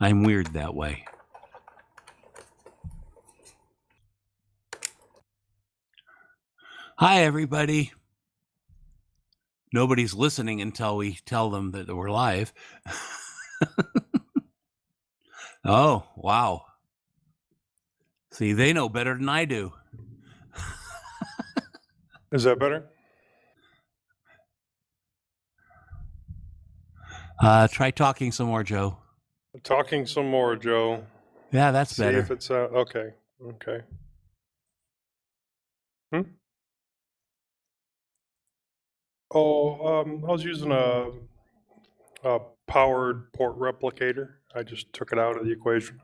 I'm weird that way. Hi, everybody. Nobody's listening until we tell them that we're live. Oh, wow. See, they know better than I do. Is that better? Try talking some more, Joe. Talking some more, Joe. Yeah, that's better. See if it's okay. Okay. Oh, I was using a powered port replicator. I just took it out of the equation.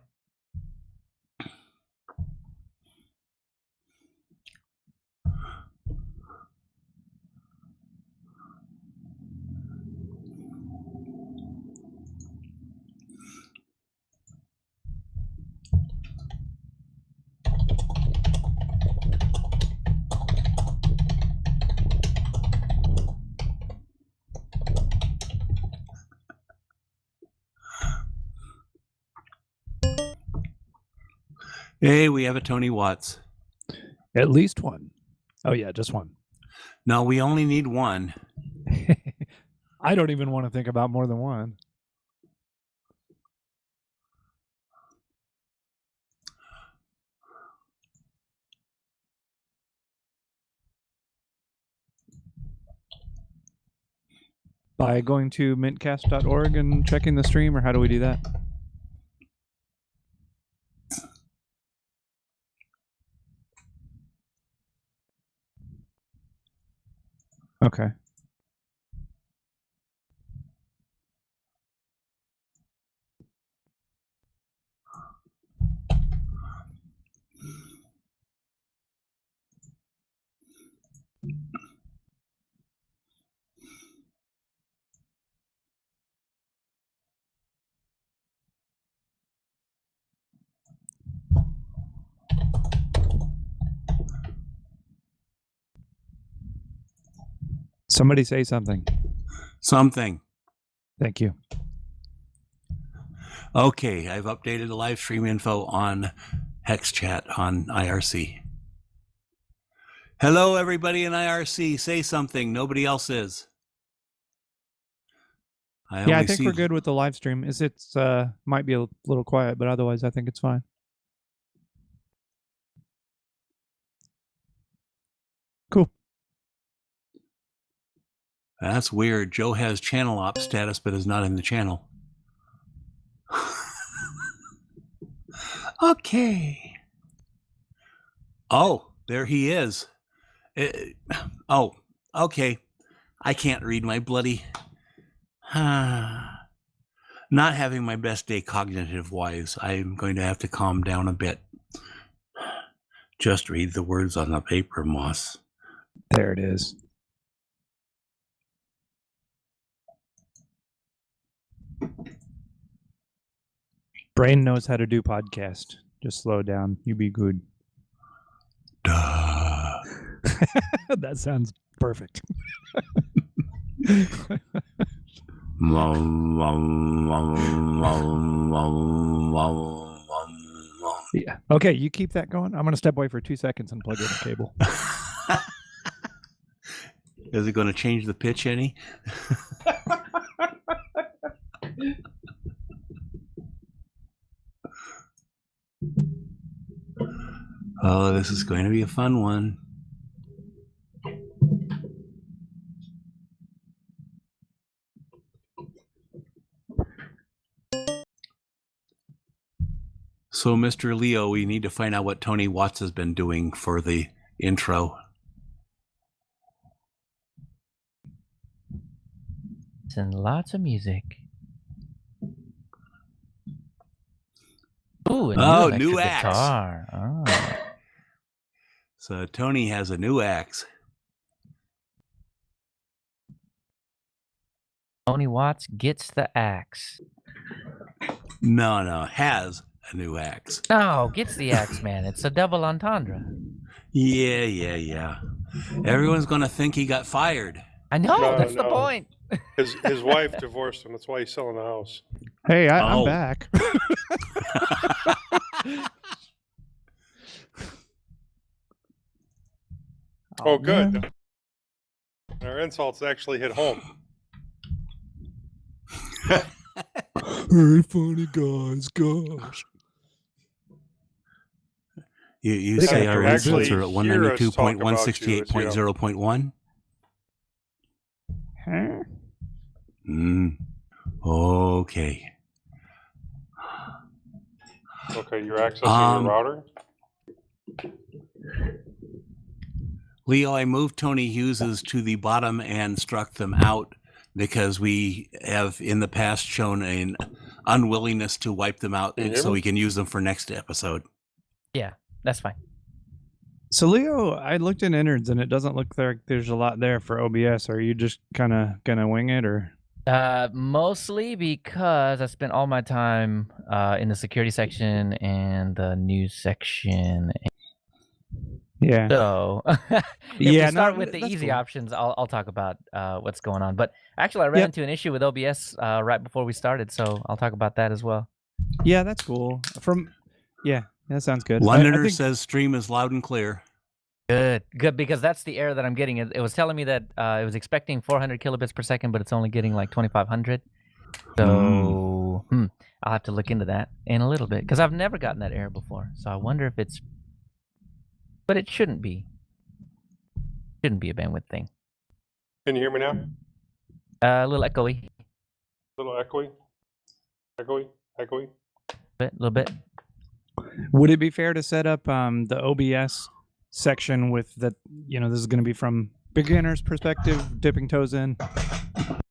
Hey, we have a Tony Watts. At least one. Oh, yeah, just one. No, we only need one. I don't even want to think about more than one. By going to mintcast.org and checking the stream, or how do we do that? Okay. Somebody say something. Something. Thank you. Okay, I've updated the live stream info on Hex Chat on IRC. Hello, everybody in IRC. Say something. Nobody else is. I think we're good with the live stream. It's might be a little quiet, but otherwise I think it's fine. Cool. That's weird. Joe has channel op status, but is not in the channel. Okay. Oh, there he is. Oh, okay. I can't read my bloody... Not having my best day cognitive-wise. I'm going to have to calm down a bit. Just read the words on the paper, Moss. There it is. Brain knows how to do podcast. Just slow down. You be good. Duh. That sounds perfect. Yeah. Okay, you keep that going. I'm going to step away for 2 seconds and plug in a cable. Is it going to change the pitch any? Oh, this is going to be a fun one. So, Mr. Leo, we need to find out what Tony Watts has been doing for the intro. And lots of music. Ooh, a new axe. Guitar. Oh. So Tony has a new axe. Tony Watts gets the axe. No, has a new axe. No, gets the axe, man. It's a double entendre. Yeah. Everyone's going to think he got fired. I know, that's the point. His wife divorced him. That's why he's selling the house. Hey, I'm Oh. back. Oh, man. good. Our insults actually hit home. Very funny, guys. Gosh. You They say can our actually insults are at hear us talk about you, 192.168.0.1? Huh? Okay. Okay, you're accessing your router? Leo, I moved Tony Hughes's to the bottom and struck them out because we have in the past shown an unwillingness to wipe them out Can you hear so me? we can use them for next episode. Yeah, that's fine. So, Leo, I looked in Innards and it doesn't look like there's a lot there for OBS. Are you just kind of going to wing it or? Mostly because I spent all my time in the security section and the news section. Yeah. So if Yeah, we start no, with the that's easy cool. options, I'll talk about what's going on. But actually, I ran into an issue with OBS right before we started, so I'll talk about that as well. Yeah, that's cool. Yeah, that sounds good. Londoner I think, says stream is loud and clear. Good, because that's the error that I'm getting. It was telling me that it was expecting 400 kilobits per second, but it's only getting like 2,500. So I'll have to look into that in a little bit because I've never gotten that error before. So I wonder if it's, but it shouldn't be. Shouldn't be a bandwidth thing. Can you hear me now? A little echoey, A little echoey? Echoey? Echoey? a little bit. would it be fair to set up the OBS section with that? You know, this is going to be from beginner's perspective, dipping toes in.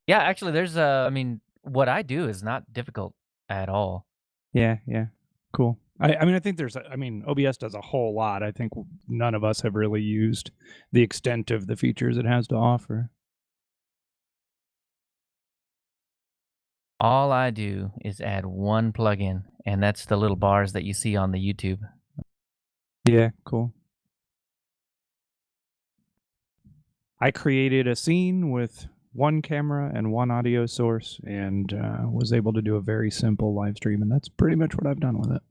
Yeah, actually, there's I mean, what I do is not difficult at all. Yeah, cool. I mean, I think OBS does a whole lot. I think none of us have really used the extent of the features it has to offer. All I do is add one plugin, and that's the little bars that you see on the YouTube. Yeah, cool. I created a scene with one camera and one audio source and was able to do a very simple live stream, and that's pretty much what I've done with it.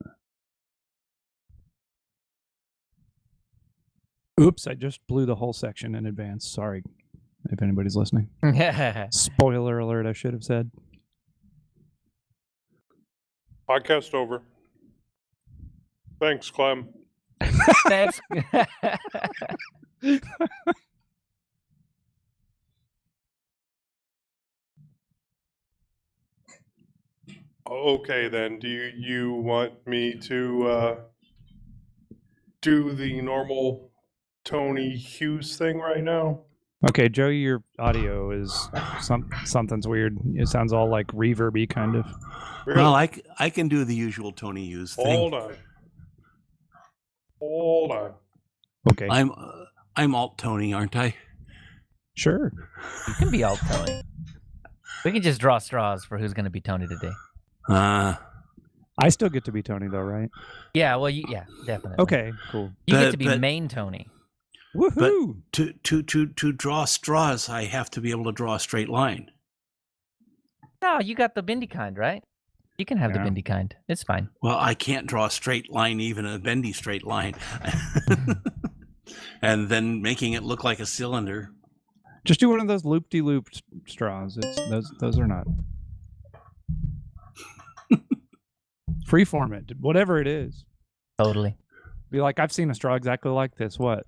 Oops, I just blew the whole section in advance. Sorry if anybody's listening. Spoiler alert, I should have said. Podcast over. Thanks, Clem. Thanks. Okay, then. Do you want me to do the normal Tony Hughes thing right now? Okay, Joe, your audio is something's weird. It sounds all like reverby kind of. Really? Well, I can do the usual Tony Hughes thing. Hold on. Okay, I'm alt Tony, aren't I? sure. You can be alt Tony. We can just draw straws for who's going to be Tony today. I still get to be Tony though, right? Yeah, well, yeah, definitely. Okay, cool. You get to be But- main Tony. Woohoo! To draw straws, I have to be able to draw a straight line. No, you got the bendy kind, right? You can have the Yeah. bendy kind. It's fine. Well, I can't draw a straight line, even a bendy straight line. And then making it look like a cylinder. Just do one of those loop-de-looped straws. Those are not freeform it, whatever it is. Totally. Be like, I've seen a straw exactly like this. What?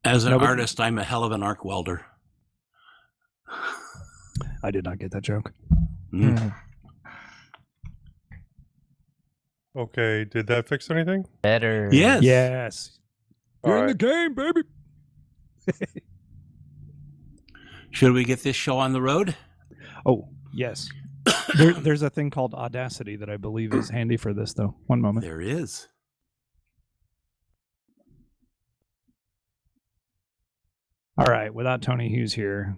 As an No, but- artist, I'm a hell of an arc welder. I did not get that joke. Mm. Okay, did that fix anything? Better. Yes. Yes. All You're in right. the game, baby. Should we get this show on the road? Oh, yes. There's a thing called Audacity that I believe is handy for this, though. One moment. There is. All right, without Tony Hughes here,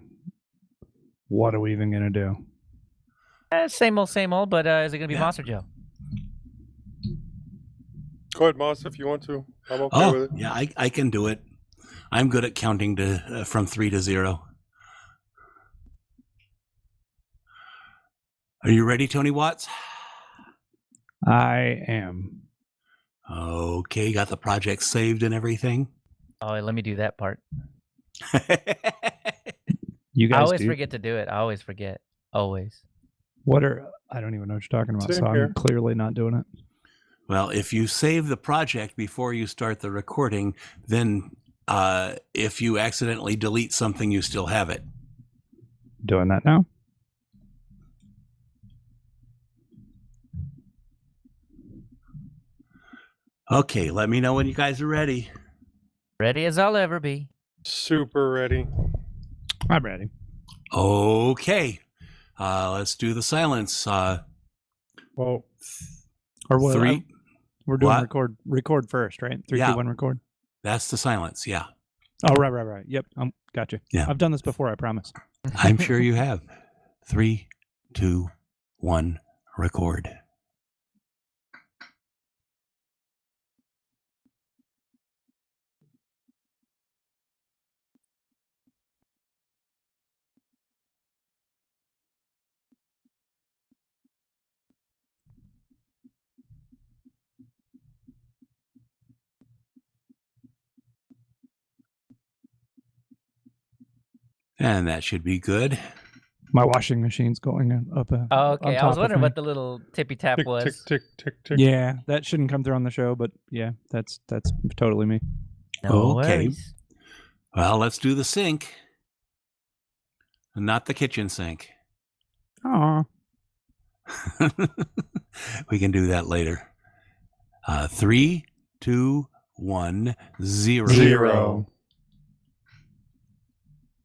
what are we even going to do? Same old, but is it going to be Yeah. Monster Joe? Go ahead, Moss, if you want to. I'm okay with Oh, it. yeah, I can do it. I'm good at counting to from 3 to 0. Are you ready, Tony Watts? I am. Okay, got the project saved and everything. Oh, let me do that part. You I guys always do. forget to do it. I always forget. Always. I don't even know what you're talking about, Same so here. I'm clearly not doing it. Well, if you save the project before you start the recording, then if you accidentally delete something, you still have it. Doing that now. Okay, let me know when you guys are ready. Ready as I'll ever be. Super ready. I'm ready. Okay, let's do the silence. Well, Or what? Three. We're doing What? record first, right? 3, Yeah. 2, 1, record. That's the silence. Yeah, Oh, right. Yep. Gotcha. Yeah. I've done this before, I promise. I'm sure you have. 3, 2, 1, record. And that should be good. My washing machine's going up. Oh, okay. on I top was of wondering me. what the little tippy tap tick, was. tick, tick, tick, tick. Yeah, that shouldn't come through on the show, but yeah, that's totally me. No Okay. worries. Well, let's do the sink. Not the kitchen sink. Aw. We can do that later. 3, 2, 1, 0. Zero.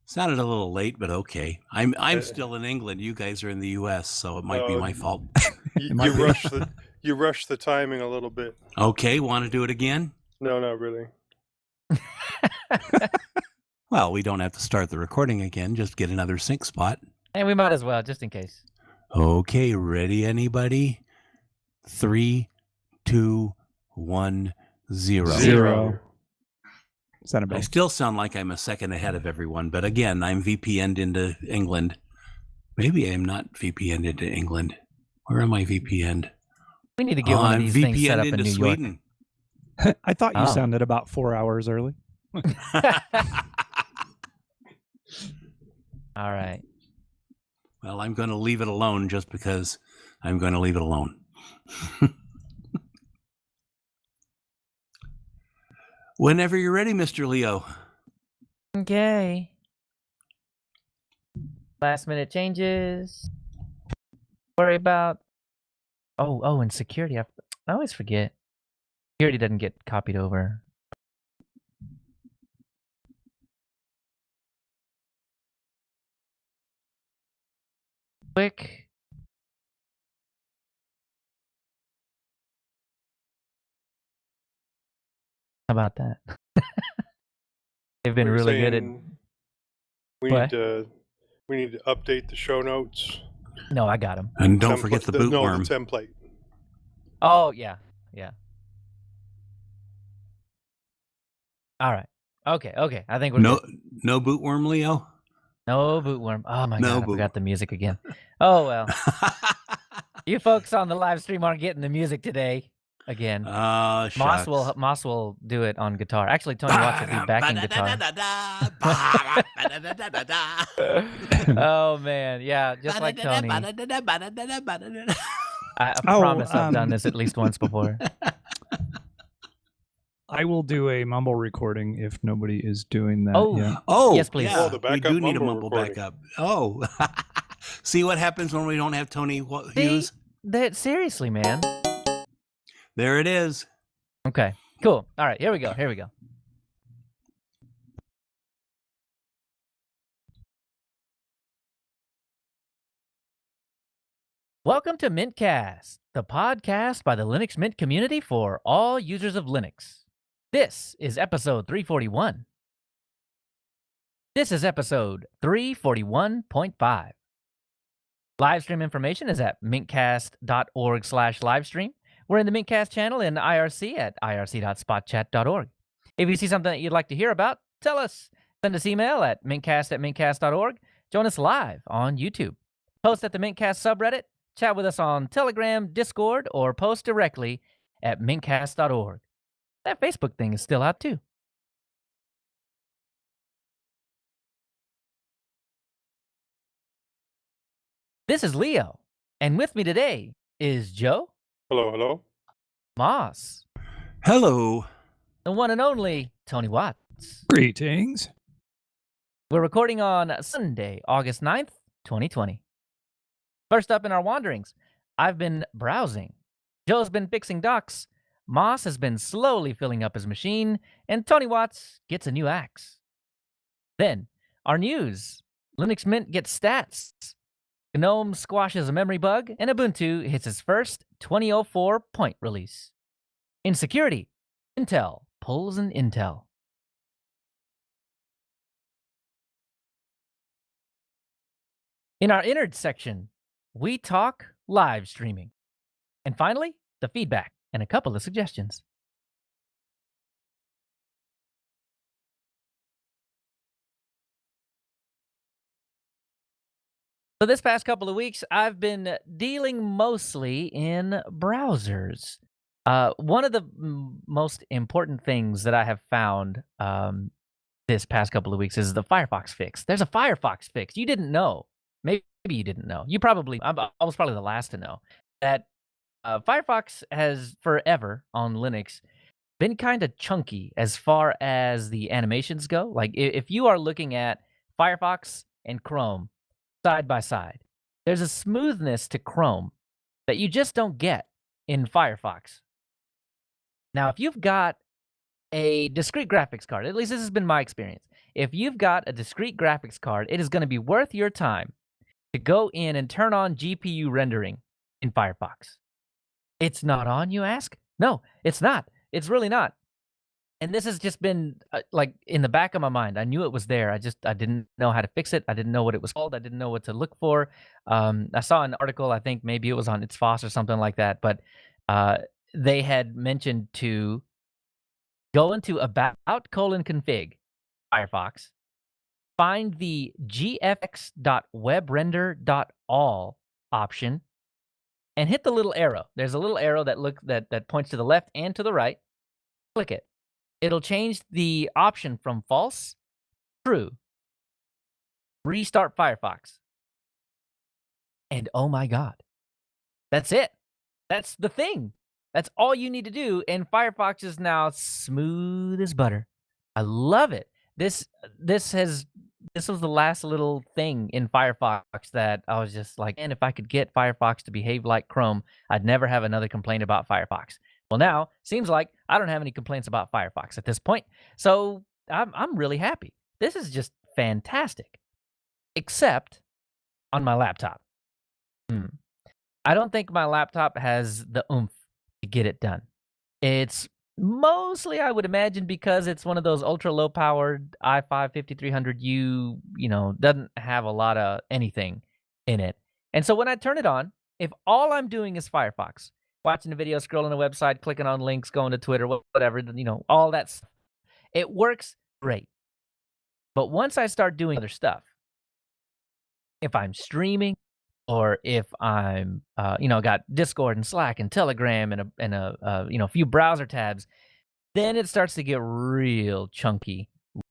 Sounded a little late, but okay. I'm Uh, still in England. You guys are in the U.S., so it might be Oh, my fault. You, might be. you rushed the timing a little bit. Okay, want to do it again? No, not really. Well, we don't have to start the recording again. Just get another sync spot. And we might as well, just in case. Okay, ready, anybody? 3, 2, 1, 0. Zero. Sounded I better. still sound like I'm a second ahead of everyone, but again, I'm VPN'd into England. Maybe I'm not VPN'd into England. Where am I VPN'd? We need to get one of I'm these things set VPN'd up in into New York. Sweden. I thought you Oh. sounded about 4 hours early. All right. Well, I'm going to leave it alone just because I'm going to leave it alone. Whenever you're ready, Mr. Leo. Okay. Last minute changes. Worry about. Oh, and security. I always forget. Security doesn't get copied over. Quick. How about that? They've been We're really good at. saying We What? need to update the show notes. No, I got him. And don't forget the No, bootworm. the template. Oh yeah. All right. Okay. I think we're No, good. no bootworm, Leo? No bootworm. Oh my No god, I forgot the music again. Oh well. You folks on the live stream aren't getting the music today. Again. Shucks. Moss will do it on guitar. Actually, Tony Watts will be backing guitar. Oh man, yeah, just like Tony. I promise I've done this at least once before. I will do a mumble recording if nobody is doing that Oh. yet. Oh, Yes, please. Yeah, Oh, the we backup do need a mumble mumble recording. backup. Oh, see what happens when we don't have Tony See? Hughes? That seriously, man. There it is. Okay, cool. All right, here we go. Welcome to mintCast, the podcast by the Linux Mint community for all users of Linux. This is episode 341. This is episode 341.5. Livestream information is at mintcast.org/livestream. We're in the mintcast channel in IRC at irc.spotchat.org. If you see something that you'd like to hear about, tell us. Send us email at mintcast@mintcast.org. Join us live on YouTube. Post at the mintcast subreddit. chat with us on Telegram, Discord, or post directly at mintcast.org. That Facebook thing is still out too. This is Leo, and with me today is Joe, Hello, hello. Moss, Hello. the one and only Tony Watts. Greetings. We're recording on Sunday, August 9th, 2020. First up in our wanderings, I've been browsing. Joe's been fixing docks. Moss has been slowly filling up his machine, and Tony Watts gets a new axe. Then, our news. Linux Mint gets stats. GNOME squashes a memory bug, and Ubuntu hits its first 2004 point release. In security, Intel pulls an Intel. In our Innards section, we talk live streaming. And finally, the feedback and a couple of suggestions. So this past couple of weeks, I've been dealing mostly in browsers. One of the most important things that I have found this past couple of weeks is the Firefox fix. There's a Firefox fix. You didn't know. Maybe you didn't know. You probably, I was probably the last to know that Firefox has forever on Linux been kind of chunky as far as the animations go. Like if you are looking at Firefox and Chrome side by side, there's a smoothness to Chrome that you just don't get in Firefox. Now, if you've got a discrete graphics card, at least this has been my experience. If you've got a discrete graphics card, it is going to be worth your time to go in and turn on GPU rendering in Firefox. It's not on, you ask? No, it's not. It's really not. And this has just been like in the back of my mind. I knew it was there. I didn't know how to fix it. I didn't know what it was called. I didn't know what to look for. I saw an article, I think maybe it was on It's Foss or something like that, but they had mentioned to go into about:config Firefox, find the gfx.webrender.all option, and hit the little arrow. There's a little arrow that points to the left and to the right. Click it. It'll change the option from false to true. Restart Firefox. And oh my God, that's it. That's the thing. That's all you need to do. And Firefox is now smooth as butter. I love it. This was the last little thing in Firefox that I was just like, and if I could get Firefox to behave like Chrome, I'd never have another complaint about Firefox. Well, now seems like I don't have any complaints about Firefox at this point, so I'm really happy. This is just fantastic, except on my laptop. I don't think my laptop has the oomph to get it done. It's mostly, I would imagine, because it's one of those ultra low powered i5 5300U, doesn't have a lot of anything in it. And so when I turn it on, if all I'm doing is Firefox, watching a video, scrolling a website, clicking on links, going to Twitter, whatever, all that stuff, it works great. But once I start doing other stuff, if I'm streaming, or if I'm, got Discord and Slack and Telegram and a few browser tabs, then it starts to get real chunky,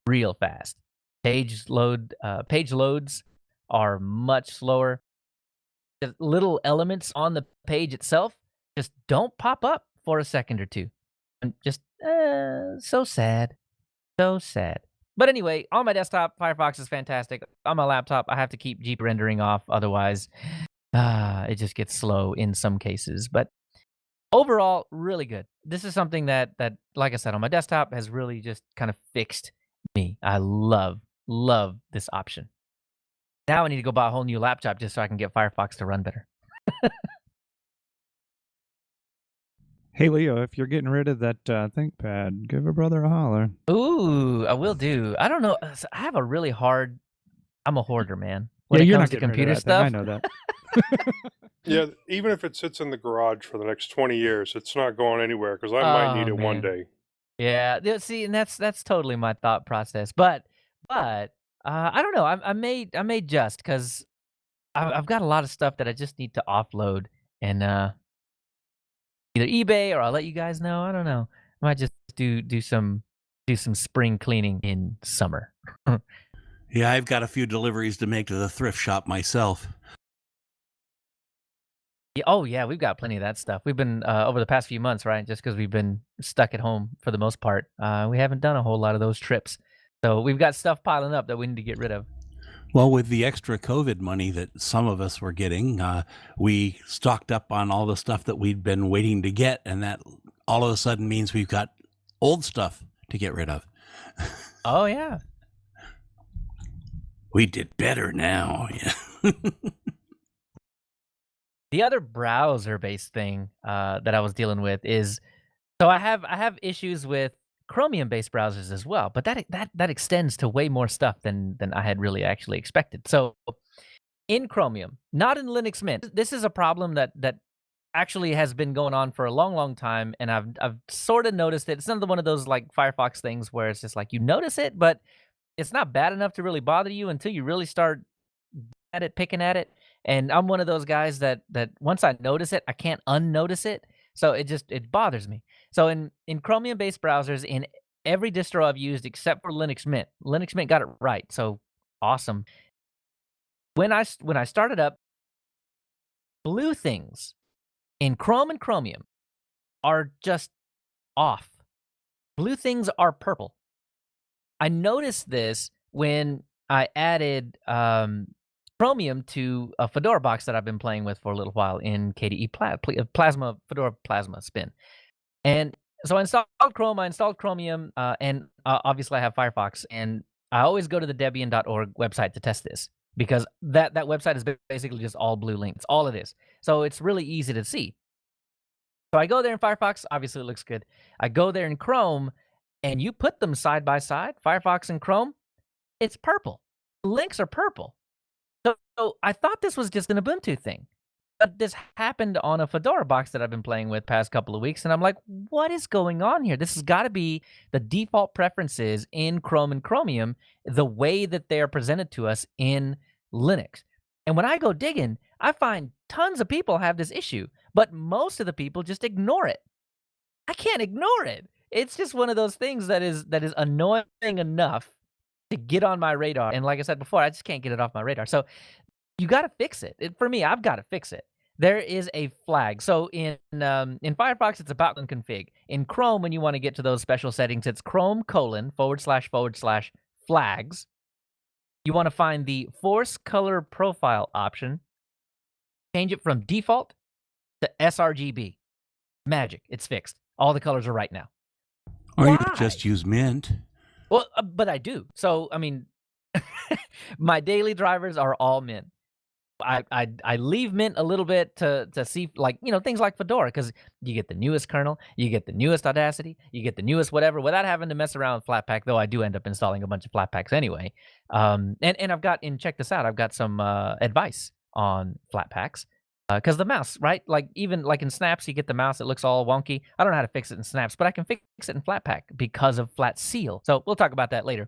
real fast. Page loads are much slower. The little elements on the page itself just don't pop up for a second or two. I'm just so sad, so sad. But anyway, on my desktop, Firefox is fantastic. On my laptop, I have to keep Jeep rendering off. Otherwise, it just gets slow in some cases. But overall, really good. This is something that, like I said, on my desktop has really just kind of fixed me. I love this option. Now I need to go buy a whole new laptop just so I can get Firefox to run better. Hey, Leo, if you're getting rid of that ThinkPad, give a brother a holler. Ooh, I will do. I don't know. I have a really hard. I'm a hoarder, man. Yeah, When it you're comes not to getting rid of computer that thing. stuff, I know that. Yeah, even if it sits in the garage for the next 20 years, it's not going anywhere because I might need it one man. day. Yeah. See, and that's totally my thought process. But I don't know. I may just because I've got a lot of stuff that I just need to offload and either eBay or I'll let you guys know. I don't know. I might just do some spring cleaning in summer. Yeah, I've got a few deliveries to make to the thrift shop myself. Yeah, oh yeah, we've got plenty of that stuff. We've been over the past few months, right? Just because we've been stuck at home for the most part, we haven't done a whole lot of those trips. So we've got stuff piling up that we need to get rid of. Well, with the extra COVID money that some of us were getting, we stocked up on all the stuff that we'd been waiting to get, and that all of a sudden means we've got old stuff to get rid of. Oh yeah. We did better now. Yeah. The other browser-based thing that I was dealing with is, so I have issues with Chromium-based browsers as well, but that extends to way more stuff than I had really actually expected. So in Chromium, not in Linux Mint, this is a problem that actually has been going on for a long time, and I've sort of noticed it. It's not one of those like Firefox things where it's just like you notice it, but it's not bad enough to really bother you until you really start at it, picking at it. And I'm one of those guys that once I notice it, I can't unnotice it. So it bothers me. So in Chromium based browsers, in every distro I've used except for Linux Mint got it right. So awesome. When I started up, blue things in Chrome and Chromium are just off. Blue things are purple. I noticed this when I added Chromium to a Fedora box that I've been playing with for a little while in KDE Plasma, Fedora Plasma Spin. And so I installed Chrome, I installed Chromium, and obviously I have Firefox. And I always go to the Debian.org website to test this because that website is basically just all blue links. It's all it is. So it's really easy to see. So I go there in Firefox. Obviously, it looks good. I go there in Chrome, and you put them side by side, Firefox and Chrome, it's purple. The links are purple. So I thought this was just an Ubuntu thing. But this happened on a Fedora box that I've been playing with past couple of weeks, and I'm like, what is going on here? This has got to be the default preferences in Chrome and Chromium, the way that they are presented to us in Linux. And when I go digging, I find tons of people have this issue, but most of the people just ignore it. I can't ignore it. It's just one of those things that is annoying enough to get on my radar. And like I said before, I just can't get it off my radar. So you got to fix it. For me, I've got to fix it. There is a flag. So in Firefox, it's about config. In Chrome, when you want to get to those special settings, it's Chrome://flags. You want to find the force color profile option. Change it from default to sRGB. Magic. It's fixed. All the colors are right now. Or you Why? just use Mint. Well, but I do. So, I mean, my daily drivers are all Mint. I leave Mint a little bit to see, like, things like Fedora, because you get the newest kernel, you get the newest Audacity, you get the newest whatever, without having to mess around with Flatpak, though I do end up installing a bunch of Flatpaks anyway. And I've got, check this out, I've got some advice on Flatpaks. Because the mouse, right? Like, even like in Snaps, you get the mouse, it looks all wonky. I don't know how to fix it in Snaps, but I can fix it in Flatpak because of Flat Seal. So we'll talk about that later.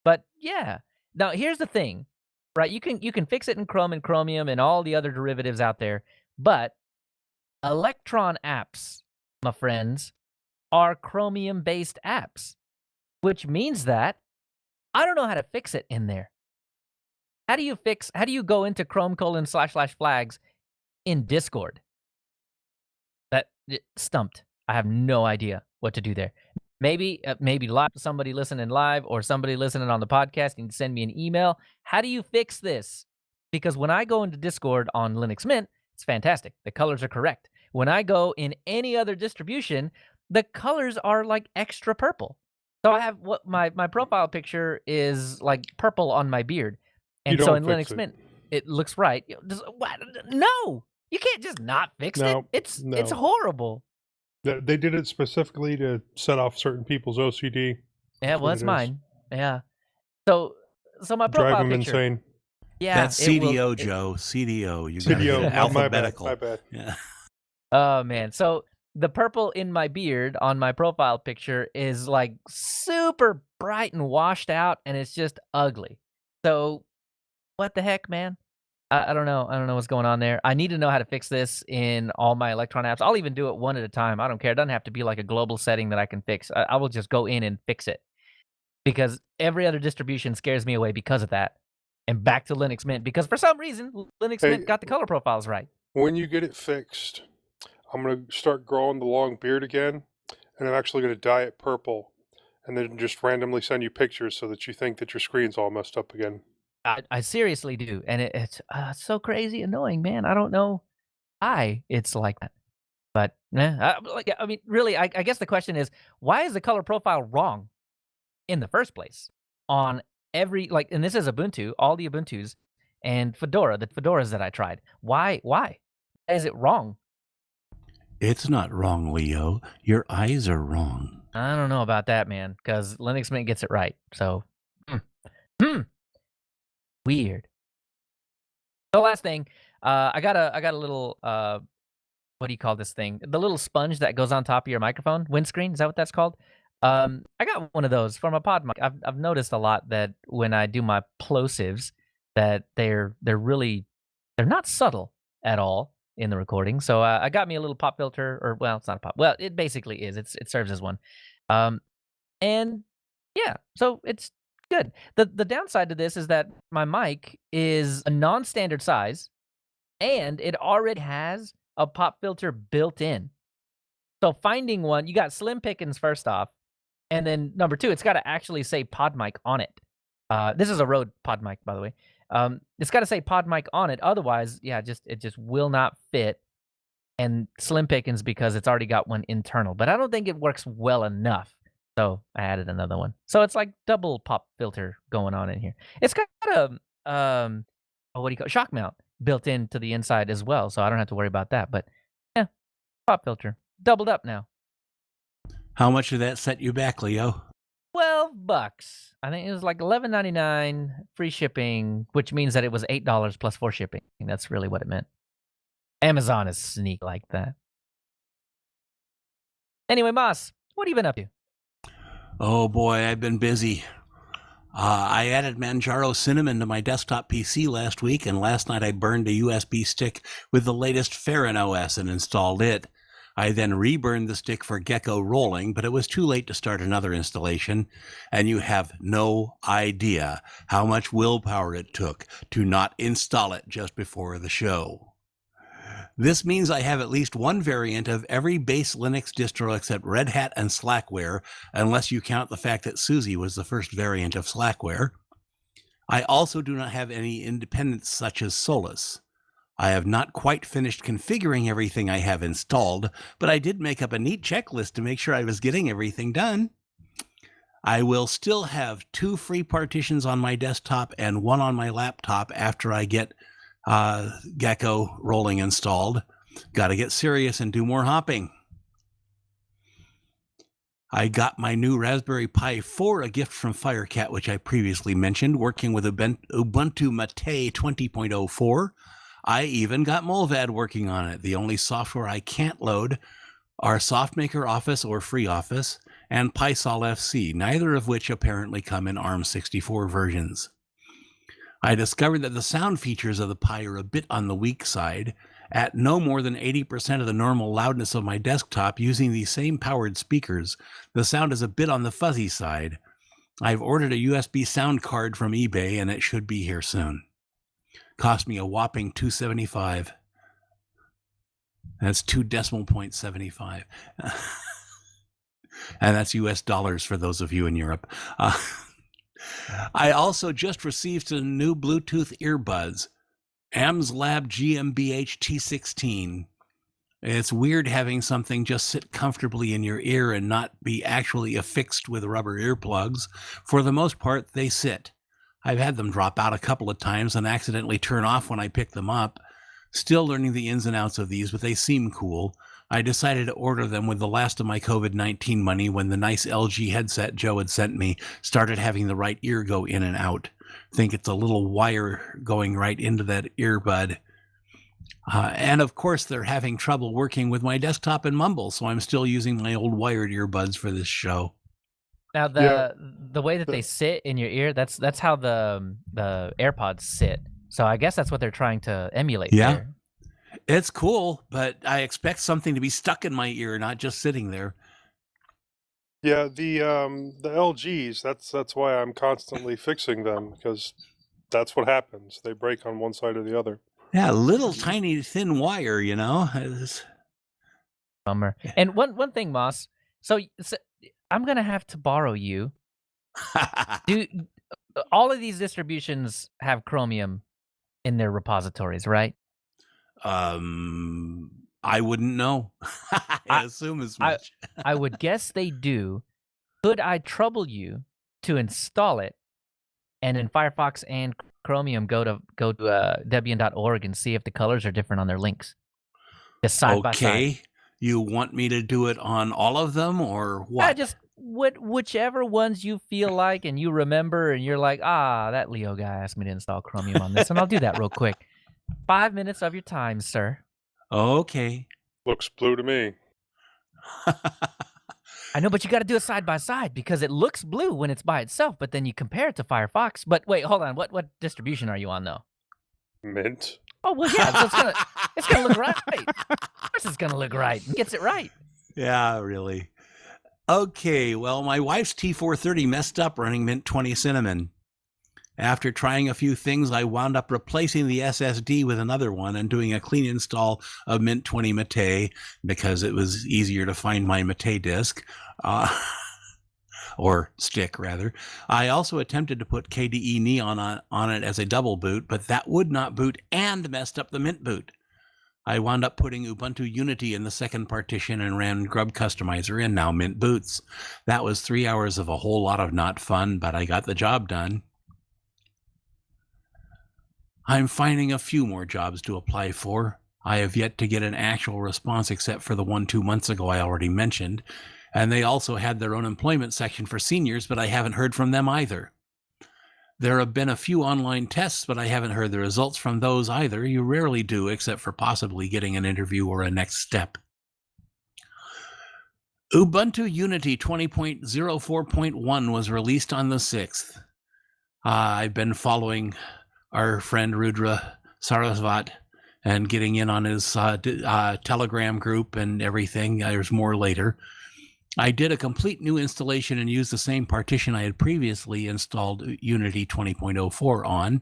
But yeah, now here's the thing, right? You can fix it in Chrome and Chromium and all the other derivatives out there, but Electron apps, my friends, are Chromium-based apps, which means that I don't know how to fix it in there. How do you go into Chrome://flags in Discord? That stumped. I have no idea what to do there. Maybe live, somebody listening live or somebody listening on the podcast can send me an email. How do you fix this? Because when I go into Discord on Linux Mint, it's fantastic. The colors are correct. When I go in any other distribution, the colors are like extra purple. So I have what my profile picture is like purple on my beard. And so in Linux Mint, it looks right. No, you can't just not fix it. It's horrible. They did it specifically to set off certain people's OCD. Yeah, well, it's mine. Yeah. So my profile drive them picture. Insane. Yeah, that's CDO, Joe. CDO. You got CDO. alphabetical. My bad. Yeah. Oh man. So the purple in my beard on my profile picture is like super bright and washed out, and it's just ugly. So what the heck, man? I don't know. I don't know what's going on there. I need to know how to fix this in all my Electron apps. I'll even do it one at a time. I don't care. It doesn't have to be like a global setting that I can fix. I will just go in and fix it because every other distribution scares me away because of that. And back to Linux Mint because for some reason Linux Hey. Mint got the color profiles right. When you get it fixed, I'm going to start growing the long beard again, and I'm actually going to dye it purple, and then just randomly send you pictures so that you think that your screen's all messed up again. I seriously do, and it's so crazy annoying, man. I don't know why it's like that, but I mean, really, I guess the question is, why is the color profile wrong in the first place on every and this is Ubuntu, all the Ubuntus, and Fedora, the Fedoras that I tried. Why is it wrong? It's not wrong, Leo. Your eyes are wrong. I don't know about that, man, because Linux Mint gets it right. So, weird. The last thing, I got a little what do you call this thing? The little sponge that goes on top of your microphone, windscreen. Is that what that's called? I got one of those from a pod mic. I've noticed a lot that when I do my plosives, that they're not subtle at all in the recording. So I got me a little pop filter, or well, it's not a pop. Well, it basically is. It serves as one. And yeah, so it's good. The downside to this is that my mic is a non-standard size, and it already has a pop filter built in. So finding one, you got slim pickings first off, and then number two, it's got to actually say pod mic on it. This is a Rode pod mic, by the way. It's got to say pod mic on it. Otherwise, yeah, it just will not fit. And slim pickings because it's already got one internal, but I don't think it works well enough. So I added another one. So it's like double pop filter going on in here. It's got a what do you call it? Shock mount built into the inside as well, so I don't have to worry about that. But yeah, pop filter doubled up now. How much did that set you back, Leo? $12. I think it was like $11.99 free shipping, which means that it was $8 plus for shipping. That's really what it meant. Amazon is sneak like that. Anyway, Moss, what have you been up to? Oh boy, I've been busy. I added Manjaro Cinnamon to my desktop PC last week, and last night I burned a USB stick with the latest Farron OS and installed it. I then reburned the stick for Gecko Rolling, but it was too late to start another installation, and you have no idea how much willpower it took to not install it just before the show. This means I have at least one variant of every base Linux distro except Red Hat and Slackware, unless you count the fact that SUSE was the first variant of Slackware. I also do not have any independents such as Solus. I have not quite finished configuring everything I have installed, but I did make up a neat checklist to make sure I was getting everything done. I will still have 2 free partitions on my desktop and 1 on my laptop after I get Gecko Rolling installed. Got to get serious and do more hopping. I got my new Raspberry Pi 4, a gift from Firecat, which I previously mentioned, working with Ubuntu Mate 20.04. I even got Mulvad working on it. The only software I can't load are SoftMaker Office or FreeOffice and Pysol FC, neither of which apparently come in ARM64 versions. I discovered that the sound features of the Pi are a bit on the weak side. At no more than 80% of the normal loudness of my desktop using these same powered speakers, the sound is a bit on the fuzzy side. I've ordered a USB sound card from eBay and it should be here soon. Cost me a whopping $2.75. That's 2.75. And that's US dollars for those of you in Europe. I also just received some new Bluetooth earbuds, AmsLab GmbH T16. It's weird having something just sit comfortably in your ear and not be actually affixed with rubber earplugs. For the most part, they sit. I've had them drop out a couple of times and accidentally turn off when I pick them up. Still learning the ins and outs of these, but they seem cool. I decided to order them with the last of my COVID-19 money when the nice LG headset Joe had sent me started having the right ear go in and out. Think it's a little wire going right into that earbud. And of course, they're having trouble working with my desktop and Mumble, so I'm still using my old wired earbuds for this show. Now the way that they sit in your ear, that's how the AirPods sit. So I guess that's what they're trying to emulate Yeah. there. It's cool, but I expect something to be stuck in my ear, not just sitting there. Yeah, the LGs. That's why I'm constantly fixing them, because that's what happens. They break on one side or the other. Yeah, little tiny thin wire, you know. Bummer. Yeah. And one thing, Moss. So I'm gonna have to borrow you. Do all of these distributions have Chromium in their repositories, right? I wouldn't know. I assume as much. I would guess they do. Could I trouble you to install it, and in Firefox and Chromium go to Debian.org and see if the colors are different on their links, just side by side. Okay. You want me to do it on all of them or what? Just whichever ones you feel like and you remember, and you're like, that Leo guy asked me to install Chromium on this, and I'll do that real quick. 5 minutes of your time, sir. Okay. Looks blue to me. I know, but you got to do it side by side because it looks blue when it's by itself, but then you compare it to Firefox. But wait, hold on. What distribution are you on though? Mint. Oh well, yeah. So it's gonna look right. Of course, it's gonna look right. It gets it right. Yeah, really. Okay, well, my wife's T430 messed up running Mint 20 Cinnamon. After trying a few things, I wound up replacing the SSD with another one and doing a clean install of Mint 20 Mate because it was easier to find my Mate disk, or stick rather. I also attempted to put KDE Neon on it as a double boot, but that would not boot and messed up the Mint boot. I wound up putting Ubuntu Unity in the second partition and ran Grub Customizer, and now Mint boots. That was 3 hours of a whole lot of not fun, but I got the job done. I'm finding a few more jobs to apply for. I have yet to get an actual response except for the one 2 months ago I already mentioned, and they also had their own employment section for seniors, but I haven't heard from them either. There have been a few online tests, but I haven't heard the results from those either. You rarely do, except for possibly getting an interview or a next step. Ubuntu Unity 20.04.1 was released on the 6th. I've been following our friend Rudra Sarasvat and getting in on his Telegram group and everything. There's more later. I did a complete new installation and used the same partition I had previously installed Unity 20.04 on.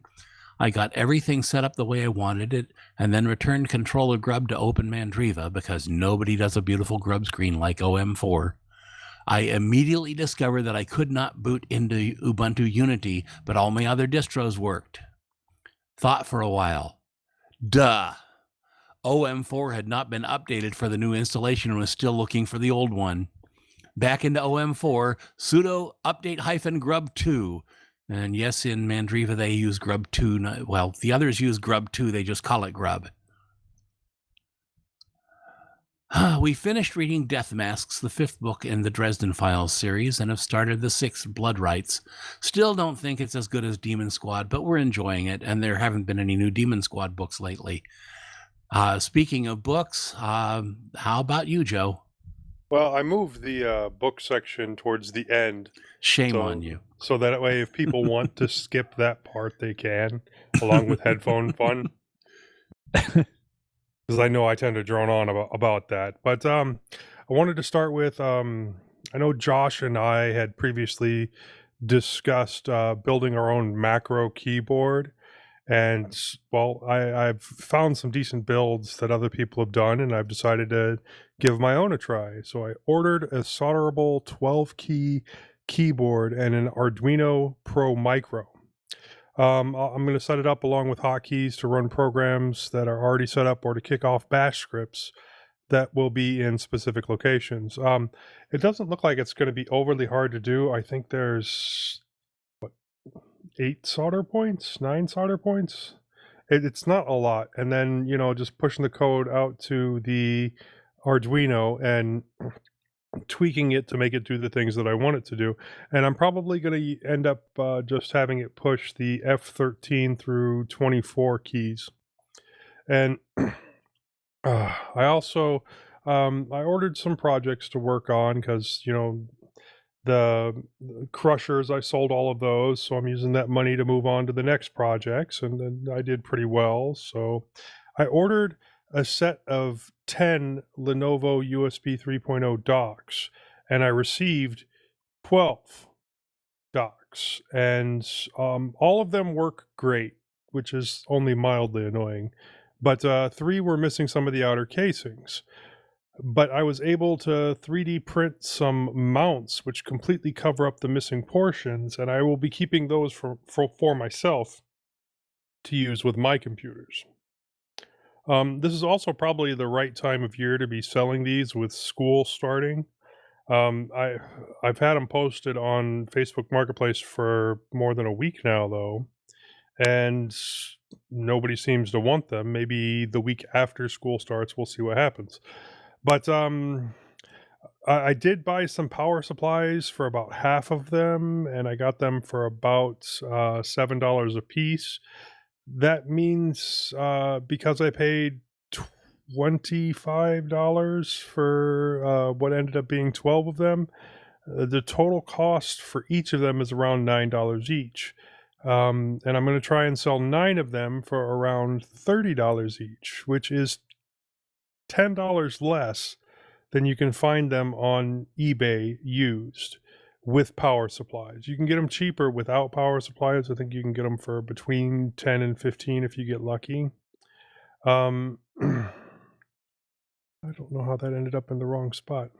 I got everything set up the way I wanted it, and then returned controller grub to Open Mandriva because nobody does a beautiful grub screen like OM4. I immediately discovered that I could not boot into Ubuntu Unity, but all my other distros worked. Thought for a while. Duh. OM4 had not been updated for the new installation and was still looking for the old one. Back into OM4, sudo update -grub2. And yes, in Mandriva, they use grub2. Well, the others use grub2. They just call it grub. We finished reading Death Masks, the 5th book in the Dresden Files series, and have started the 6th, Blood Rites. Still don't think it's as good as Demon Squad, but we're enjoying it, and there haven't been any new Demon Squad books lately. Speaking of books, how about you, Joe? Well, I moved the book section towards the end. Shame on you. So that way, if people want to skip that part, they can, along with headphone fun. Because I know I tend to drone on about that. But I wanted to start with, I know Josh and I had previously discussed building our own macro keyboard. And, well, I've found some decent builds that other people have done, and I've decided to give my own a try. So I ordered a solderable 12-key keyboard and an Arduino Pro Micro. I'm going to set it up along with hotkeys to run programs that are already set up or to kick off bash scripts that will be in specific locations. It doesn't look like it's going to be overly hard to do. I think there's 9 solder points. It's not a lot. And then, just pushing the code out to the Arduino and tweaking it to make it do the things that I want it to do. And I'm probably going to end up just having it push the F13 through 24 keys. And I also I ordered some projects to work on because the crushers, I sold all of those, so I'm using that money to move on to the next projects, and then I did pretty well. So I ordered a set of 10 Lenovo USB 3.0 docks, and I received 12 docks, and all of them work great, which is only mildly annoying. But 3 were missing some of the outer casings. But I was able to 3D print some mounts which completely cover up the missing portions, and I will be keeping those for myself to use with my computers. This is also probably the right time of year to be selling these with school starting. I've had them posted on Facebook Marketplace for more than a week now, though, and nobody seems to want them. Maybe the week after school starts, we'll see what happens. But I did buy some power supplies for about half of them, and I got them for about $7 a piece. That means because I paid $25 for what ended up being 12 of them, the total cost for each of them is around $9 each. And I'm going to try and sell 9 of them for around $30 each, which is $10 less than you can find them on eBay used with power supplies. You can get them cheaper without power supplies. I think you can get them for between 10 and 15 if you get lucky. I don't know how that ended up in the wrong spot.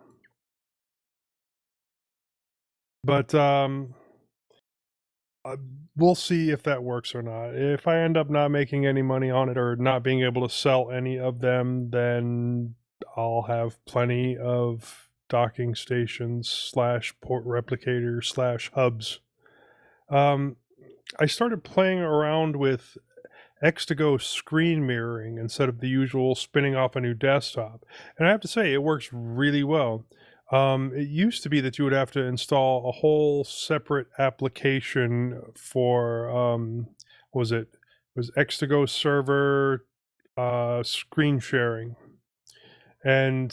But we'll see if that works or not. If I end up not making any money on it or not being able to sell any of them, then I'll have plenty of docking stations / port replicators / hubs. I started playing around with X2Go screen mirroring instead of the usual spinning off a new desktop. And I have to say, it works really well. It used to be that you would have to install a whole separate application for, it was X2Go server screen sharing. And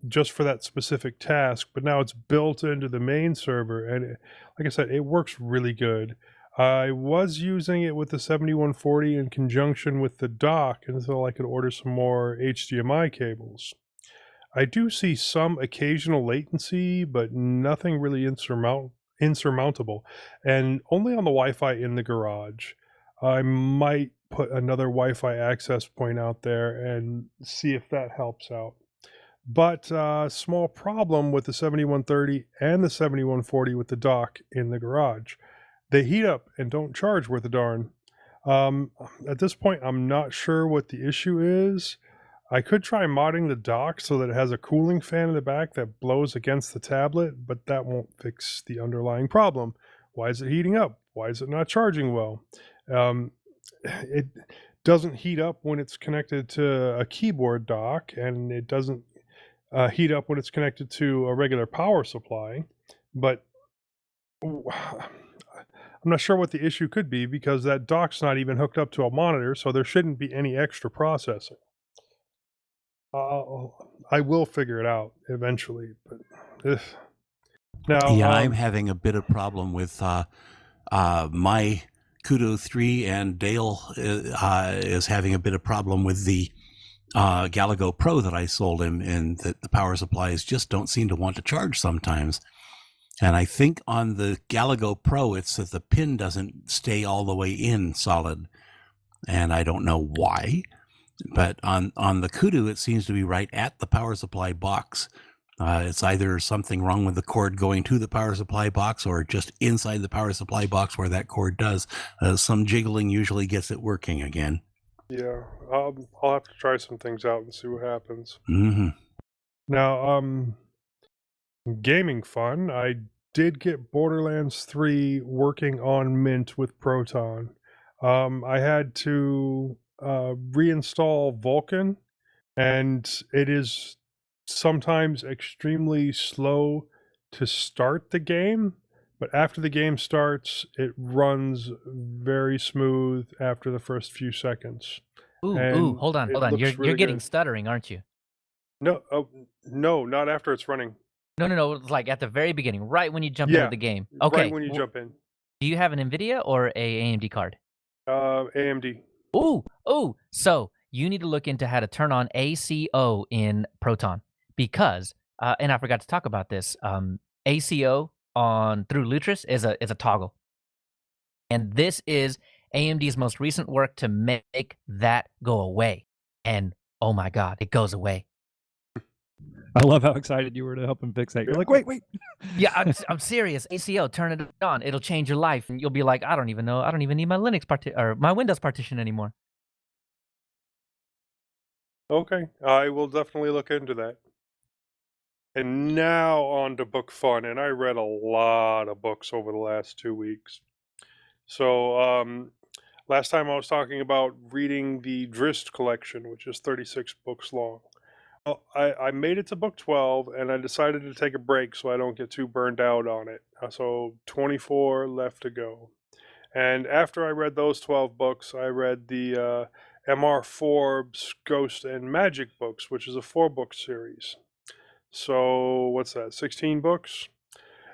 just for that specific task, but now it's built into the main server. And like I said, it works really good. I was using it with the 7140 in conjunction with the dock until I could order some more HDMI cables. I do see some occasional latency, but nothing really insurmountable, and only on the Wi-Fi in the garage. I might put another Wi-Fi access point out there and see if that helps out. But small problem with the 7130 and the 7140 with the dock in the garage. They heat up and don't charge worth a darn. At this point, I'm not sure what the issue is. I could try modding the dock so that it has a cooling fan in the back that blows against the tablet, but that won't fix the underlying problem. Why is it heating up? Why is it not charging well? It doesn't heat up when it's connected to a keyboard dock, and it doesn't heat up when it's connected to a regular power supply. But I'm not sure what the issue could be because that dock's not even hooked up to a monitor, so there shouldn't be any extra processing. I will figure it out eventually, but now yeah, I'm having a bit of problem with my Kudo 3, and Dale is having a bit of problem with the Galago Pro that I sold him, and the power supplies just don't seem to want to charge sometimes. And I think on the Galago Pro, it's that the pin doesn't stay all the way in solid, and I don't know why. But on the Kudu, it seems to be right at the power supply box. It's either something wrong with the cord going to the power supply box or just inside the power supply box where that cord does. Some jiggling usually gets it working again. Yeah, I'll have to try some things out and see what happens. Mm-hmm. Now, gaming fun. I did get Borderlands 3 working on Mint with Proton. I had to reinstall Vulkan, and it is sometimes extremely slow to start the game, but after the game starts, it runs very smooth after the first few seconds. Ooh, hold on. It looks You're really getting good. stuttering, aren't you? No, no, not after it's running. No. It's like at the very beginning, right when you jump Yeah, into the game. right Okay. when you jump in. Do you have an NVIDIA or a AMD card? AMD. Ooh. So you need to look into how to turn on ACO in Proton because, and I forgot to talk about this. ACO on through Lutris is a toggle, and this is AMD's most recent work to make that go away. And oh my God, it goes away. I love how excited you were to help him fix that. You're like, wait. Yeah, I'm serious. ACO, turn it on. It'll change your life, and you'll be like, I don't even know. I don't even need my Linux or my Windows partition anymore. Okay, I will definitely look into that. And now on to book fun, and I read a lot of books over the last 2 weeks. So last time I was talking about reading the Drist collection, which is 36 books long. Well, I made it to book 12, and I decided to take a break so I don't get too burned out on it. So 24 left to go. And after I read those 12 books, I read the M.R. Forbes Ghost and Magic books, which is a 4-book series. So what's that, 16 books?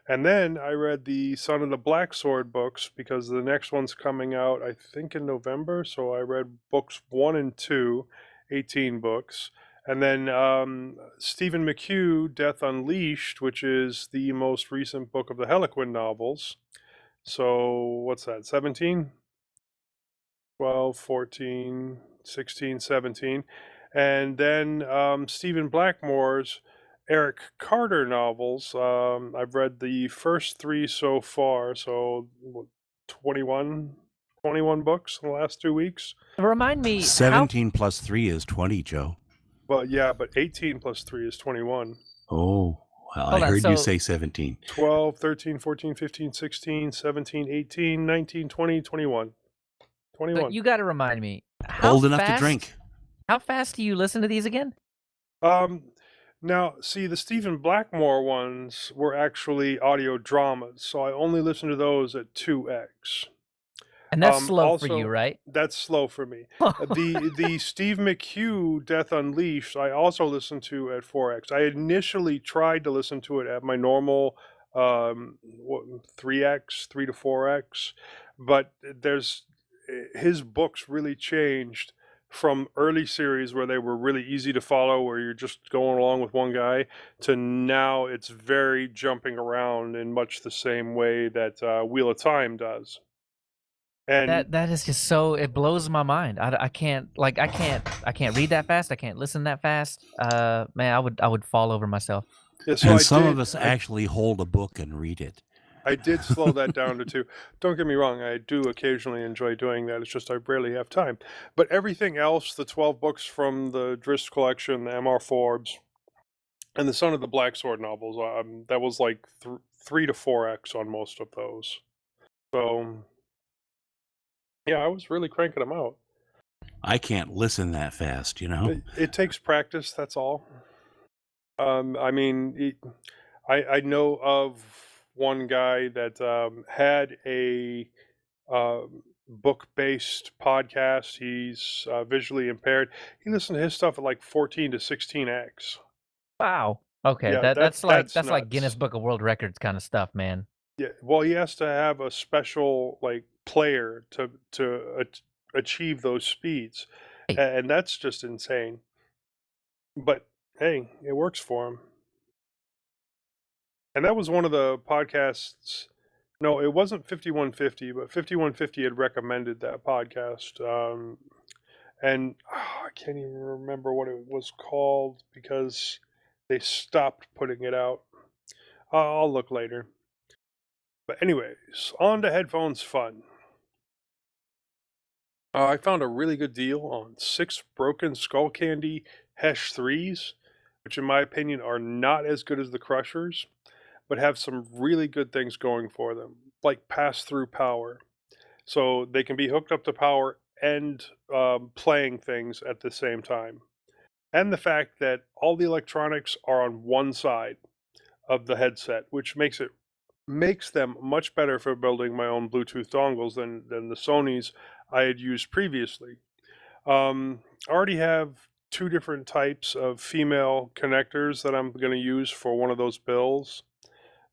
And then I read the Son of the Black Sword books because the next one's coming out, I think, in November. So I read books 1 and 2, 18 books. And then Stephen McHugh, Death Unleashed, which is the most recent book of the Harlequin novels. So what's that, 17? 12, 14, 16, 17. And then Stephen Blackmore's Eric Carter novels. I've read the first 3 so far, so 21 books in the last 2 weeks. Remind me, 17 plus 3 is 20, Joe. Well, yeah, but 18 plus 3 is 21. Oh, well, Hold I on, heard you so- say 17. 12, 13, 14, 15, 16, 17, 18, 19, 20, 21. 21. But you got to remind me. How Old enough to fast- drink. How fast do you listen to these again? Now, see, the Stephen Blackmore ones were actually audio dramas, so I only listened to those at 2x. And that's slow for also- you, right? That's slow for me. The Steve McHugh Death Unleashed, I also listened to at 4x. I initially tried to listen to it at my normal 3x, 3 to 4x, but his books really changed from early series where they were really easy to follow, where you're just going along with one guy, to now it's very jumping around in much the same way that Wheel of Time does. And That is just so, it blows my mind. I can't read that fast. I can't listen that fast. Man, I would fall over myself. yeah, so And some of us actually hold a book and read it. I did slow that down to 2. Don't get me wrong, I do occasionally enjoy doing that. It's just I rarely have time. But everything else, the 12 books from the Drist collection, the M.R. Forbes, and the Son of the Black Sword novels, that was like 3 to 4x on most of those. So, yeah, I was really cranking them out. I can't listen that fast, you know? It takes practice, that's all. I mean, I know of one guy that had a book-based podcast. He's visually impaired. He listened to his stuff at like 14 to 16x. Wow. Okay, Yeah, that's that's like nuts. Guinness Book of World Records kind of stuff, man. Yeah, well, he has to have a special like player to achieve those speeds, Hey. and that's just insane. But hey, it works for him. And that was one of the podcasts. No, it wasn't 5150, but 5150 had recommended that podcast. And I can't even remember what it was called because they stopped putting it out. I'll look later. But anyways, on to headphones fun. I found a really good deal on 6 Broken Skull Candy Hesh 3s, which in my opinion are not as good as the Crushers, but have some really good things going for them, like pass-through power. So they can be hooked up to power and playing things at the same time. And the fact that all the electronics are on one side of the headset, which makes them much better for building my own Bluetooth dongles than the Sonys I had used previously. I already have two different types of female connectors that I'm going to use for one of those bills,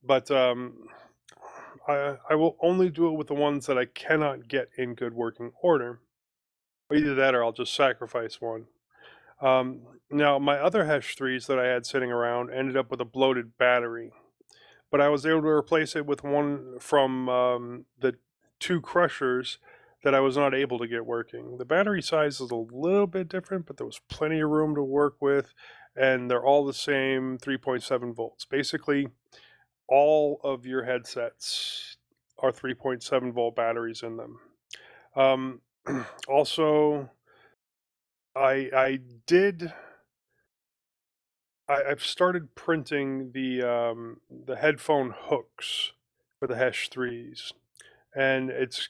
but I will only do it with the ones that I cannot get in good working order. Either that or I'll just sacrifice one. Now, my other Hesh 3s that I had sitting around ended up with a bloated battery, but I was able to replace it with one from the two crushers that I was not able to get working. The battery size is a little bit different, but there was plenty of room to work with, and they're all the same 3.7 volts. Basically, all of your headsets are 3.7 volt batteries in them. Also, I've started printing the headphone hooks for the Hesh 3s, and it's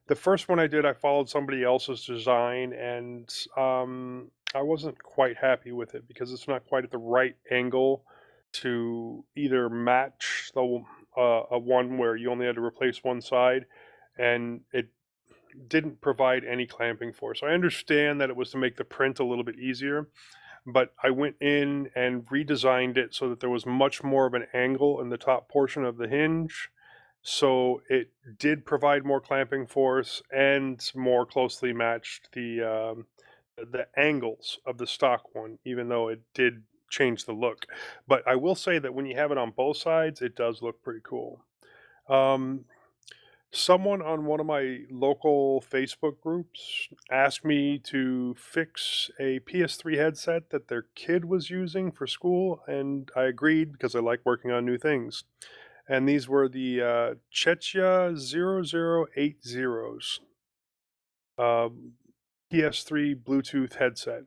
the first one I did. I followed somebody else's design, and I wasn't quite happy with it because it's not quite at the right angle to either match the a one where you only had to replace one side, and it didn't provide any clamping force. I understand that it was to make the print a little bit easier, but I went in and redesigned it so that there was much more of an angle in the top portion of the hinge, so it did provide more clamping force and more closely matched the angles of the stock one, even though it did change the look. But I will say that when you have it on both sides, it does look pretty cool. Someone on one of my local Facebook groups asked me to fix a PS3 headset that their kid was using for school, and I agreed because I like working on new things. And these were the Chetya 0080s PS3 Bluetooth headset.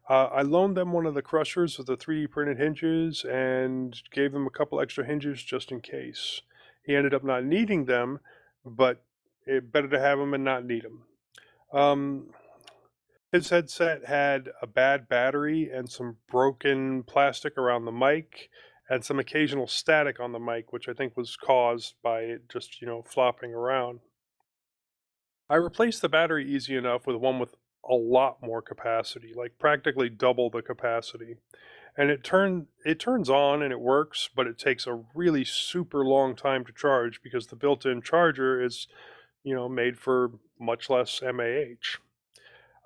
I loaned them one of the crushers with the 3D printed hinges and gave them a couple extra hinges just in case. He ended up not needing them, but it's better to have them and not need them. His headset had a bad battery and some broken plastic around the mic and some occasional static on the mic, which I think was caused by it just, flopping around. I replaced the battery easy enough with one with a lot more capacity, like practically double the capacity. And it turns on and it works, but it takes a really super long time to charge because the built-in charger is, made for much less MAH.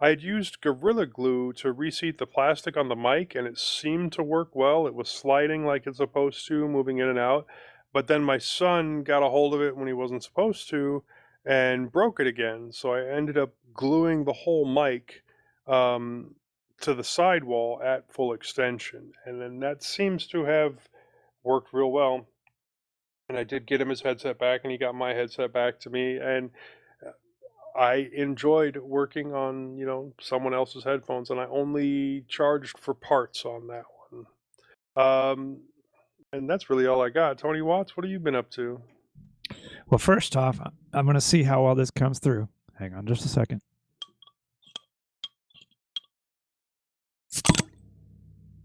I had used Gorilla Glue to reseat the plastic on the mic, and it seemed to work well. It was sliding like it's supposed to, moving in and out. But then my son got a hold of it when he wasn't supposed to and broke it again. So I ended up gluing the whole mic to the sidewall at full extension. And then that seems to have worked real well. And I did get him his headset back, and he got my headset back to me. And I enjoyed working on, someone else's headphones, and I only charged for parts on that one. And that's really all I got. Tony Watts, what have you been up to? Well, first off, I'm going to see how all this comes through. Hang on just a second.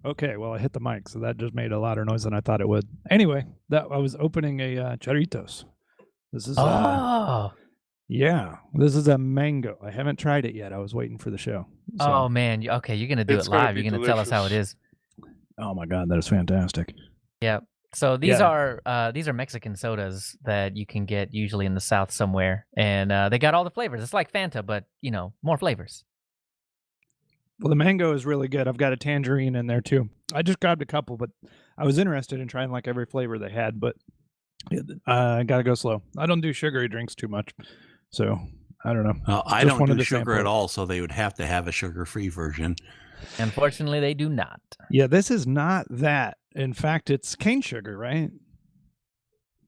Okay, well, I hit the mic, so that just made a louder noise than I thought it would. Anyway, I was opening a Charitos. This is yeah, this is a mango. I haven't tried it yet. I was waiting for the show. So. Oh man, okay, you're gonna do it live. You're gonna tell us how it is. Oh my god, that is fantastic. Yeah. So these are Mexican sodas that you can get usually in the South somewhere, and they got all the flavors. It's like Fanta, but more flavors. Well, the mango is really good. I've got a tangerine in there too. I just grabbed a couple, but I was interested in trying like every flavor they had, but I gotta go slow. I don't do sugary drinks too much, so I don't know. I don't do sugar at all, so they would have to have a sugar-free version. Unfortunately, they do not. Yeah, this is not that. In fact, it's cane sugar, right?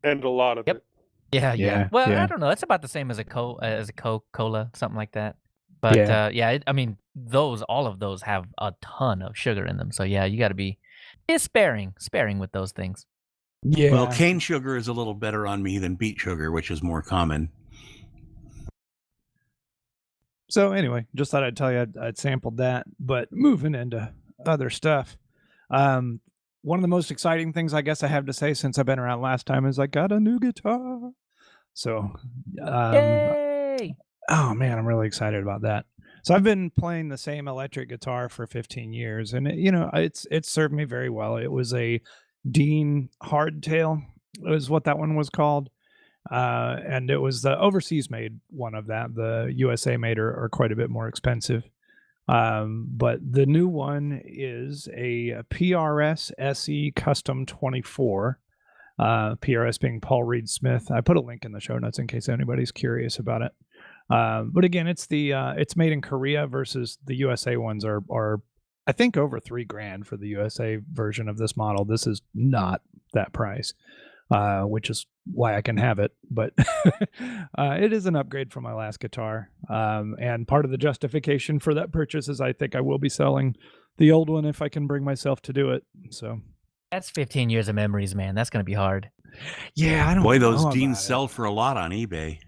And a lot of it. Yeah. Well, I don't know. It's about the same as a Coca-Cola, something like that. But I mean, all of those have a ton of sugar in them. So yeah, you got to be sparing with those things. Yeah. Well, cane sugar is a little better on me than beet sugar, which is more common. So anyway, just thought I'd tell you I'd sampled that. But moving into other stuff, one of the most exciting things I guess I have to say since I've been around last time is I got a new guitar. So, Yay! Oh man, I'm really excited about that. So I've been playing the same electric guitar for 15 years, and it's served me very well. It was a Dean Hardtail, is what that one was called, and it was the overseas made one of that. The USA made are quite a bit more expensive. But the new one is a PRS SE Custom 24. PRS being Paul Reed Smith. I put a link in the show notes in case anybody's curious about it. But again, it's made in Korea versus the USA ones are I think over $3,000 for the USA version of this model. This is not that price, which is why I can have it. But it is an upgrade from my last guitar. And part of the justification for that purchase is I think I will be selling the old one if I can bring myself to do it. So That's 15 years of memories, man. That's going to be hard. yeah, I don't Boy, know those about Deans it. sell for a lot on eBay.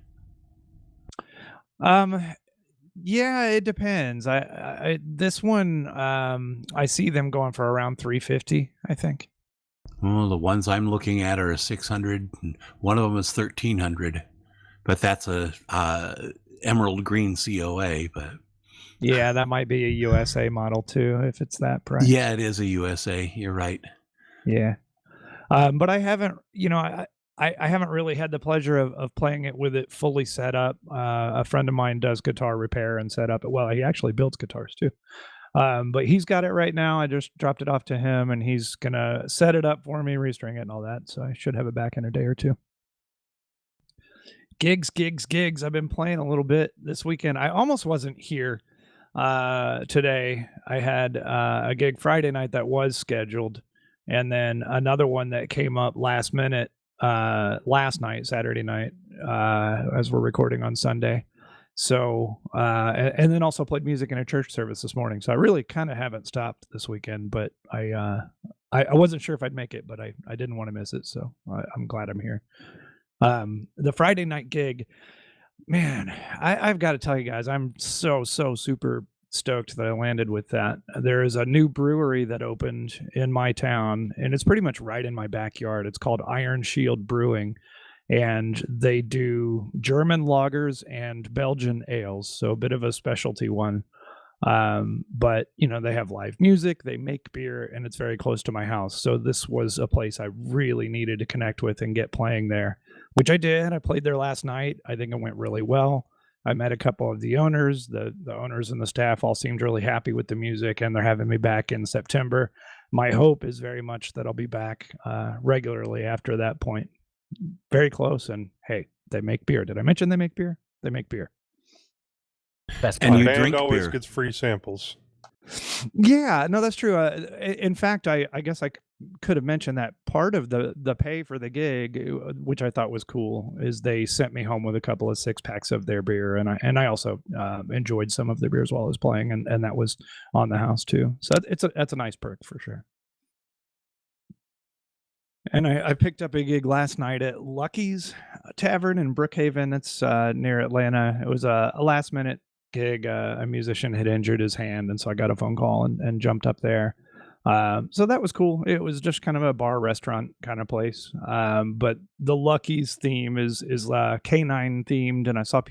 Yeah, it depends. I this one I see them going for around 350, I think. Well, the ones I'm looking at are 600. And one of them is 1300, but that's a emerald green COA. But Yeah, that might be a USA model too if it's that price. yeah, it is a USA. You're right. Yeah. But I haven't, I haven't really had the pleasure of playing it with it fully set up. A friend of mine does guitar repair and set up. Well, he actually builds guitars too. But he's got it right now. I just dropped it off to him and he's going to set it up for me, restring it and all that. So I should have it back in a day or two. Gigs. I've been playing a little bit this weekend. I almost wasn't here today. I had a gig Friday night that was scheduled. And then another one that came up last minute last night, Saturday night, as we're recording on Sunday. So, and then also played music in a church service this morning. So I really kind of haven't stopped this weekend, but I wasn't sure if I'd make it, but I didn't want to miss it. So I'm glad I'm here. The Friday night gig, man, I've got to tell you guys, I'm so super stoked that I landed with that. There is a new brewery that opened in my town, and it's pretty much right in my backyard. It's called Iron Shield Brewing, and they do German lagers and Belgian ales, so a bit of a specialty one. But they have live music, they make beer, and it's very close to my house. So this was a place I really needed to connect with and get playing there, which I did. I played there last night. I think it went really well. I met a couple of the owners. The owners and the staff all seemed really happy with the music, and they're having me back in September. My hope is very much that I'll be back regularly after that point. Very close. And hey, they make beer. Did I mention they make beer? They make beer. Best And part. you Band drink always beer. gets free samples. Yeah, no, that's true. In fact, I guess I could have mentioned that part of the pay for the gig, which I thought was cool, is they sent me home with a couple of 6-packs of their beer, and I also enjoyed some of their beers while I was playing, and that was on the house too. So that's a nice perk for sure. And I picked up a gig last night at Lucky's Tavern in Brookhaven. It's near Atlanta. It was a last minute gig. A musician had injured his hand, and so I got a phone call and jumped up there. So that was cool. It was just kind of a bar restaurant kind of place. But the Lucky's theme is canine themed, and I saw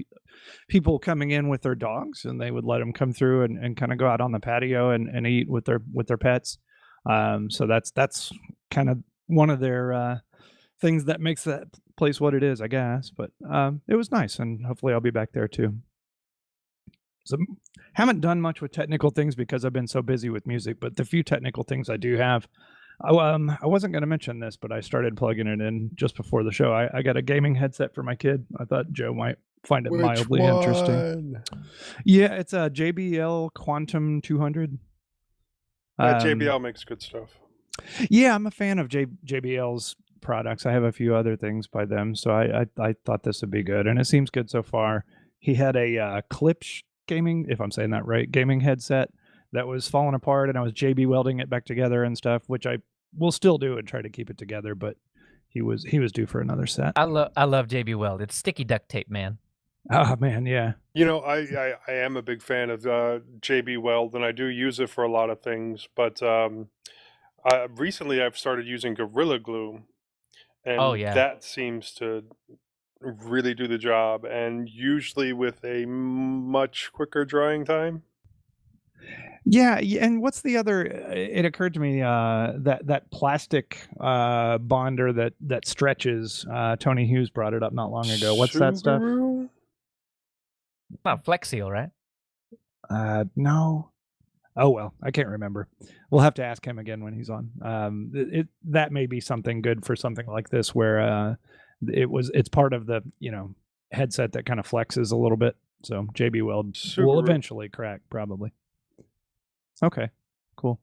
people coming in with their dogs, and they would let them come through and kind of go out on the patio and eat with their pets. So that's kind of one of their things that makes that place what it is, I guess. But it was nice, and hopefully I'll be back there too. So haven't done much with technical things because I've been so busy with music, but the few technical things I do have, I wasn't going to mention this, but I started plugging it in just before the show. I got a gaming headset for my kid. I thought Joe might find it mildly interesting. Yeah, it's a JBL Quantum 200. JBL makes good stuff. Yeah, I'm a fan of JBL's products. I have a few other things by them, so I thought this would be good, and it seems good so far. He had a Klipsch gaming, if I'm saying that right, gaming headset that was falling apart, and I was JB welding it back together and stuff, which I will still do and try to keep it together. But he was due for another set. I love JB Weld. It's sticky duct tape, man. Oh man, yeah. I am a big fan of JB Weld, and I do use it for a lot of things. But recently I've started using Gorilla Glue, and Oh, yeah. that seems to really do the job, and usually with a much quicker drying time. Yeah, and what's the other? It occurred to me that plastic bonder that stretches. Tony Hughes brought it up not long ago. What's that stuff? Subaru? Not Flex Seal, right? No. Oh well, I can't remember. We'll have to ask him again when he's on. That may be something good for something like this, where it's part of the headset that kind of flexes a little bit. So JB Weld will Subaru. eventually crack, probably. Okay, cool.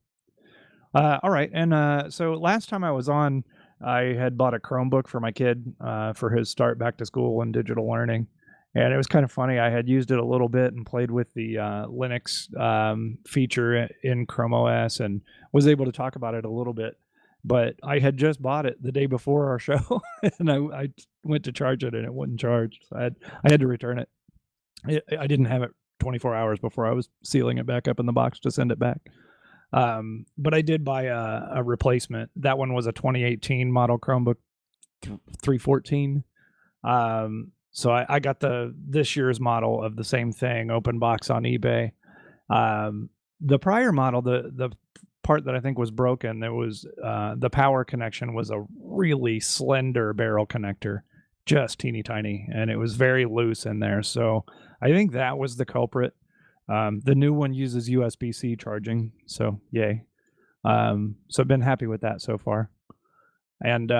All right, and so last time I was on, I had bought a Chromebook for my kid for his start back to school and digital learning, and it was kind of funny. I had used it a little bit and played with the Linux feature in Chrome OS and was able to talk about it a little bit. But I had just bought it the day before our show, and I went to charge it and it wouldn't charge. So I had to return it. I didn't have it 24 hours before I was sealing it back up in the box to send it back. But I did buy a replacement. That one was a 2018 model Chromebook 314. So I got this year's model of the same thing, open box on eBay. The prior model, the part that I think was broken, there was the power connection was a really slender barrel connector, just teeny tiny, and it was very loose in there. So I think that was the culprit. The new one uses USB-C charging, so yay. So I've been happy with that so far. And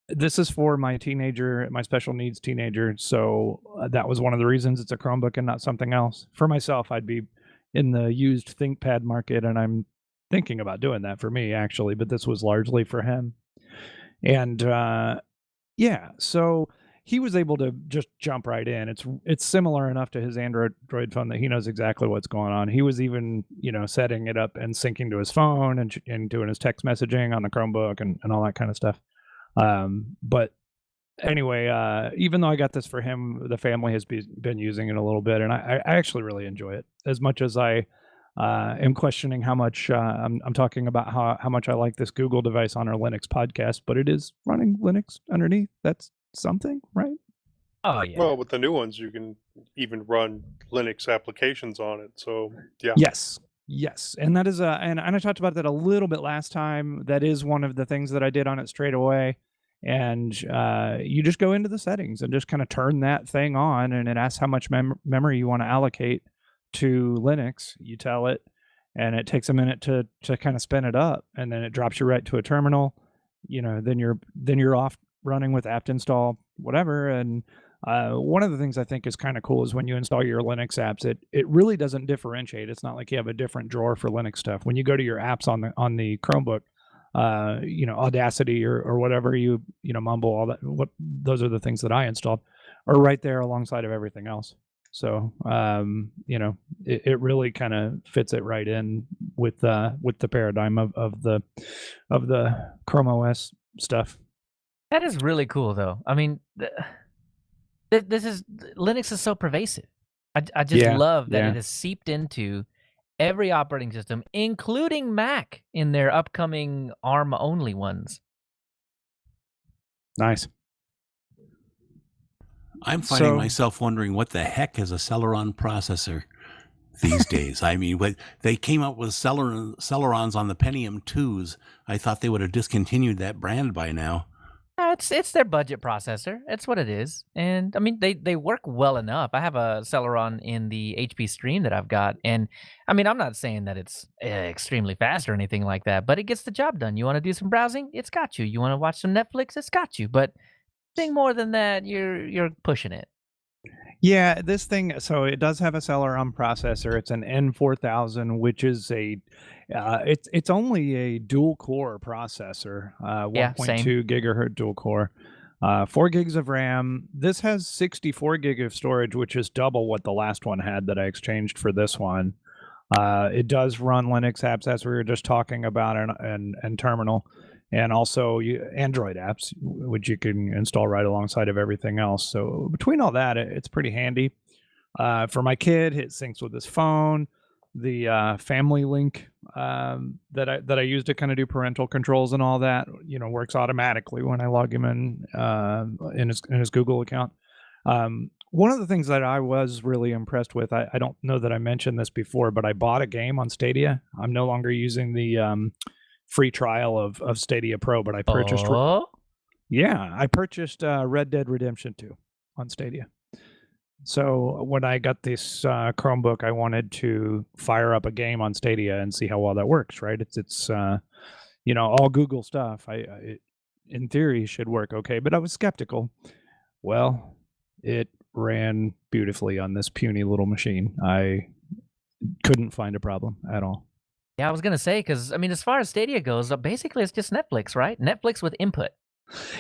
this is for my teenager, my special needs teenager. So that was one of the reasons it's a Chromebook and not something else. For myself, I'd be in the used ThinkPad market, and I'm thinking about doing that for me, actually. But this was largely for him. And yeah, so he was able to just jump right in. It's similar enough to his Android phone that he knows exactly what's going on. He was even, setting it up and syncing to his phone and doing his text messaging on the Chromebook and all that kind of stuff. But anyway, even though I got this for him, the family has been using it a little bit, and I actually really enjoy it as much as I am questioning how much I'm talking about how much I like this Google device on our Linux podcast, but it is running Linux underneath. That's something, right? Oh yeah. Well, with the new ones, you can even run Linux applications on it. So yeah. Yes, and that is and I talked about that a little bit last time. That is one of the things that I did on it straight away. And you just go into the settings and just kind of turn that thing on, and it asks how much memory you want to allocate to Linux. You tell it, and it takes a minute to kind of spin it up, and then it drops you right to a terminal. Then you're off running with apt install whatever. And one of the things I think is kind of cool is when you install your Linux apps, it really doesn't differentiate. It's not like you have a different drawer for Linux stuff. When you go to your apps on the Chromebook, Audacity or whatever you Mumble, all that, those are the things that I installed, are right there alongside of everything else. So it really kind of fits it right in with the paradigm of the Chrome OS stuff. That is really cool, though. I mean, Linux is so pervasive. I just love that it has seeped into every operating system, including Mac in their upcoming ARM-only ones. Nice. I'm finding myself wondering what the heck is a Celeron processor these days. I mean, when they came up with Celerons on the Pentium 2s, I thought they would have discontinued that brand by now. It's their budget processor. It's what it is. And I mean, they work well enough. I have a Celeron in the HP Stream that I've got. And I mean, I'm not saying that it's extremely fast or anything like that, but it gets the job done. You want to do some browsing? It's got you. You want to watch some Netflix? It's got you. But anything more than that, you're pushing it. Yeah, this thing, so it does have a Celeron processor. It's an N4000, which is it's only a dual core processor, 1.2 gigahertz dual core, 4 gigs of RAM. This has 64 gig of storage, which is double what the last one had that I exchanged for this one. It does run Linux apps, as we were just talking about, and terminal. And also Android apps, which you can install right alongside of everything else. So between all that, it's pretty handy. For my kid, it syncs with his phone. the family link that I use to kind of do parental controls and all that, works automatically when I log him in his Google account. One of the things that I was really impressed with, I don't know that I mentioned this before, but I bought a game on Stadia. I'm no longer using the free trial of Stadia Pro, but I purchased. I purchased Red Dead Redemption 2 on Stadia. So when I got this Chromebook, I wanted to fire up a game on Stadia and see how well that works. Right? It's all Google stuff. It, in theory, should work okay, but I was skeptical. Well, it ran beautifully on this puny little machine. I couldn't find a problem at all. Yeah, I was gonna say, because as far as Stadia goes, basically it's just Netflix, right? Netflix with input.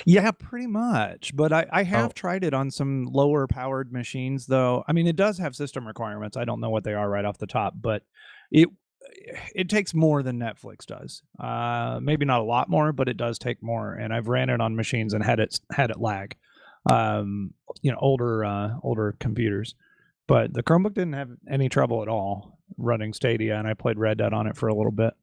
Yeah, pretty much. But I have tried it on some lower powered machines, though. It does have system requirements. I don't know what they are right off the top, but it takes more than Netflix does. Maybe not a lot more, but it does take more. And I've ran it on machines and had it lag. Older computers. But the Chromebook didn't have any trouble at all running Stadia, and I played Red Dead on it for a little bit.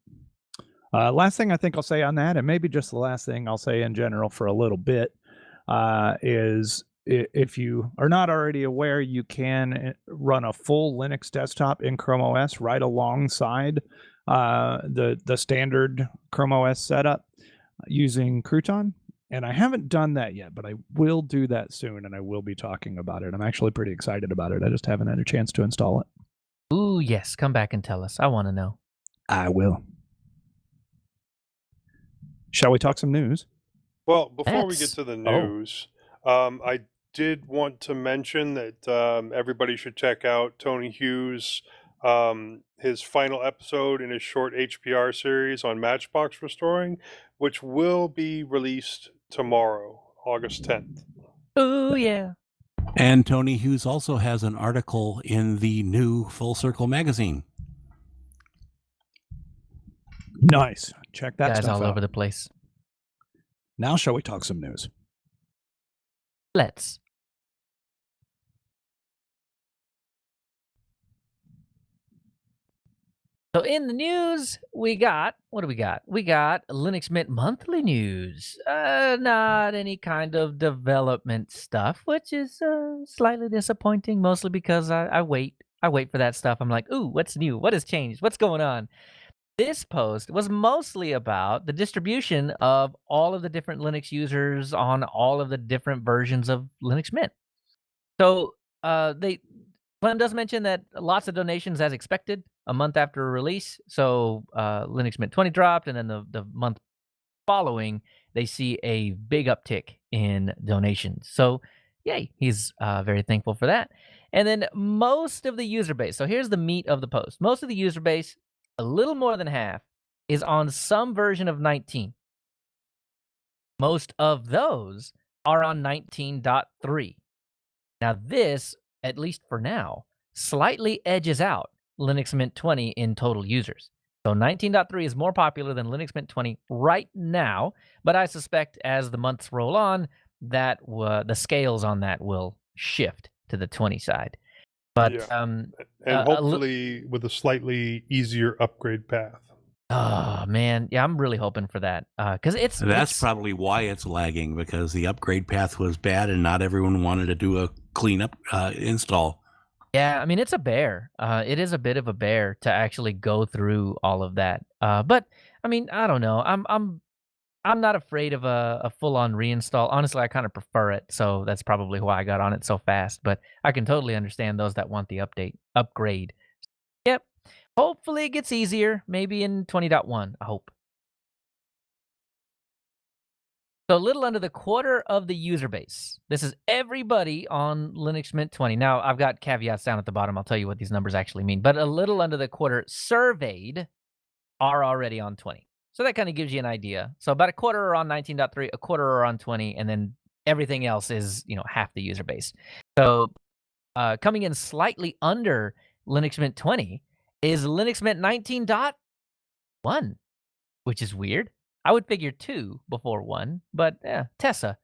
Last thing I think I'll say on that, and maybe just the last thing I'll say in general for a little bit, is if you are not already aware, you can run a full Linux desktop in Chrome OS right alongside the standard Chrome OS setup using Crouton. And I haven't done that yet, but I will do that soon, and I will be talking about it. I'm actually pretty excited about it. I just haven't had a chance to install it. Ooh, yes. Come back and tell us. I want to know. I will. Shall we talk some news? Well, before we get to the news, I did want to mention that everybody should check out Tony Hughes' his final episode in his short HPR series on Matchbox restoring, which will be released tomorrow, August 10th. Ooh, yeah. And Tony Hughes also has an article in the new Full Circle magazine. Nice. Check that Guys stuff all out. over the place. Now shall we talk some news? Let's. So in the news, we got, what do we got? We got Linux Mint monthly news. Not any kind of development stuff, which is slightly disappointing, mostly because I wait for that stuff. I'm like, ooh, what's new? What has changed? What's going on? This post was mostly about the distribution of all of the different Linux users on all of the different versions of Linux Mint. So Clem does mention that lots of donations as expected a month after release. So Linux Mint 20 dropped, and then the month following, they see a big uptick in donations. So yay, he's very thankful for that. And then most of the user base, so here's the meat of the post. Most of the user base, a little more than half, is on some version of 19. Most of those are on 19.3. Now this, at least for now, slightly edges out Linux Mint 20 in total users. So 19.3 is more popular than Linux Mint 20 right now, but I suspect as the months roll on, that the scales on that will shift to the 20 side. But yeah. And hopefully with a slightly easier upgrade path. Oh man, yeah, I'm really hoping for that because that's probably why it's lagging, because the upgrade path was bad and not everyone wanted to do a cleanup install. Yeah, it's a bear. It is a bit of a bear to actually go through all of that. But I don't know. I'm not afraid of a full-on reinstall. Honestly, I kind of prefer it, so that's probably why I got on it so fast. But I can totally understand those that want the upgrade. Yep. Hopefully it gets easier, maybe in 20.1, I hope. So a little under the quarter of the user base. This is everybody on Linux Mint 20. Now, I've got caveats down at the bottom. I'll tell you what these numbers actually mean. But a little under the quarter surveyed are already on 20. So that kind of gives you an idea. So about a quarter are on 19.3, a quarter are on 20, and then everything else is, half the user base. So coming in slightly under Linux Mint 20 is Linux Mint 19.1, which is weird. I would figure 2 before 1, but yeah, Tessa.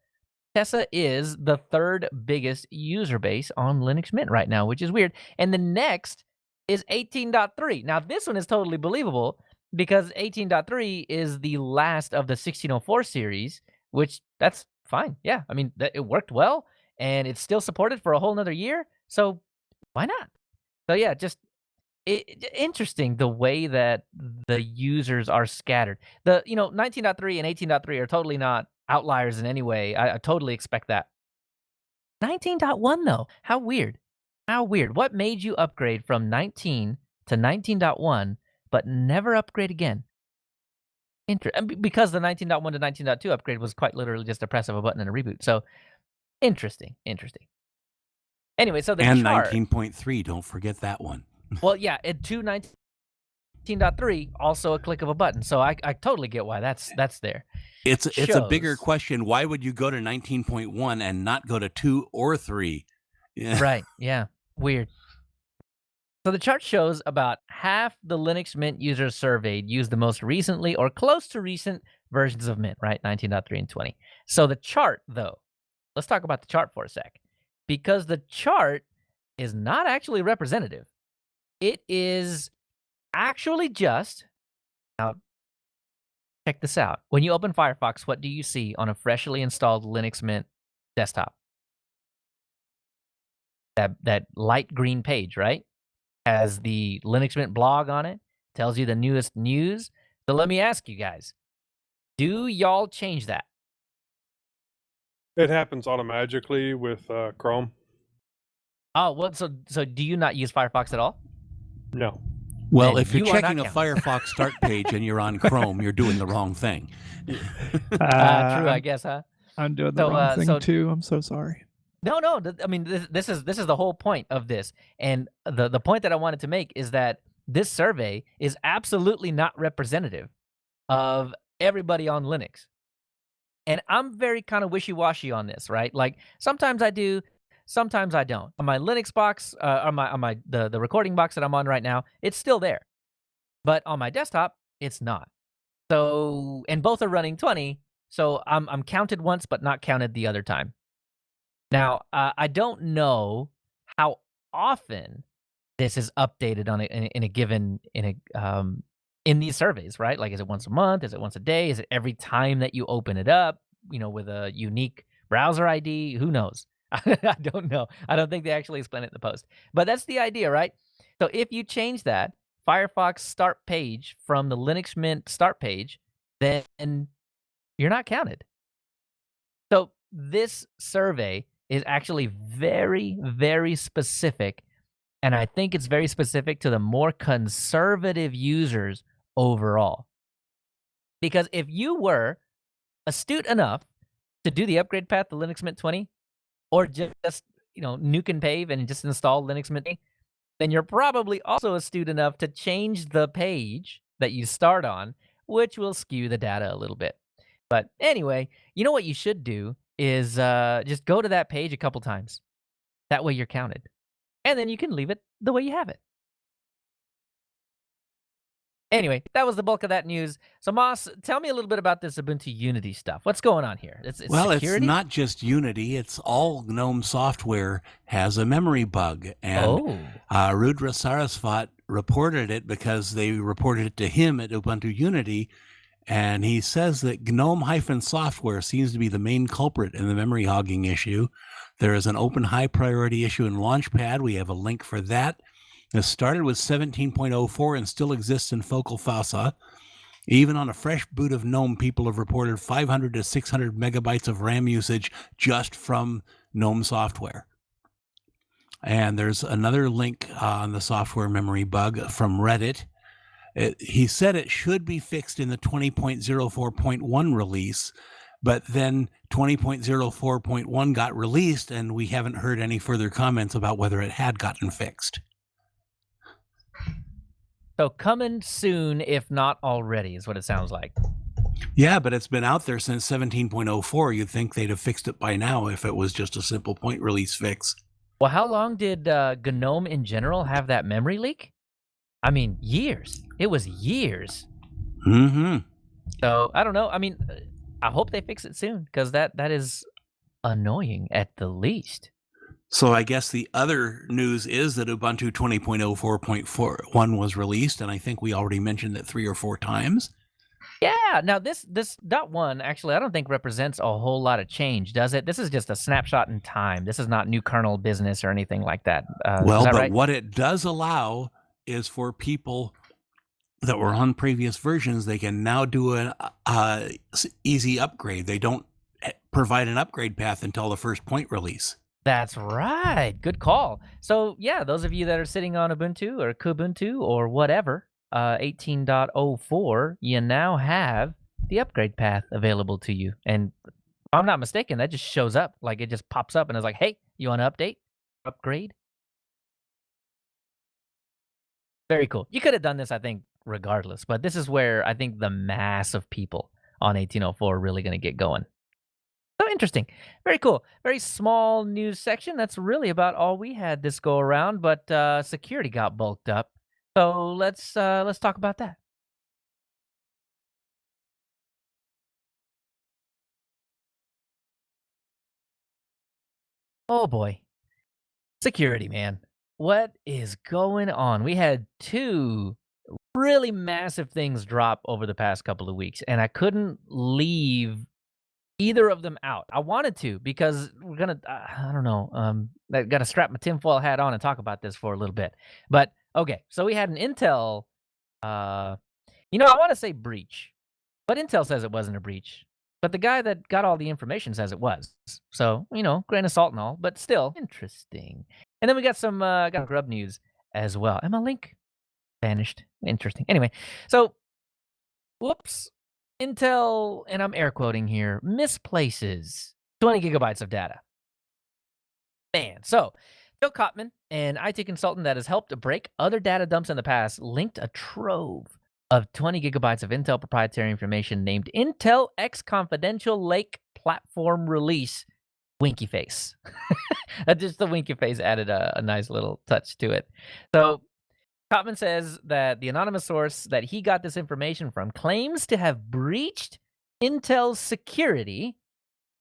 Tessa is the third biggest user base on Linux Mint right now, which is weird. And the next is 18.3. Now, this one is totally believable because 18.3 is the last of the 1604 series, which that's fine. Yeah, I mean, it worked well, and it's still supported for a whole nother year, so why not? So yeah, just interesting the way that the users are scattered. 19.3 and 18.3 are totally not outliers in any way. I totally expect that. 19.1 though, how weird. How weird. What made you upgrade from 19 to 19.1 but never upgrade again? Because the 19.1 to 19.2 upgrade was quite literally just a press of a button and a reboot. So interesting. Anyway, so the and chart. 19.3, don't forget that one. Well, yeah, it 19.3 also a click of a button. So I totally get why that's there. It's a bigger Shows. question. Why would you go to 19.1 and not go to 2 or 3? Yeah. Right. Yeah. Weird. So the chart shows about half the Linux Mint users surveyed use the most recently or close to recent versions of Mint, right? 19.3 and 20. So the chart, though, let's talk about the chart for a sec. Because the chart is not actually representative. It is actually just, now check this out. When you open Firefox, what do you see on a freshly installed Linux Mint desktop? That light green page, right? Has the Linux Mint blog on it, tells you the newest news. So let me ask you guys, do y'all change that? It happens automatically with Chrome. Oh, well, so do you not use Firefox at all? No. Well, Then if you're you are checking a not Firefox start page and you're on Chrome, you're doing the wrong thing. True, I guess, huh? I'm doing the wrong thing too. I'm so sorry. No. I mean, this is the whole point of this, and the point that I wanted to make is that this survey is absolutely not representative of everybody on Linux, and I'm very kind of wishy-washy on this, right? Like sometimes I do, sometimes I don't. On my Linux box, the recording box that I'm on right now, it's still there, but on my desktop, it's not. So, and both are running 20, so I'm counted once, but not counted the other time. Now, I don't know how often this is updated on in these surveys, right? Like, is it once a month? Is it once a day? Is it every time that you open it up? With a unique browser ID? Who knows? I don't know. I don't think they actually explain it in the post. But that's the idea, right? So if you change that Firefox start page from the Linux Mint start page, then you're not counted. So this survey is actually very, very specific. And I think it's very specific to the more conservative users overall. Because if you were astute enough to do the upgrade path to Linux Mint 20, or just, nuke and pave and just install Linux Mint 20, then you're probably also astute enough to change the page that you start on, which will skew the data a little bit. But anyway, you know what you should do is just go to that page a couple times. That way you're counted. And then you can leave it the way you have it. Anyway, that was the bulk of that news. So Moss, tell me a little bit about this Ubuntu Unity stuff. What's going on here? It's security? It's not just Unity. It's all GNOME software has a memory bug. And Rudra Saraswat reported it because they reported it to him at Ubuntu Unity. And he says that GNOME-software seems to be the main culprit in the memory hogging issue. There is an open high priority issue in Launchpad. We have a link for that. It started with 17.04 and still exists in Focal Fossa. Even on a fresh boot of GNOME, people have reported 500 to 600 megabytes of RAM usage just from GNOME software. And there's another link on the software memory bug from Reddit. He said it should be fixed in the 20.04.1 release, but then 20.04.1 got released, and we haven't heard any further comments about whether it had gotten fixed. So coming soon, if not already, is what it sounds like. Yeah, but it's been out there since 17.04. You'd think they'd have fixed it by now if it was just a simple point release fix. Well, how long did GNOME in general have that memory leak? I mean, years. It was years. Mm-hmm. So, I don't know. I mean, I hope they fix it soon, because that is annoying at the least. So I guess the other news is that Ubuntu 20.04.41 was released, and I think we already mentioned it 3 or 4 times. Yeah. Now this .1 actually I don't think represents a whole lot of change, does it? This is just a snapshot in time. This is not new kernel business or anything like that. Well, is that but right? what it does allow is for people that were on previous versions, they can now do an easy upgrade. They don't provide an upgrade path until the first point release. That's right. Good call. So yeah, those of you that are sitting on Ubuntu or Kubuntu or whatever, 18.04, you now have the upgrade path available to you. And if I'm not mistaken, that just shows up. Like it just pops up and it's like, hey, you want to update? Upgrade? Very cool. You could have done this, I think, regardless, but this is where I think the mass of people on 1804 are really going to get going. So interesting. Very cool. Very small news section. That's really about all we had this go around, but security got bulked up. So let's talk about that. Oh boy. Security, man. What is going on? We had 2 really massive things drop over the past couple of weeks, and I couldn't leave either of them out. I wanted to because we're gonna, I don't know, I got to strap my tinfoil hat on and talk about this for a little bit. But okay, so we had an Intel, I want to say breach, but Intel says it wasn't a breach. But the guy that got all the information says it was. So, grain of salt and all, but still interesting. And then we got some Grub news as well. And my link vanished. Interesting. Anyway, so whoops. Intel, and I'm air quoting here, misplaces 20 gigabytes of data. Man, so Joe Kottman, an IT consultant that has helped break other data dumps in the past, linked a trove of 20 gigabytes of Intel proprietary information named Intel X Confidential Lake Platform Release Winky Face. Just the winky face added a nice little touch to it. So Kottman says that the anonymous source that he got this information from claims to have breached Intel's security.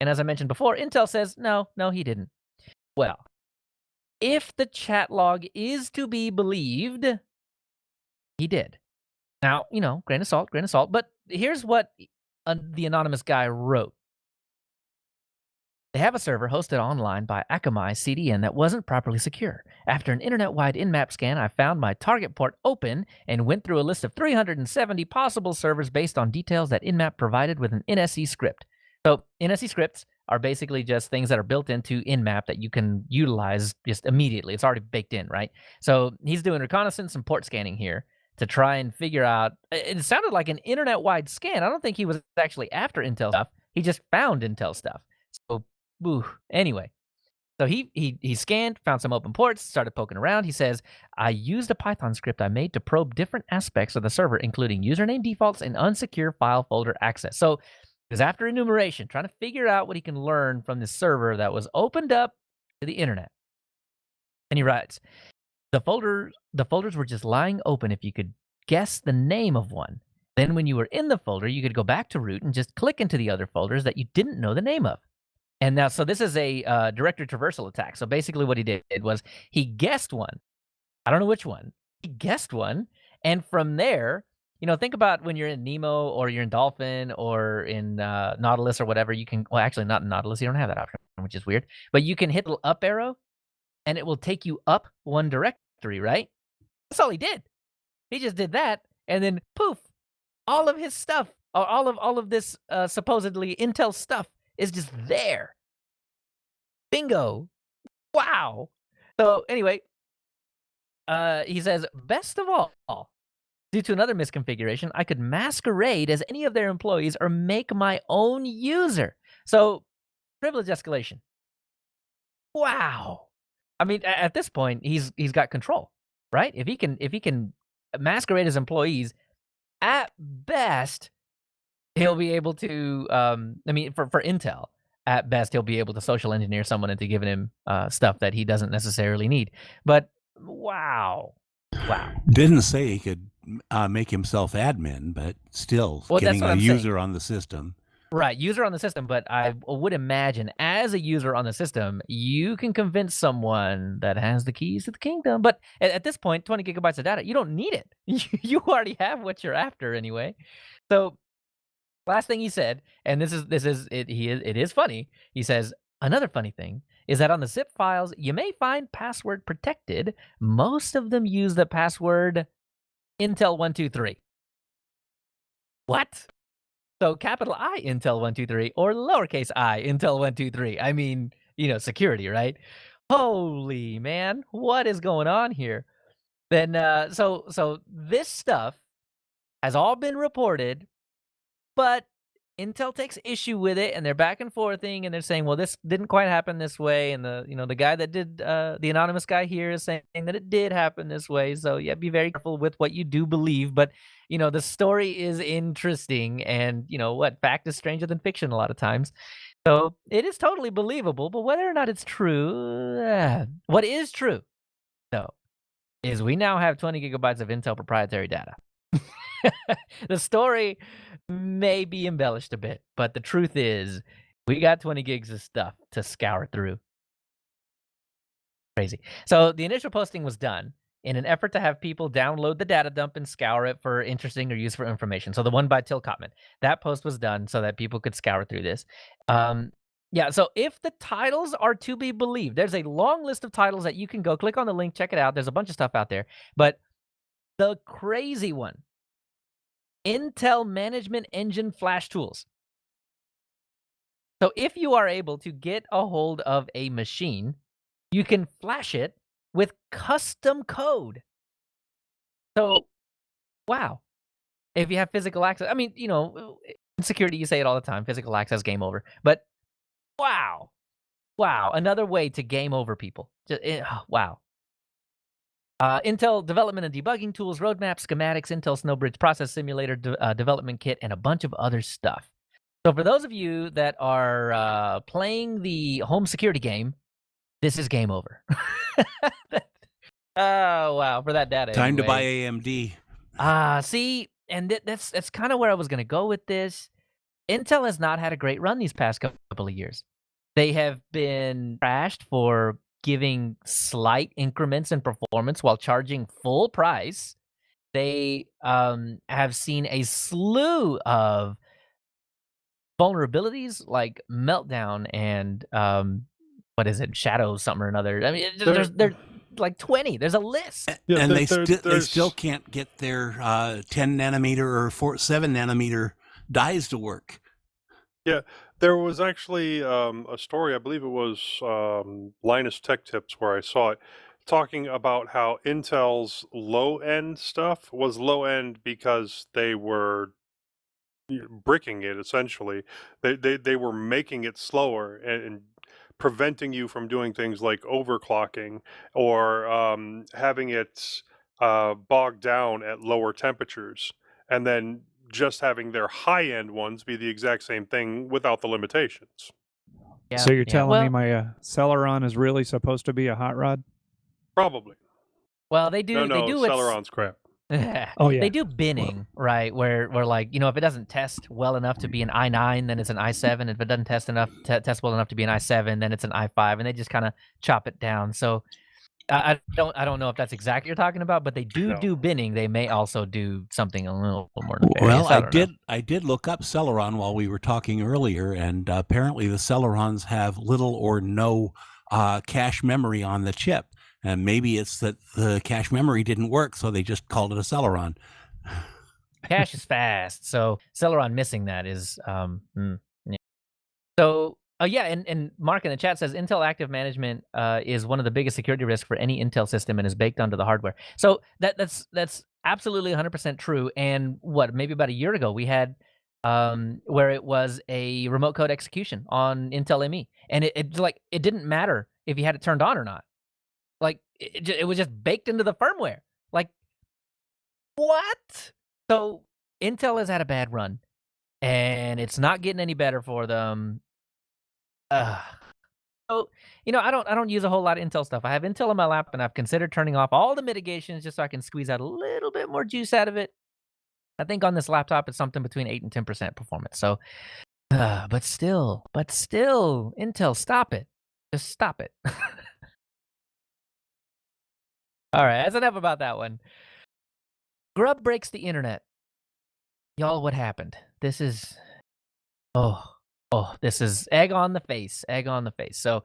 And as I mentioned before, Intel says, no, he didn't. Well, if the chat log is to be believed, he did. Now, grain of salt, but here's what the anonymous guy wrote. They have a server hosted online by Akamai CDN that wasn't properly secure. After an internet-wide Nmap scan, I found my target port open and went through a list of 370 possible servers based on details that Nmap provided with an NSE script. So NSE scripts are basically just things that are built into Nmap that you can utilize just immediately. It's already baked in, right? So he's doing reconnaissance and port scanning here to try and figure out. It sounded like an internet-wide scan. I don't think he was actually after Intel stuff. He just found Intel stuff. So anyway, so he scanned, found some open ports, started poking around. He says, I used a Python script I made to probe different aspects of the server, including username defaults and unsecure file folder access. So he was after enumeration, trying to figure out what he can learn from this server that was opened up to the internet. And he writes, the folders were just lying open if you could guess the name of one. Then when you were in the folder, you could go back to root and just click into the other folders that you didn't know the name of. And now, so this is a directory traversal attack. So basically what he did was he guessed one. I don't know which one. He guessed one. And from there, think about when you're in Nemo or you're in Dolphin or in Nautilus or whatever, you can, well, actually not in Nautilus. You don't have that option, which is weird. But you can hit the up arrow and it will take you up one directory, right? That's all he did. He just did that. And then poof, all of his stuff, all of this supposedly Intel stuff is just there. Bingo. Wow. So anyway, he says, best of all, due to another misconfiguration, I could masquerade as any of their employees or make my own user. So privilege escalation. Wow. I mean, at this point, he's got control, right? If he can masquerade as employees, at best, he'll be able to, for Intel, at best, he'll be able to social engineer someone into giving him stuff that he doesn't necessarily need. But wow. Didn't say he could make himself admin, but still getting a user on the system. Right, user on the system, but I would imagine as a user on the system, you can convince someone that has the keys to the kingdom. But at this point, 20 gigabytes of data, you don't need it. You already have what you're after anyway. So last thing he said, and it is funny. He says another funny thing is that on the zip files, you may find password protected. Most of them use the password Intel 123. What? So capital I Intel 123 or lowercase I Intel 123. I mean, security, right? Holy man, what is going on here? Then so this stuff has all been reported, but Intel takes issue with it, and they're back and forthing, and they're saying, well, this didn't quite happen this way, and the guy that did the anonymous guy here is saying that it did happen this way. So yeah, be very careful with what you do believe. But the story is interesting, and fact is stranger than fiction a lot of times. So it is totally believable, but whether or not it's true, what is true though is we now have 20 gigabytes of Intel proprietary data. The story may be embellished a bit, but the truth is we got 20 gigs of stuff to scour through. Crazy. So the initial posting was done in an effort to have people download the data dump and scour it for interesting or useful information. So the one by Till Cotman, that post was done so that people could scour through this. Yeah, so if the titles are to be believed, there's a long list of titles that you can go click on the link, check it out. There's a bunch of stuff out there. But the crazy one, Intel Management Engine Flash Tools. So if you are able to get a hold of a machine, you can flash it with custom code. So, wow. If you have physical access, I mean, in security, you say it all the time, physical access, game over. But wow. Wow. Another way to game over people. Wow. Intel development and debugging tools, roadmap, schematics, Intel Snowbridge process simulator development kit, and a bunch of other stuff. So for those of you that are playing the home security game, this is game over. Oh, wow. For that data. Time anyway. to buy AMD. See, and that's kind of where I was going to go with this. Intel has not had a great run these past couple of years. They have been trashed for giving slight increments in performance while charging full price. They have seen a slew of vulnerabilities like Meltdown and what is it, Shadow something or another. I mean, there's like 20. There's a list. Yeah, and they still can't get their 10 nanometer or 7 nanometer dies to work. Yeah, there was actually a story, I believe it was Linus Tech Tips where I saw it, talking about how Intel's low-end stuff was low-end because they were bricking it, essentially. They were making it slower and preventing you from doing things like overclocking or having it bogged down at lower temperatures, and then just having their high-end ones be the exact same thing without the limitations. Yeah, so you're telling me my Celeron is really supposed to be a hot rod? Probably. Well, they do. No, they do. Celeron's crap. Oh yeah. They do binning, right? Where like if it doesn't test well enough to be an i9, then it's an i7. If it doesn't test well enough to be an i7, then it's an i5, and they just kind of chop it down. So I don't know if that's exactly what you're talking about, but they do binning. They may also do something a little more nefarious. Well, I did look up Celeron while we were talking earlier, and apparently the Celerons have little or no cache memory on the chip. And maybe it's that the cache memory didn't work, so they just called it a Celeron. Cache is fast, so Celeron missing that is yeah. So yeah, and Mark in the chat says Intel Active Management is one of the biggest security risks for any Intel system and is baked onto the hardware. So that's absolutely 100% true. And maybe about a year ago we had where it was a remote code execution on Intel ME, and it didn't matter if you had it turned on or not. Like it was just baked into the firmware. Like what? So Intel has had a bad run, and it's not getting any better for them. So I don't use a whole lot of Intel stuff. I have Intel in my lap, and I've considered turning off all the mitigations just so I can squeeze out a little bit more juice out of it. I think on this laptop it's something between 8 and 10% performance. So But still, Intel, stop it. Just stop it. All right, that's enough about that one. Grub breaks the internet. Y'all, what happened? This is, this is egg on the face, egg on the face. So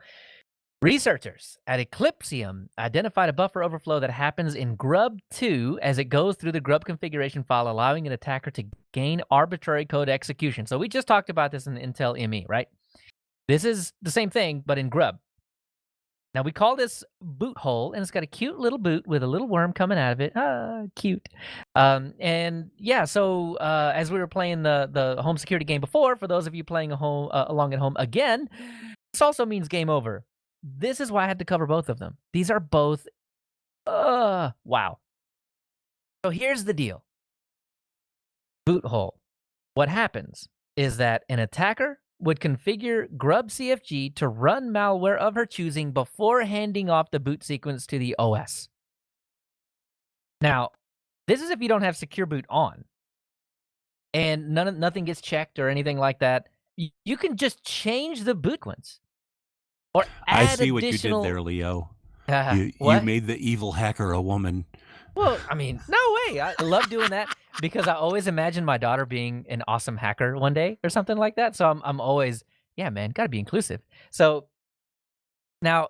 researchers at Eclipsium identified a buffer overflow that happens in Grub 2 as it goes through the Grub configuration file, allowing an attacker to gain arbitrary code execution. So we just talked about this in the Intel ME, right? This is the same thing, but in Grub. Now, we call this boot hole, and it's got a cute little boot with a little worm coming out of it. Ah, cute. And yeah, so as we were playing the home security game before, for those of you playing along at home again, this also means game over. This is why I had to cover both of them. These are both, wow. So here's the deal. Boot hole. What happens is that an attacker would configure Grub CFG to run malware of her choosing before handing off the boot sequence to the OS. Now, this is if you don't have secure boot on and nothing gets checked or anything like that. You can just change the boot sequence. Or I add see what you additional... did there, Leo. You What? made the evil hacker a woman. Well, I mean, no way. I love doing that because I always imagine my daughter being an awesome hacker one day or something like that. So I'm always, yeah, man, got to be inclusive. So now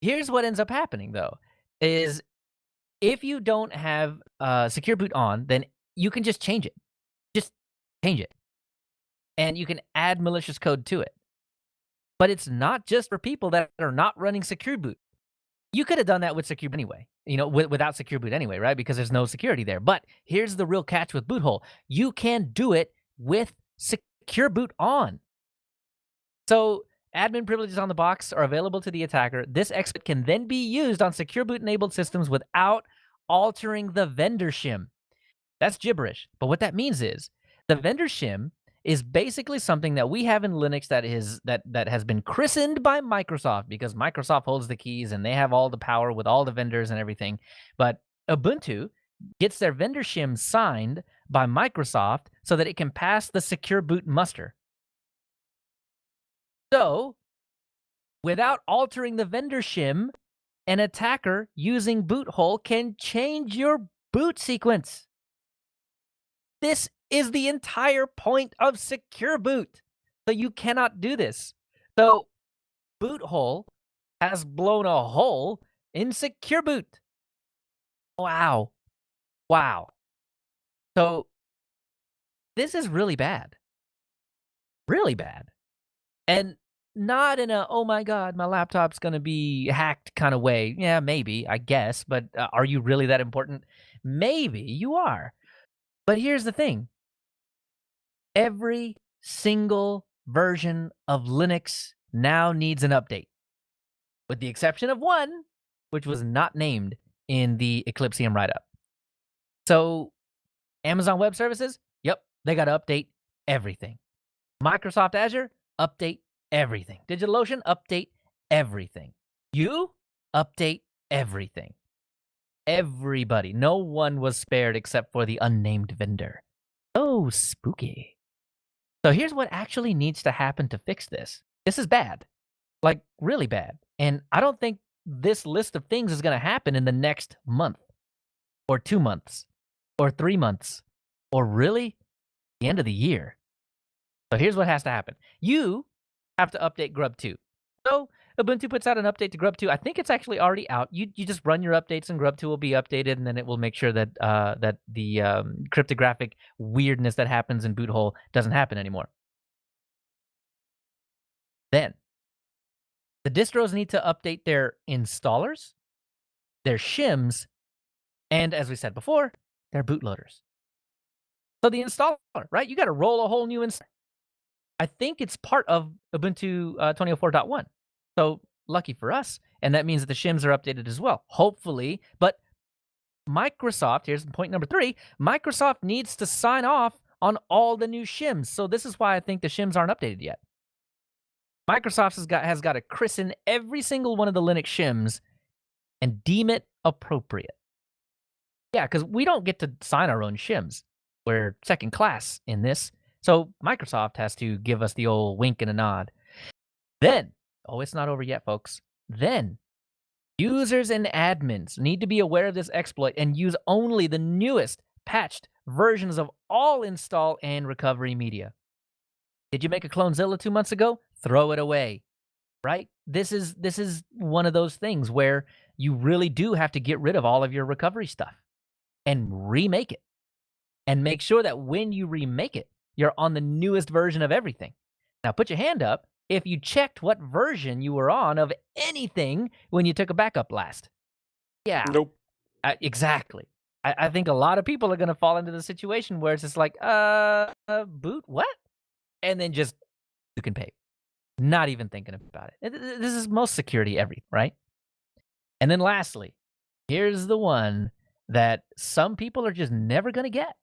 here's what ends up happening, though, is if you don't have secure boot on, then you can just change it. Just change it. And you can add malicious code to it. But it's not just for people that are not running secure boot. You could have done that with secure boot anyway, without secure boot anyway, right? Because there's no security there. But here's the real catch with boot hole. You can do it with secure boot on. So admin privileges on the box are available to the attacker. This exploit can then be used on secure boot enabled systems without altering the vendor shim. That's gibberish. But what that means is the vendor shim is basically something that we have in Linux that has been christened by Microsoft because Microsoft holds the keys and they have all the power with all the vendors and everything. But Ubuntu gets their vendor shim signed by Microsoft so that it can pass the secure boot muster. So, without altering the vendor shim, an attacker using boot hole can change your boot sequence. This is the entire point of secure boot. So you cannot do this. So boot hole has blown a hole in secure boot. Wow. Wow. So this is really bad. Really bad. And not in a, oh my God, my laptop's going to be hacked kind of way. Yeah, maybe, I guess. But are you really that important? Maybe you are. But here's the thing. Every single version of Linux now needs an update, with the exception of one, which was not named in the Eclipsium write-up. So Amazon Web Services, yep, they got to update everything. Microsoft Azure, update everything. DigitalOcean, update everything. You, update everything. Everybody. No one was spared except for the unnamed vendor. Oh, spooky. So here's what actually needs to happen to fix this. This is bad. Like, really bad. And I don't think this list of things is going to happen in the next month, or 2 months, or 3 months, or really the end of the year. So here's what has to happen. You have to update Grub 2. So Ubuntu puts out an update to Grub 2. I think it's actually already out. You just run your updates and Grub 2 will be updated, and then it will make sure that that the cryptographic weirdness that happens in boot hole doesn't happen anymore. Then the distros need to update their installers, their shims, and as we said before, their bootloaders. So the installer, right? You got to roll a whole new installer. I think it's part of Ubuntu 2004.1. So lucky for us. And that means that the shims are updated as well, hopefully. But Microsoft, here's point number 3, Microsoft needs to sign off on all the new shims. So this is why I think the shims aren't updated yet. Microsoft has got to christen every single one of the Linux shims and deem it appropriate. Yeah, because we don't get to sign our own shims. We're second class in this. So Microsoft has to give us the old wink and a nod. Then, it's not over yet, folks. Then, users and admins need to be aware of this exploit and use only the newest patched versions of all install and recovery media. Did you make a Clonezilla 2 months ago? Throw it away, right? This is one of those things where you really do have to get rid of all of your recovery stuff and remake it. And make sure that when you remake it, you're on the newest version of everything. Now, put your hand up if you checked what version you were on of anything when you took a backup last. Yeah. Nope. Exactly. I think a lot of people are going to fall into the situation where it's just like, boot, what? And then just, you can pay. Not even thinking about it. This is most security ever, right? And then lastly, here's the one that some people are just never going to get.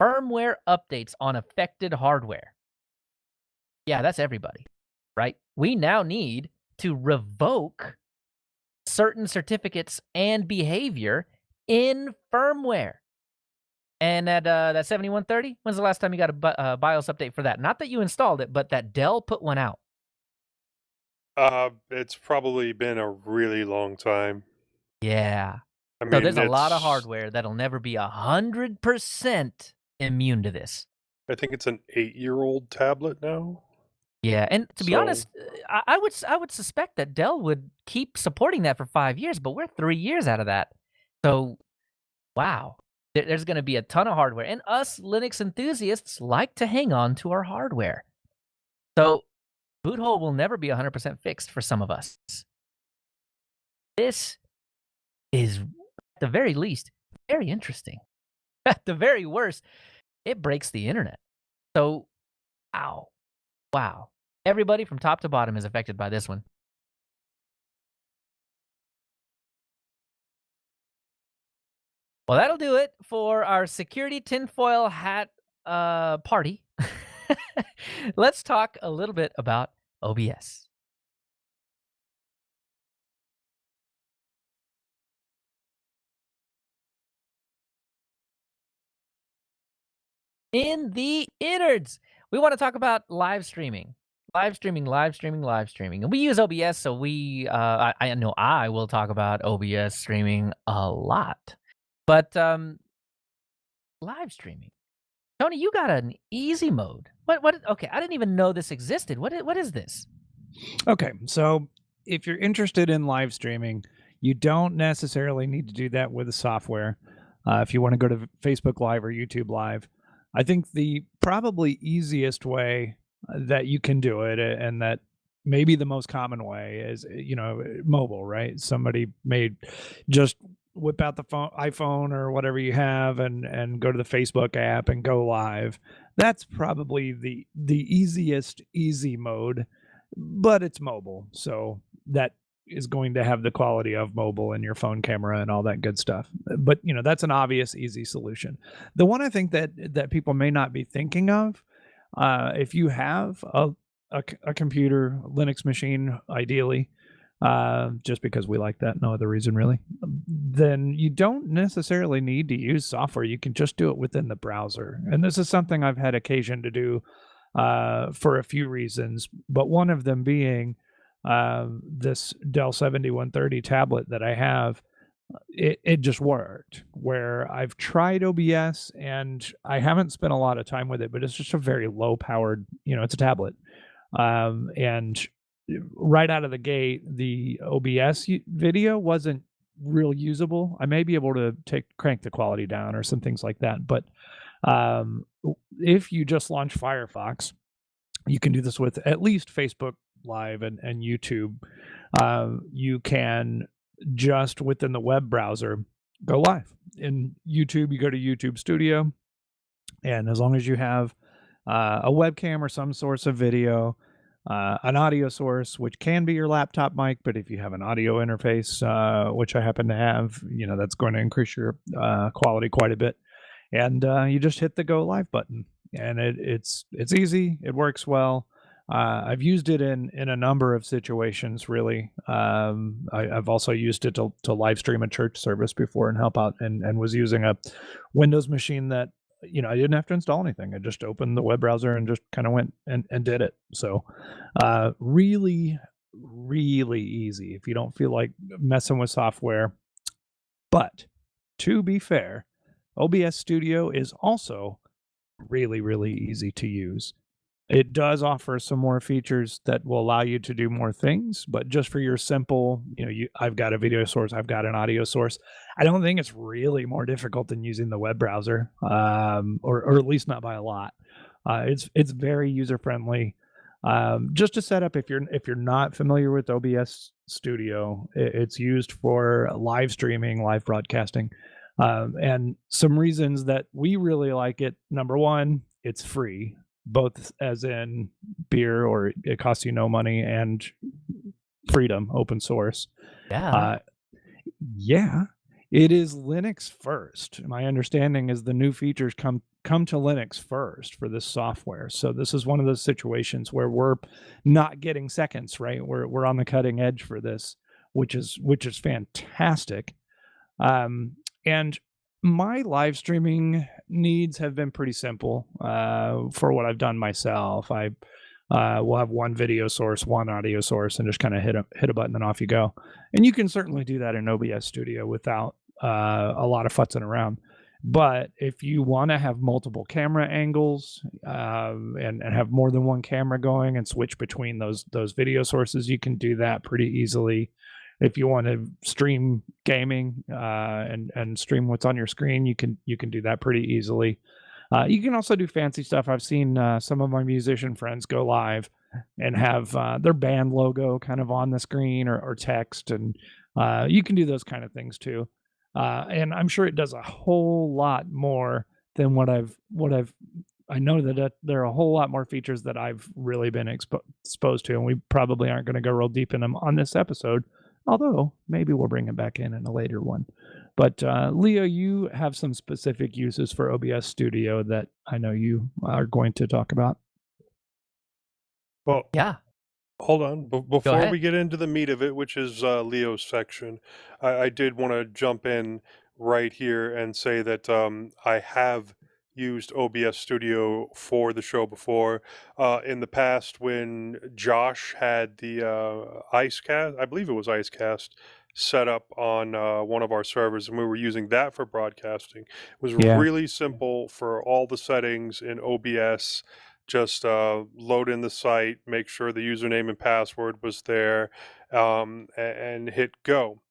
Firmware updates on affected hardware. Yeah, that's everybody, right? We now need to revoke certain certificates and behavior in firmware. And at that 7130, when's the last time you got a BIOS update for that? Not that you installed it, but that Dell put one out. It's probably been a really long time. Yeah. I So mean, there's a lot of it's- hardware that'll never be 100% immune to this. I think it's an 8-year-old tablet now. Yeah, and to be So- honest, I would suspect that Dell would keep supporting that for 5 years, but we're 3 years out of that. So, wow, there's going to be a ton of hardware, and us Linux enthusiasts like to hang on to our hardware. So, boot hole will never be 100% fixed for some of us. This is, at the very least, very interesting. At the very worst, it breaks the internet. So, wow. Everybody from top to bottom is affected by this one. Well, that'll do it for our security tinfoil hat party. Let's talk a little bit about OBS. In the innards, we want to talk about live streaming. Live streaming. And we use OBS, so I know I will talk about OBS streaming a lot. But live streaming. Tony, you got an easy mode. What okay, I didn't even know this existed. What is this? Okay, so if you're interested in live streaming, you don't necessarily need to do that with the software. If you want to go to Facebook Live or YouTube Live, I think the probably easiest way that you can do it, and that maybe the most common way, is mobile, right? Somebody may just whip out the iPhone or whatever you have and go to the Facebook app and go live. That's probably the easiest easy mode, but it's mobile, so that is going to have the quality of mobile and your phone camera and all that good stuff. But that's an obvious easy solution. The one I think that people may not be thinking of, if you have a computer, Linux machine, ideally, just because we like that, no other reason really, then you don't necessarily need to use software. You can just do it within the browser. And this is something I've had occasion to do for a few reasons, but one of them being this Dell 7130 tablet that I have. It just worked, where I've tried OBS and I haven't spent a lot of time with it, but it's just a very low powered, it's a tablet. And right out of the gate, the OBS video wasn't real usable. I may be able to crank the quality down or some things like that. But if you just launch Firefox, you can do this with at least Facebook Live and YouTube. You can just within the web browser go live. In YouTube, you go to YouTube Studio, and as long as you have a webcam or some source of video, an audio source, which can be your laptop mic, but if you have an audio interface, which I happen to have, that's going to increase your quality quite a bit. And you just hit the go live button, and it's easy. It works well. I've used it in a number of situations, really. I've also used it to live stream a church service before and help out, and was using a Windows machine that I didn't have to install anything. I just opened the web browser and just kind of went and did it. So really, really easy if you don't feel like messing with software. But to be fair, OBS Studio is also really, really easy to use. It does offer some more features that will allow you to do more things, but just for your simple, I've got a video source, I've got an audio source. I don't think it's really more difficult than using the web browser, or at least not by a lot. It's very user friendly. Just to set up, if you're not familiar with OBS Studio, it's used for live streaming, live broadcasting, and some reasons that we really like it. Number one, it's free, both as in beer, or it costs you no money, and freedom, open source. Yeah. Yeah, it is Linux first. My understanding is the new features come to Linux first for this software. So this is one of those situations where we're not getting seconds, right? We're on the cutting edge for this, which is fantastic. And my live streaming needs have been pretty simple for what I've done myself. I will have one video source, one audio source, and just kind of hit a button and off you go. And you can certainly do that in OBS Studio without a lot of futzing around. But if you want to have multiple camera angles and have more than one camera going and switch between those video sources, you can do that pretty easily. If you want to stream gaming and stream what's on your screen, you can do that pretty easily. You can also do fancy stuff. I've seen some of my musician friends go live and have their band logo kind of on the screen or text, and you can do those kind of things too. And I'm sure it does a whole lot more than what I know that there are a whole lot more features that I've really been exposed to, and we probably aren't going to go real deep in them on this episode. Although maybe we'll bring it back in a later one. But Leo, you have some specific uses for OBS Studio that I know you are going to talk about. Well, Yeah. hold on. Before ahead. we get into the meat of it, which is Leo's section, I did want to jump in right here and say that I have used OBS Studio for the show before. In the past, when Josh had the IceCast, I believe it was IceCast, set up on one of our servers, and we were using that for broadcasting. It was really simple for all the settings in OBS. Just load in the site, make sure the username and password was there, and hit go.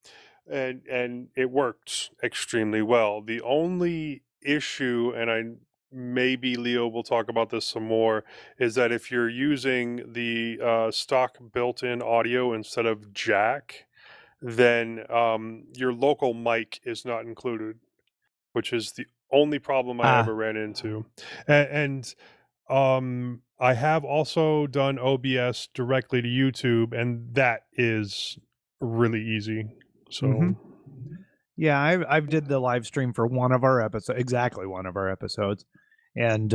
And it worked extremely well. The only issue, and maybe Leo will talk about this some more, is that if you're using the stock built-in audio instead of jack, then your local mic is not included, which is the only problem I ever ran into. And I have also done OBS directly to YouTube, and that is really easy. So yeah, I've did the live stream for one of our episodes, exactly one of our episodes, and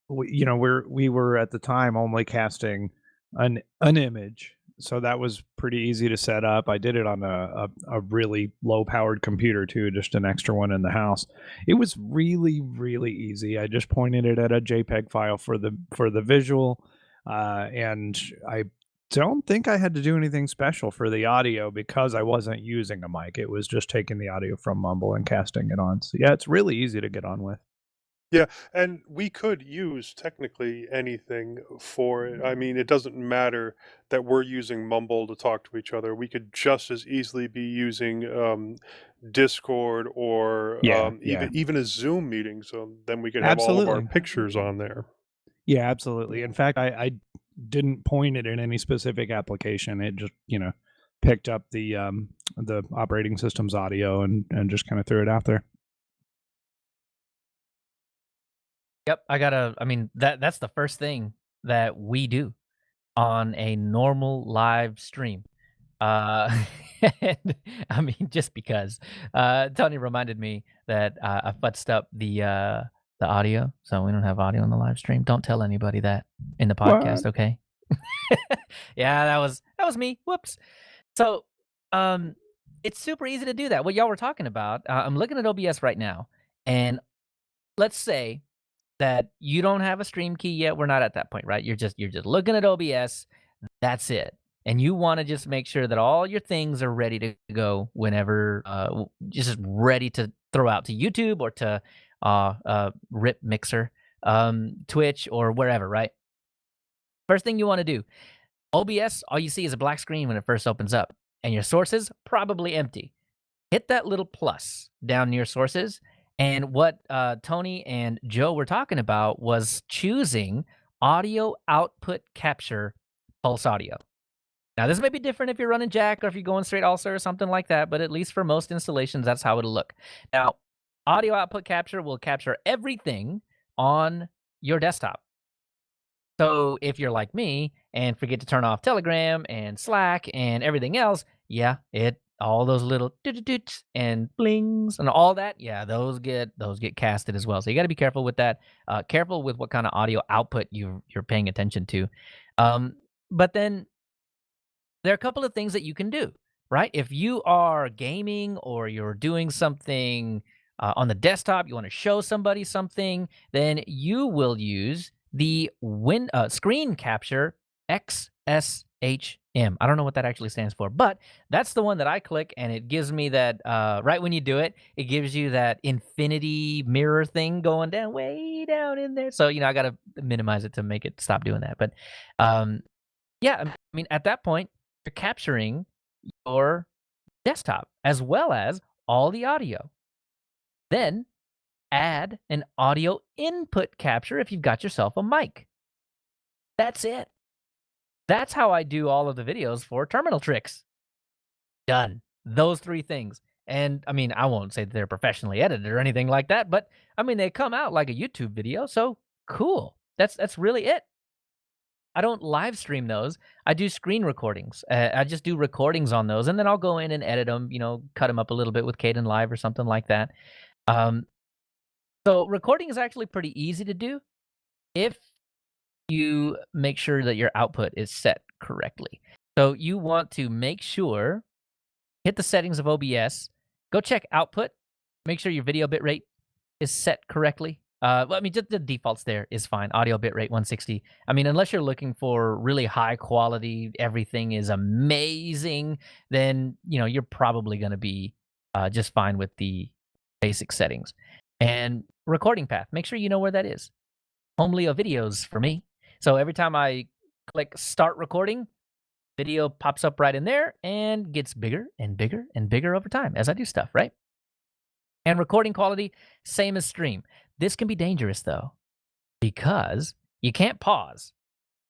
we were at the time only casting an image, so that was pretty easy to set up. I did it on a really low powered computer too, just an extra one in the house. It was really, really easy. I just pointed it at a JPEG file for the visual, and I don't think I had to do anything special for the audio because I wasn't using a mic. It was just taking the audio from Mumble and casting it on. So yeah, it's really easy to get on with. yeah, and we could use technically anything for it. I mean, it doesn't matter that we're using Mumble to talk to each other. We could just as easily be using Discord or even a Zoom meeting. So then we can have all of our pictures on there. Yeah, absolutely. In fact, I didn't point it in any specific application. It just picked up the operating system's audio and just kind of threw it out there. Yep, I mean that's the first thing that we do on a normal live stream. And, I mean, just because Tony reminded me that I futzed up the audio, so we don't have audio on the live stream. Don't tell anybody that in the podcast, okay? Yeah, that was me. Whoops. So, it's super easy to do that. What y'all were talking about, I'm looking at OBS right now, and let's say that you don't have a stream key yet. We're not at that point, right? You're just looking at OBS. That's it. And you want to just make sure that all your things are ready to go whenever, just ready to throw out to YouTube or to Rip Mixer, Twitch, or wherever, right? First thing you want to do, OBS, all you see is a black screen when it first opens up, and your sources probably empty. Hit that little plus down near sources. And what Tony and Joe were talking about was choosing audio output capture pulse audio. Now, this may be different if you're running Jack or if you're going straight ALSA or something like that, but at least for most installations, that's how it'll look. Now, audio output capture will capture everything on your desktop. So if you're like me and forget to turn off Telegram and Slack and everything else, yeah, all those little doot and blings and all that, yeah, those get casted as well. So you got to be careful with that. Careful with what kind of audio output you're paying attention to. But then there are a couple of things that you can do, right? If you are gaming or you're doing something on the desktop, you want to show somebody something, then you will use the screen capture XSHM. I don't know what that actually stands for, but that's the one that I click, and it gives me that right when you do it, it gives you that infinity mirror thing going down way down in there. So I got to minimize it to make it stop doing that. But yeah, I mean, at that point, you're capturing your desktop as well as all the audio. Then add an audio input capture if you've got yourself a mic. That's it. That's how I do all of the videos for Terminal Tricks. Done. Those 3 things. And I mean, I won't say that they're professionally edited or anything like that, but I mean, they come out like a YouTube video, so cool. That's really it. I don't live stream those. I do screen recordings. I just do recordings on those, and then I'll go in and edit them, cut them up a little bit with Caden Live or something like that. So recording is actually pretty easy to do if you make sure that your output is set correctly. So you want to make sure, hit the settings of OBS, go check output, make sure your video bitrate is set correctly. Well, I mean, just the defaults there is fine. Audio bitrate 160. I mean, unless you're looking for really high quality, everything is amazing, then, you're probably going to be just fine with the basic settings. And recording path, make sure you know where that is. Home Leo videos for me. So every time I click start recording, video pops up right in there and gets bigger and bigger and bigger over time as I do stuff, right? And recording quality, same as stream. This can be dangerous, though, because you can't pause.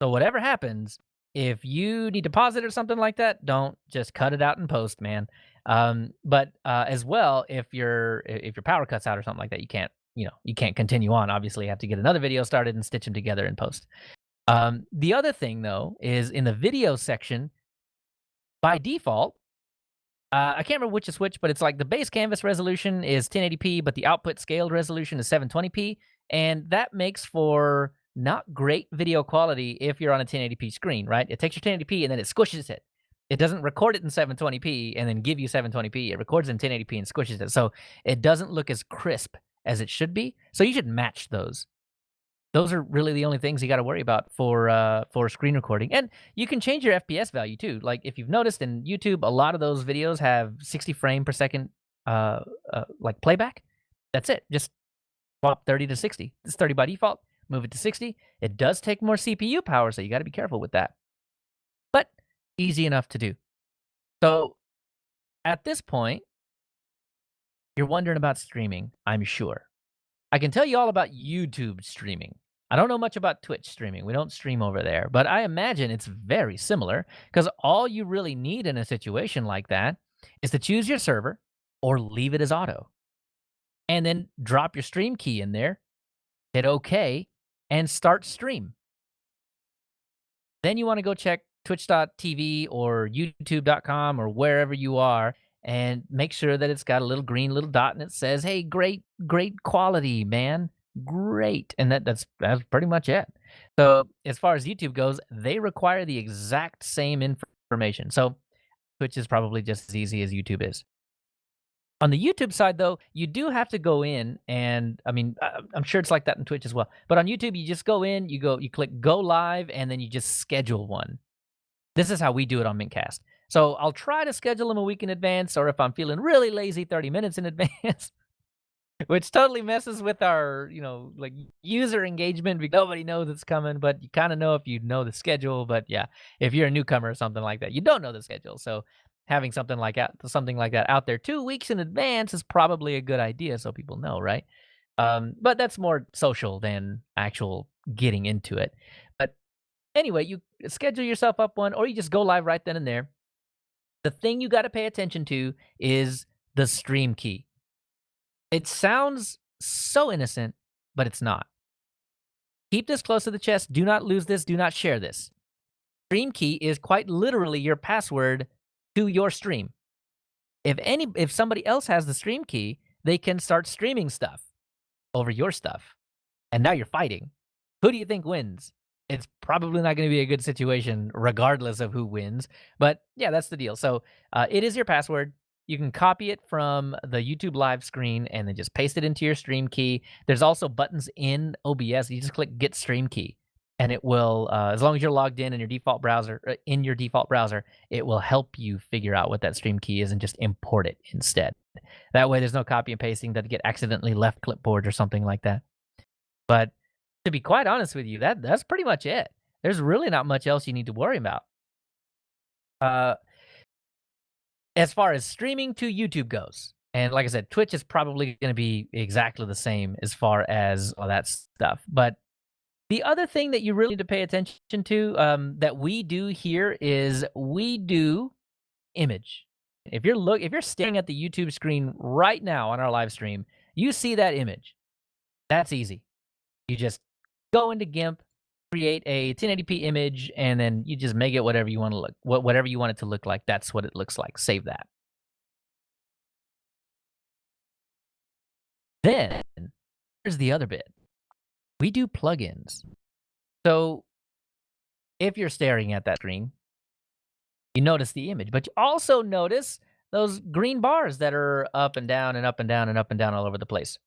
So whatever happens, if you need to pause it or something like that, don't just cut it out in post, man. But as well, if your power cuts out or something like that, you can't continue on. Obviously, you have to get another video started and stitch them together in post. The other thing, though, is in the video section, by default, I can't remember which is which, but it's like the base canvas resolution is 1080p, but the output scaled resolution is 720p. And that makes for not great video quality if you're on a 1080p screen, right? It takes your 1080p and then it squishes it. It doesn't record it in 720p and then give you 720p. It records in 1080p and squishes it. So it doesn't look as crisp as it should be. So you should match those. Those are really the only things you got to worry about for screen recording. And you can change your FPS value too. Like if you've noticed in YouTube, a lot of those videos have 60 frame per second like playback. That's it. Just swap 30 to 60. It's 30 by default. Move it to 60. It does take more CPU power, so you got to be careful with that. But easy enough to do. So at this point, you're wondering about streaming, I'm sure. I can tell you all about YouTube streaming. I don't know much about Twitch streaming. We don't stream over there, but I imagine it's very similar because all you really need in a situation like that is to choose your server or leave it as auto. And then drop your stream key in there, hit OK, and start stream. Then you want to go check twitch.tv or youtube.com or wherever you are and make sure that it's got a little green little dot and it says, hey, great quality, man. Great. And that's pretty much it. So as far as YouTube goes, they require the exact same information. So Twitch is probably just as easy as YouTube is. On the YouTube side, though, you do have to go in, and I mean, I'm sure it's like that in Twitch as well. But on YouTube, you just go in, you click go live, and then you just schedule one. This is how we do it on mintCast. So I'll try to schedule them a week in advance, or if I'm feeling really lazy, 30 minutes in advance, which totally messes with our, like user engagement because nobody knows it's coming, but you kind of know if you know the schedule. But yeah, if you're a newcomer or something like that, you don't know the schedule. So having something like that out there 2 weeks in advance is probably a good idea, so people know, right? But that's more social than actual getting into it. But anyway, you schedule yourself up one, or you just go live right then and there. The thing you got to pay attention to is the stream key. It sounds so innocent, but it's not. Keep this close to the chest. Do not lose this. Do not share this. Stream key is quite literally your password to your stream. If somebody else has the stream key, they can start streaming stuff over your stuff. And now you're fighting. Who do you think wins? It's probably not going to be a good situation regardless of who wins. But yeah, that's the deal. So it is your password. You can copy it from the YouTube live screen and then just paste it into your stream key. There's also buttons in OBS. You just click get stream key, and it will, as long as you're logged in your default browser, it will help you figure out what that stream key is and just import it instead. That way, there's no copy and pasting that get accidentally left clipboard or something like that. But to be quite honest with you, that's pretty much it. There's really not much else you need to worry about. As far as streaming to YouTube goes, and like I said, Twitch is probably going to be exactly the same as far as all that stuff. But the other thing that you really need to pay attention to that we do here is we do image. If you're staring at the YouTube screen right now on our live stream, you see that image. That's easy. You just go into GIMP, create a 1080p image, and then you just make it whatever you want to look, whatever you want it to look like. That's what it looks like. Save that. Then here's the other bit. We do plugins. So if you're staring at that screen, you notice the image, but you also notice those green bars that are up and down and up and down and up and down all over the place.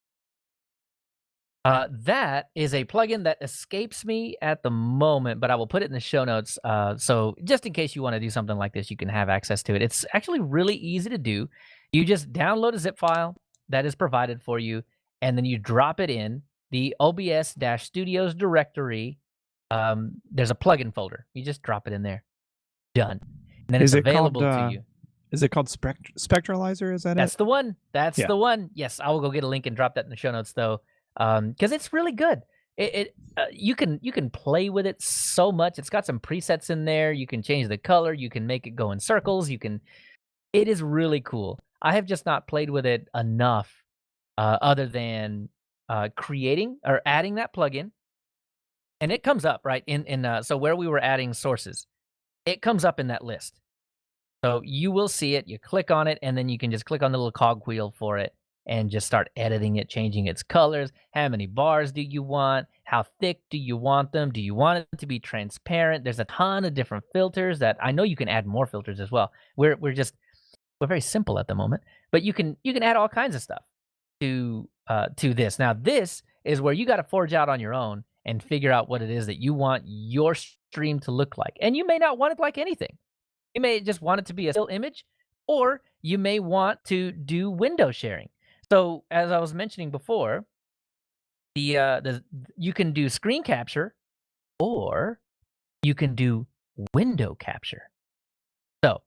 That is a plugin that escapes me at the moment, but I will put it in the show notes. So just in case you want to do something like this, you can have access to it. It's actually really easy to do. You just download a zip file that is provided for you, and then you drop it in the OBS-Studios directory. There's a plugin folder. You just drop it in there. Done. And then it's available to you. Is it called Spectralizer? Is that That's it? the one. That's the one. Yes, I will go get a link and drop that in the show notes, though. Because it's really good. You can play with it so much. It's got some presets in there. You can change the color. You can make it go in circles. It is really cool. I have just not played with it enough, other than creating or adding that plugin, and it comes up right in so where we were adding sources, it comes up in that list. So you will see it. You click on it, and then you can just click on the little cogwheel for it and just start editing it, changing its colors. How many bars do you want? How thick do you want them? Do you want it to be transparent? There's a ton of different filters that I know you can add more filters as well. We're very simple at the moment, but you can add all kinds of stuff to this. Now this is where you got to forge out on your own and figure out what it is that you want your stream to look like. And you may not want it like anything. You may just want it to be a still image, or you may want to do window sharing. So as I was mentioning before, you can do screen capture, or you can do window capture. So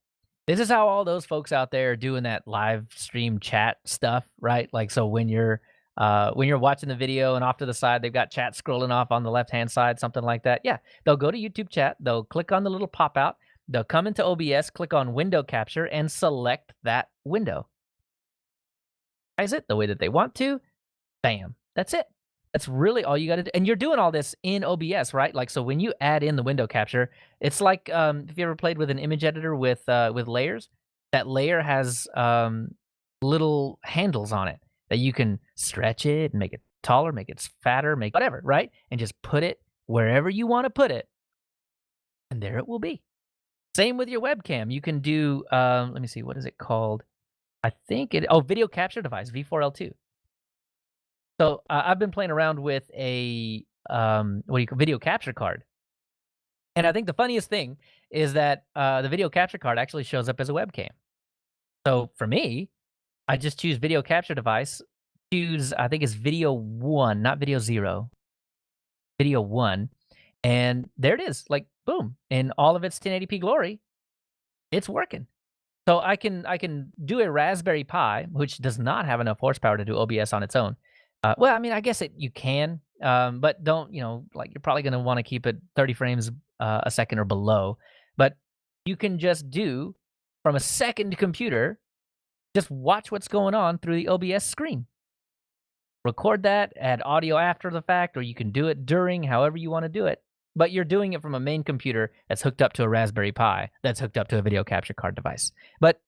this is how all those folks out there are doing that live stream chat stuff, right? Like, so when you're watching the video and off to the side, they've got chat scrolling off on the left-hand side, something like that. Yeah, they'll go to YouTube chat. They'll click on the little pop-out. They'll come into OBS, click on window capture, and select that window. Size it the way that they want to. Bam. That's it. That's really all you got to do. And you're doing all this in OBS, right? Like, so when you add in the window capture, it's like if you ever played with an image editor with layers, that layer has little handles on it that you can stretch it and make it taller, make it fatter, make whatever, right? And just put it wherever you want to put it. And there it will be. Same with your webcam. You can do, let me see, what is it called? I think video capture device, V4L2. So I've been playing around with a video capture card. And I think the funniest thing is that the video capture card actually shows up as a webcam. So for me, I just choose video capture device, I think it's video 1, not video 0, video 1, and there it is, like, boom, in all of its 1080p glory, it's working. So I can do a Raspberry Pi, which does not have enough horsepower to do OBS on its own. Well, I mean, I guess you can, but don't, like, you're probably going to want to keep it 30 frames a second or below. But you can just do, from a second computer, just watch what's going on through the OBS screen. Record that, add audio after the fact, or you can do it during, however you want to do it. But you're doing it from a main computer that's hooked up to a Raspberry Pi that's hooked up to a video capture card device. But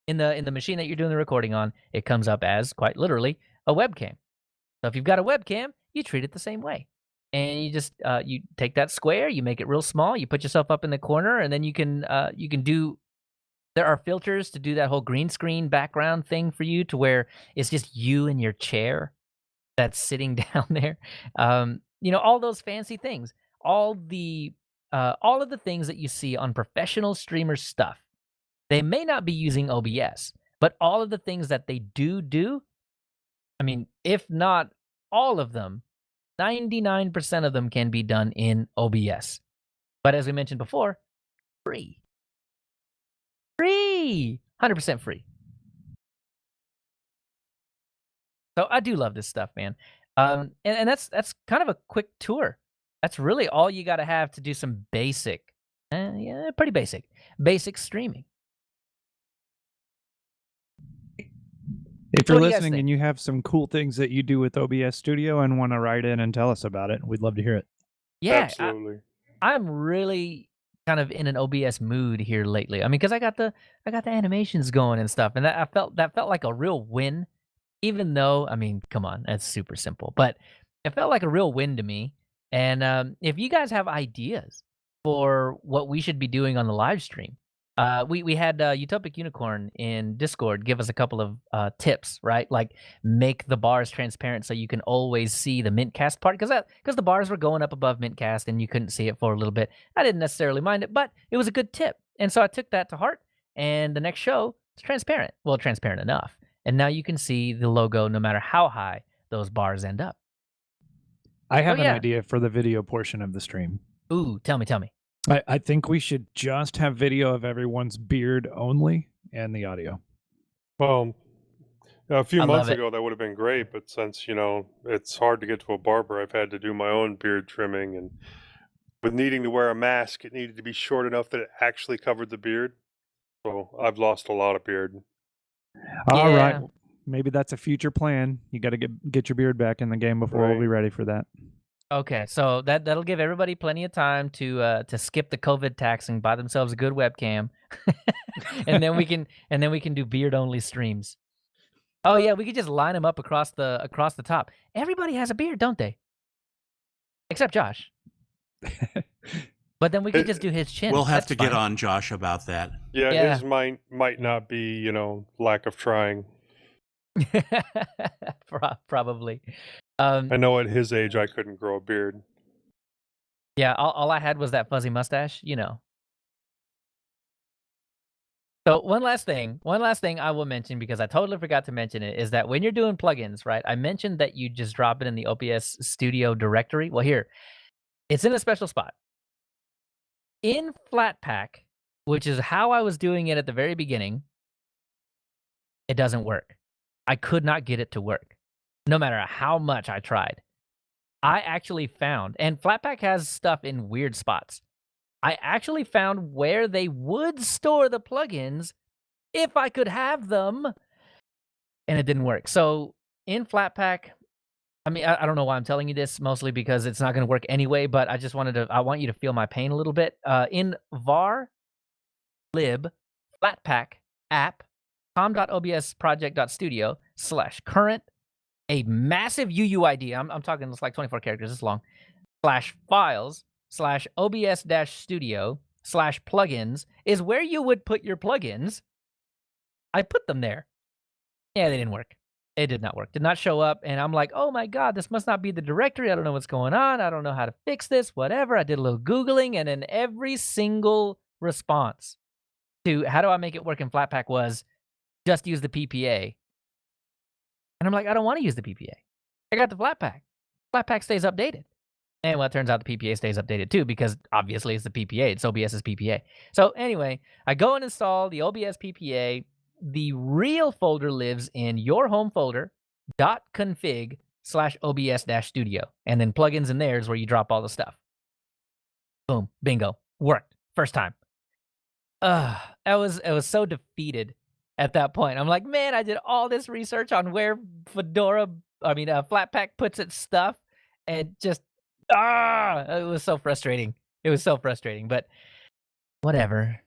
in the machine that you're doing the recording on, it comes up as, quite literally, a webcam. So if you've got a webcam, you treat it the same way. And you just you take that square, you make it real small, you put yourself up in the corner, and then you can do. There are filters to do that whole green screen background thing for you, to where it's just you in your chair that's sitting down there. All those fancy things, all of the things that you see on professional streamers stuff. They may not be using OBS, but all of the things that they do, I mean, if not all of them, 99% of them can be done in OBS. But as we mentioned before, free. Free! 100% free. So I do love this stuff, man. And that's kind of a quick tour. That's really all you got to have to do some basic, pretty basic streaming. If you're What do you guys listening think? and you have some cool things that you do with OBS Studio and want to write in and tell us about it, we'd love to hear it. Yeah, Absolutely. I'm really kind of in an OBS mood here lately. I mean, because I got the animations going and stuff, and that felt like a real win. Even though, I mean, come on, that's super simple, but it felt like a real win to me. And if you guys have ideas for what we should be doing on the live stream, we had Utopic Unicorn in Discord give us a couple of tips, right? Like, make the bars transparent so you can always see the mintCast part, because the bars were going up above mintCast and you couldn't see it for a little bit. I didn't necessarily mind it, but it was a good tip, and so I took that to heart. And the next show, it's transparent. Well, transparent enough. And now you can see the logo no matter how high those bars end up. I have an yeah. idea for the video portion of the stream. Ooh, tell me. I think we should just have video of everyone's beard only and the audio. Well, a few I months love it. ago that would have been great, but since it's hard to get to a barber, I've had to do my own beard trimming, and with needing to wear a mask, it needed to be short enough that it actually covered the beard. So I've lost a lot of beard. All Yeah. right. Maybe that's a future plan. You got to get your beard back in the game before we'll be ready for that. Okay, so that'll give everybody plenty of time to skip the COVID tax and buy themselves a good webcam, and then we can do beard only streams. Oh yeah, we could just line them up across the top. Everybody has a beard, don't they? Except Josh. But then we could just do his chin. We'll have That's to get fine. on Josh about that. Yeah, his might not be, lack of trying. Probably. I know at his age I couldn't grow a beard. Yeah, all I had was that fuzzy mustache, So one last thing I will mention, because I totally forgot to mention it, is that when you're doing plugins, right? I mentioned that you just drop it in the OBS Studio directory. Well, here, it's in a special spot. In Flatpak, which is how I was doing it at the very beginning, it doesn't work. I could not get it to work, no matter how much I tried. I actually found, and Flatpak has stuff in weird spots. I actually found where they would store the plugins if I could have them, and it didn't work. So in Flatpak, I mean, I don't know why I'm telling you this, mostly because it's not going to work anyway, but I want you to feel my pain a little bit. In var lib flatpak app com.obsproject.studio/current, a massive UUID, I'm talking, it's like 24 characters, it's long, /files/obs-studio/plugins is where you would put your plugins. I put them there. Yeah, they didn't work. It did not work. Did not show up. And I'm like, oh my God, this must not be the directory. I don't know what's going on. I don't know how to fix this, whatever. I did a little Googling, and then every single response to how do I make it work in Flatpak was just use the PPA. And I'm like, I don't want to use the PPA. I got the Flatpak. Flatpak stays updated. And well, it turns out the PPA stays updated too, because obviously it's the PPA. It's OBS's PPA. So anyway, I go and install the OBS PPA. The real folder lives in your home folder, .config/OBS-studio. And then plugins in there is where you drop all the stuff. Boom, bingo, worked. First time. I was so defeated at that point. I'm like, man, I did all this research on where Flatpak puts its stuff, and just it was so frustrating. It was so frustrating, but whatever.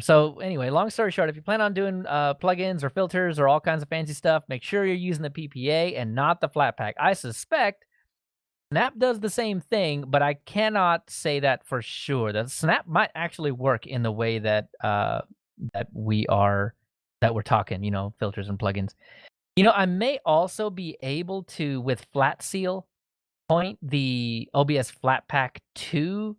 So anyway, long story short, if you plan on doing plugins or filters or all kinds of fancy stuff, make sure you're using the PPA and not the Flatpak. I suspect Snap does the same thing, but I cannot say that for sure. That Snap might actually work in the way that we're talking, filters and plugins. I may also be able to, with Flat Seal, point the OBS Flatpak to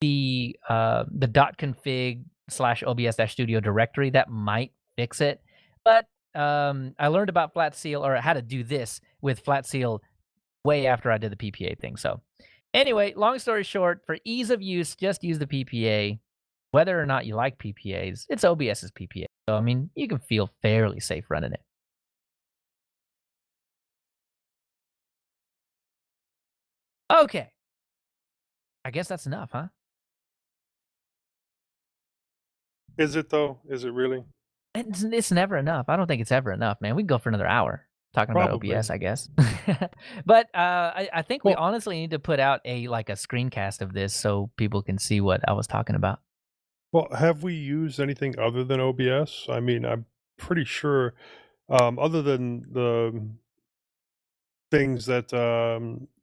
the .config/OBS-studio directory. That might fix it. But I learned about Flat Seal, or how to do this with Flat Seal, way after I did the PPA thing. So anyway, long story short, for ease of use, just use the PPA. Whether or not you like PPAs, it's OBS's PPA. So, you can feel fairly safe running it. Okay. I guess that's enough, huh? Is it though? Is it really? It's never enough. I don't think it's ever enough, man. We can go for another hour talking Probably. about OBS, I guess. But I think we honestly need to put out a screencast of this so people can see what I was talking about. Well, have we used anything other than OBS? I'm pretty sure, other than the things that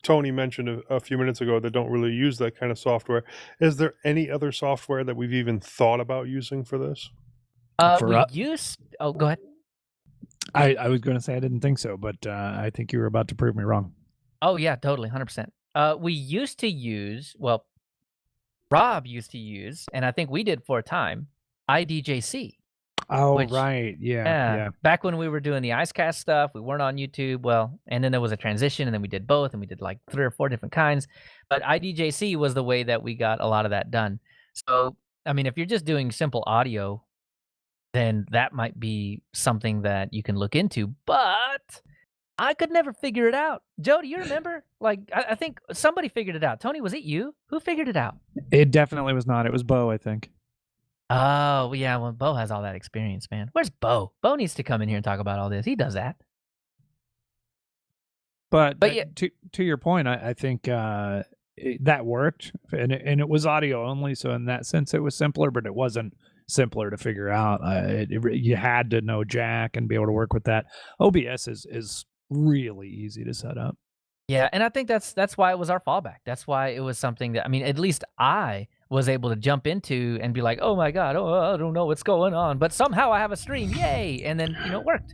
Tony mentioned a few minutes ago that don't really use that kind of software, is there any other software that we've even thought about using for this? Oh, go ahead. I was going to say I didn't think so, but I think you were about to prove me wrong. Oh, yeah, totally, 100%. We used to use, Rob used to use, and I think we did for a time, IDJC. Oh, right. Yeah. Back when we were doing the IceCast stuff, we weren't on YouTube. And then there was a transition, and then we did both, and we did 3 or 4 different kinds. But IDJC was the way that we got a lot of that done. So, if you're just doing simple audio, then that might be something that you can look into. But I could never figure it out. Joe, do you remember? I think somebody figured it out. Tony, was it you? Who figured it out? It definitely was not. It was Bo, I think. Oh, yeah. Well, Bo has all that experience, man. Where's Bo? Bo needs to come in here and talk about all this. He does that. But yeah, to your point, I think that worked, and it was audio only. So in that sense, it was simpler, but it wasn't simpler to figure out. You had to know Jack and be able to work with that. OBS is really easy to set up. Yeah, and I think that's why it was our fallback. That's why it was something that, at least I was able to jump into and be like, oh my God, I don't know what's going on, but somehow I have a stream, yay! And then it worked.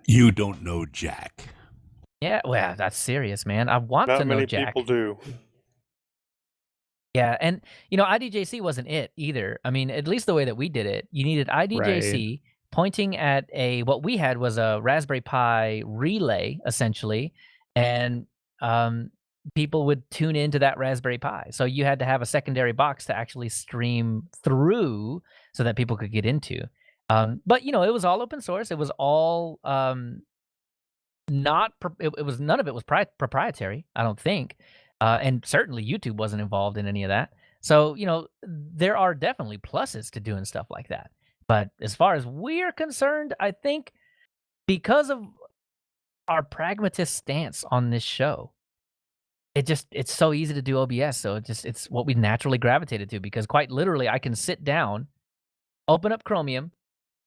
You don't know Jack. Yeah, well, that's serious, man. I want to know Jack. Not many people do. Yeah, and IDJC wasn't it either. At least the way that we did it, you needed IDJC pointing at what we had was a Raspberry Pi relay, essentially, and people would tune into that Raspberry Pi. So you had to have a secondary box to actually stream through so that people could get into. But it was all open source. It was all none of it was proprietary, I don't think. And certainly YouTube wasn't involved in any of that. So, there are definitely pluses to doing stuff like that. But as far as we're concerned, I think because of our pragmatist stance on this show, it's so easy to do OBS. So it's what we naturally gravitated to, because quite literally I can sit down, open up Chromium,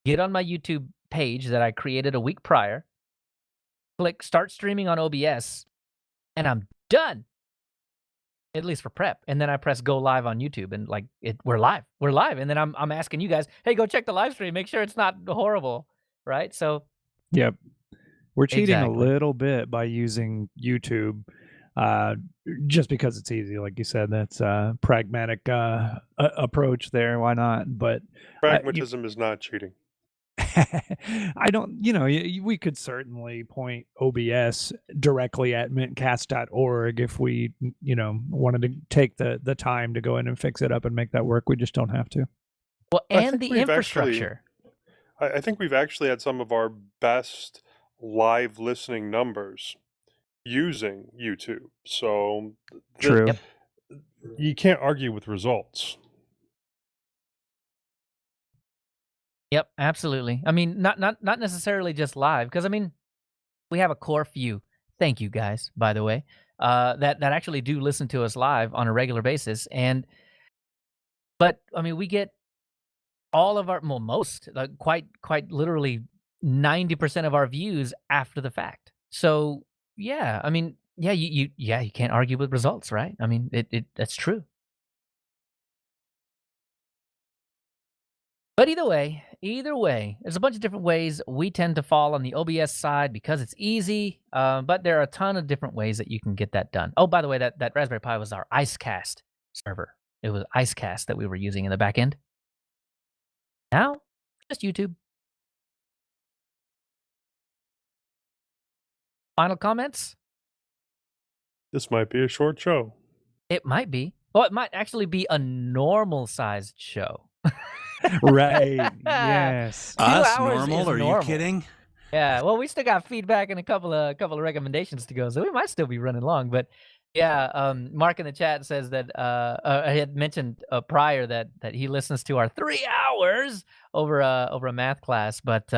get on my YouTube page that I created a week prior, click start streaming on OBS, and I'm done. At least for prep. And then I press go live on YouTube, and we're live. And then I'm asking you guys, hey, go check the live stream, make sure it's not horrible. Right? So Yep. We're cheating Exactly. a little bit by using YouTube, uh, just because it's easy. Like you said, that's a pragmatic approach there. Why not? But Pragmatism is not cheating. I don't, we could certainly point OBS directly at mintcast.org if we, wanted to take the time to go in and fix it up and make that work. We just don't have to. Well, I and think the we've infrastructure. I think we've actually had some of our best live listening numbers using YouTube. So True. Yep. you can't argue with results. Yep, absolutely. I mean, not necessarily just live, because I mean, we have a core few. Thank you guys, by the way, that actually do listen to us live on a regular basis. But I mean, we get all of our, well, most, like quite literally 90% of our views after the fact. So yeah, I mean, yeah, you can't argue with results, right? I mean, that's true. But either way, there's a bunch of different ways. We tend to fall on the OBS side because it's easy, but there are a ton of different ways that you can get that done. Oh, by the way, that Raspberry Pi was our IceCast server. It was IceCast that we were using in the back end. Now, just YouTube. Final comments? This might be a short show. It might be. Well, it might actually be a normal-sized show. Right. Yes. 2 Us hours normal? is Are you normal. kidding? Yeah, well, we still got feedback and a couple of recommendations to go, so we might still be running long. But yeah, Mark in the chat says that I had mentioned prior that he listens to our 3 hours over a math class. But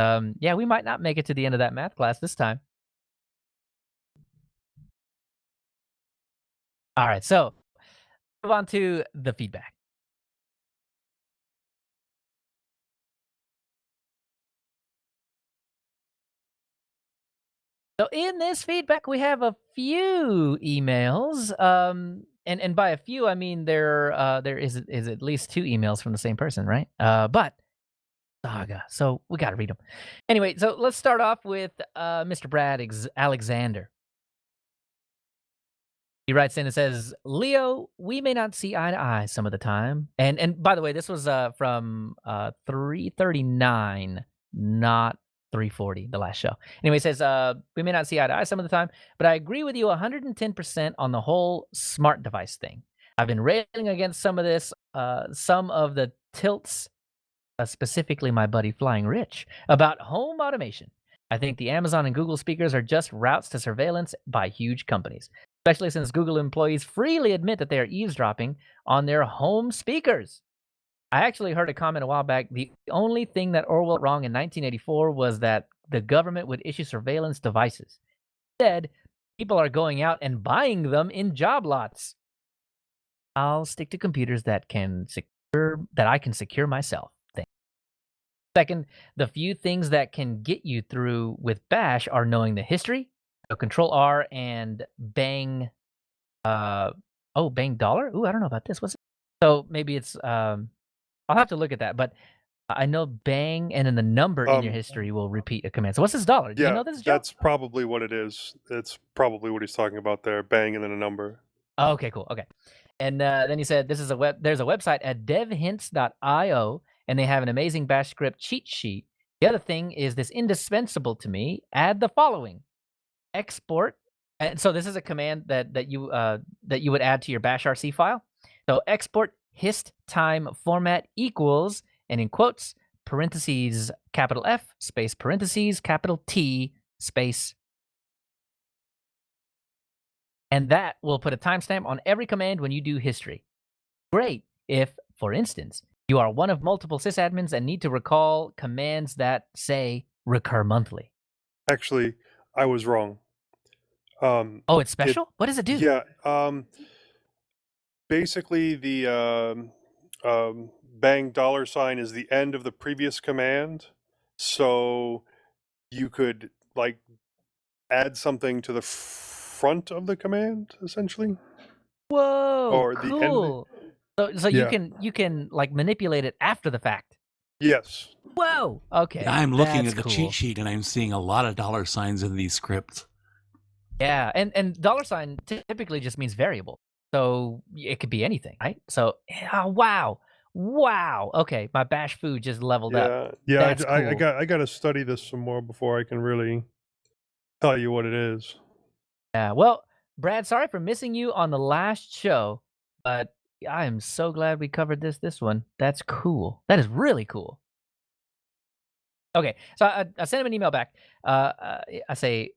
yeah, we might not make it to the end of that math class this time. All right, so move on to the feedback. So in this feedback, we have a few emails. And by a few, I mean there is at least 2 emails from the same person, right? But saga. So we got to read them. Anyway, so let's start off with Mr. Brad Alexander. He writes in and says, "Leo, we may not see eye to eye some of the time." And by the way, this was from 339, not 340, the last show. Anyway, it says, "We may not see eye to eye some of the time, but I agree with you 110% on the whole smart device thing. I've been railing against some of this, some of the tilts, specifically my buddy Flying Rich, about home automation. I think the Amazon and Google speakers are just routes to surveillance by huge companies, especially since Google employees freely admit that they are eavesdropping on their home speakers. I actually heard a comment a while back. The only thing that Orwell went wrong in 1984 was that the government would issue surveillance devices. Instead, people are going out and buying them in job lots. I'll stick to computers that I can secure myself. Second, the few things that can get you through with Bash are knowing the history, so Control R and bang, bang dollar. Ooh, I don't know about this. What's it? So maybe it's I'll have to look at that, but I know bang and then the number in your history will repeat a command. So what's this dollar? Do you know this, Joe? That's probably what it is. It's probably what he's talking about there. Bang and then a number. Oh, okay, cool. Okay. And then he said there's a website at devhints.io, and they have an amazing Bash script cheat sheet. The other thing is this indispensable to me. Add the following: export. And so this is a command that you would add to your Bash RC file. So export hist time format equals, and in quotes, parentheses, capital F, space, parentheses, capital T, space. And that will put a timestamp on every command when you do history. Great if, for instance, you are one of multiple sysadmins and need to recall commands that, say, recur monthly. Actually, I was wrong. Oh, it's special? What does it do? Yeah. Basically, the bang dollar sign is the end of the previous command. So you could like add something to the front of the command, essentially. Whoa, Or cool. the end. So Yeah. you can like manipulate it after the fact Yes. Whoa. Okay. I'm looking that's at the cool. cheat sheet and I'm seeing a lot of $signs in these scripts. Yeah, and $sign typically just means variable, so it could be anything, right? So, wow, wow. Okay, my bash food just leveled up. Yeah. That's I cool. got to study this some more before I can really tell you what it is. Yeah. Well, Brad, sorry for missing you on the last show, but I am so glad we covered this one. That's cool. That is really cool. Okay, so I sent him an email back. I say,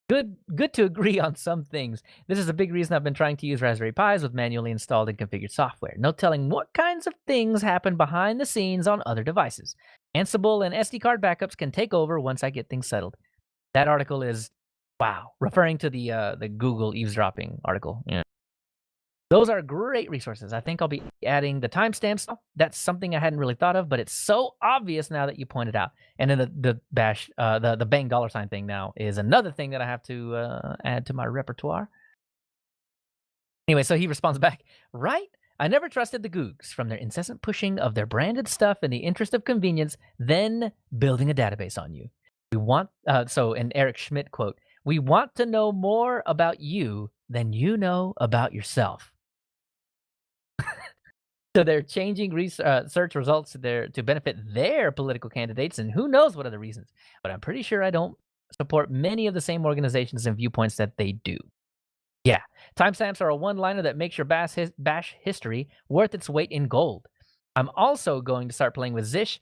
good to agree on some things. This is a big reason I've been trying to use Raspberry Pis with manually installed and configured software. No telling what kinds of things happen behind the scenes on other devices. Ansible and SD card backups can take over once I get things settled. That article is, wow, referring to the Google eavesdropping article. Yeah. Those are great resources. I think I'll be adding the timestamps. That's something I hadn't really thought of, but it's so obvious now that you pointed out. And then the bash, the bang $sign thing now is another thing that I have to add to my repertoire. Anyway, so he responds back, right? I never trusted the Googs from their incessant pushing of their branded stuff in the interest of convenience, then building a database on you. We want, and Eric Schmidt quote, we want to know more about you than you know about yourself. So they're changing search results to benefit their political candidates, and who knows what other reasons. But I'm pretty sure I don't support many of the same organizations and viewpoints that they do. Yeah, timestamps are a one-liner that makes your bash history worth its weight in gold. I'm also going to start playing with Zish.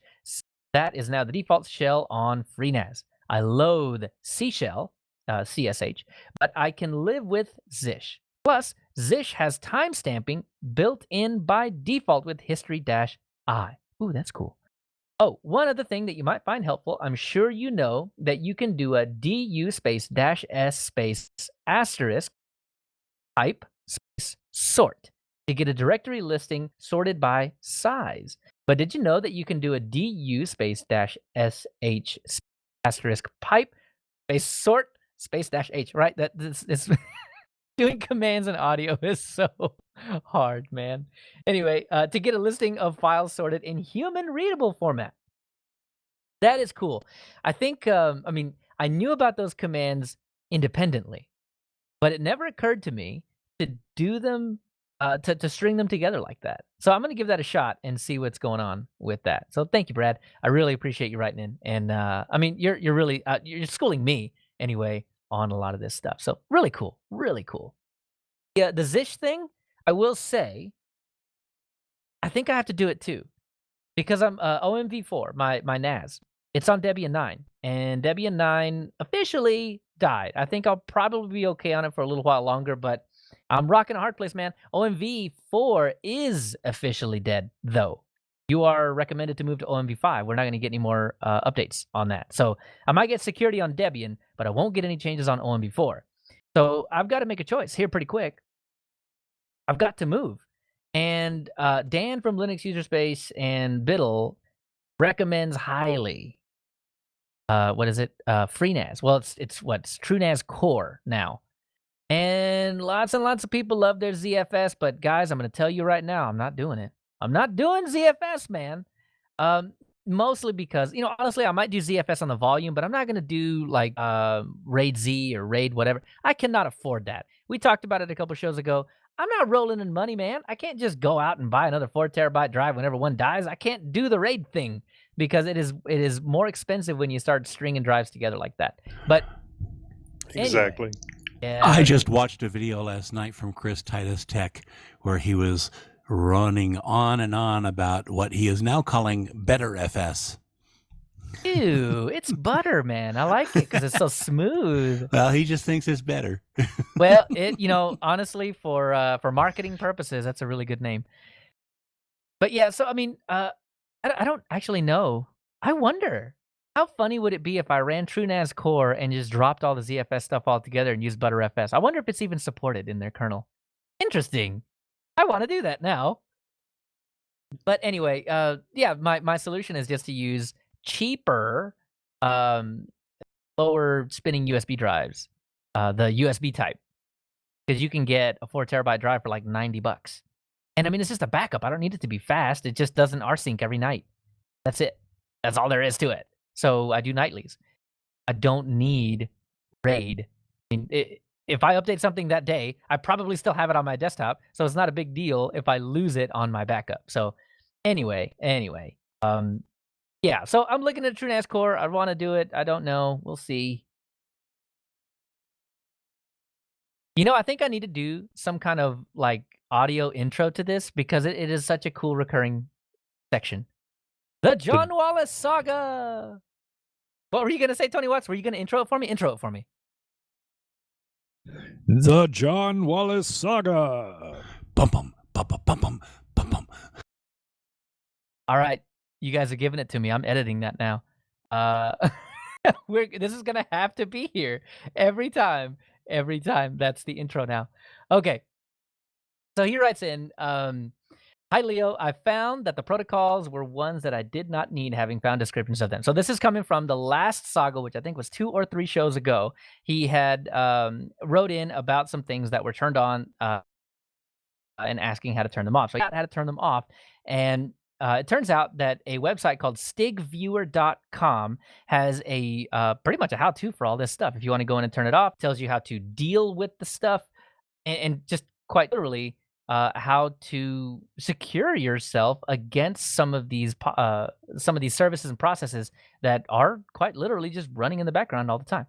That is now the default shell on FreeNAS. I loathe C shell, CSH, but I can live with Zish. Plus, Zish has timestamping built in by default with history-I. Ooh, that's cool. Oh, one other thing that you might find helpful, I'm sure you know that you can do a du space dash s space asterisk type space sort to get a directory listing sorted by size. But did you know that you can do a du space dash sh asterisk pipe space sort space dash h, right? That this doing commands and audio is so hard, man. Anyway, to get a listing of files sorted in human readable format. That is cool. I think, I knew about those commands independently, but it never occurred to me to do them, to string them together like that. So I'm going to give that a shot and see what's going on with that. So thank you, Brad. I really appreciate you writing in. And you're really, you're schooling me anyway on a lot of this stuff. So really cool, really cool. Yeah, the Zish thing, I will say, I think I have to do it too, because I'm OMV4, my NAS. It's on Debian 9, and Debian 9 officially died. I think I'll probably be okay on it for a little while longer, but I'm rocking a hard place, man. OMV4 is officially dead, though. You are recommended to move to OMV5. We're not going to get any more updates on that. So I might get security on Debian, but I won't get any changes on OMV4. So I've got to make a choice here pretty quick. I've got to move. And Dan from Linux User Space and Biddle recommends highly. What is it? FreeNAS. Well, it's TrueNAS Core now. And lots of people love their ZFS, but guys, I'm going to tell you right now, I'm not doing it. I'm not doing ZFS, man. Mostly because, honestly, I might do ZFS on the volume, but I'm not going to do like RAID Z or RAID whatever. I cannot afford that. We talked about it a couple shows ago. I'm not rolling in money, man. I can't just go out and buy another 4 terabyte drive whenever one dies. I can't do the RAID thing because it is more expensive when you start stringing drives together like that. But Exactly. Anyway, yeah. I just watched a video last night from Chris Titus Tech where he was running on and on about what he is now calling better FS. Ew, it's butter, man. I like it because it's so smooth. Well, he just thinks it's better. Well, honestly, for marketing purposes, that's a really good name. But yeah, so I don't actually know. I wonder how funny would it be if I ran TrueNAS Core and just dropped all the ZFS stuff all together and used ButterFS. I wonder if it's even supported in their kernel. Interesting. I want to do that now. But anyway, yeah, my solution is just to use cheaper, lower spinning USB drives, the USB type, because you can get a 4 terabyte drive for like $90. And it's just a backup. I don't need it to be fast. It just doesn't rsync every night. That's it. That's all there is to it. So I do nightlies. I don't need RAID. I mean, if I update something that day, I probably still have it on my desktop, so it's not a big deal if I lose it on my backup. So anyway, yeah. So I'm looking at TrueNAS Core. I want to do it. I don't know. We'll see. I think I need to do some kind of like audio intro to this because it is such a cool recurring section. The John Wallace Saga. What were you gonna say, Tony Watts? Were you gonna intro it for me? Intro it for me. The John Wallace Saga. Bum bum bum bum bum bum bum bum. All right, you guys are giving it to me. I'm editing that now. This is gonna have to be here every time. Every time. That's the intro now. Okay. So he writes in, hi Leo, I found that the protocols were ones that I did not need, having found descriptions of them. So this is coming from the last saga, which I think was 2 or 3 shows ago. He had wrote in about some things that were turned on and asking how to turn them off. So he got how to turn them off. And it turns out that a website called stigviewer.com has a pretty much a how-to for all this stuff. If you want to go in and turn it off, it tells you how to deal with the stuff and just quite literally how to secure yourself against some of these services and processes that are quite literally just running in the background all the time.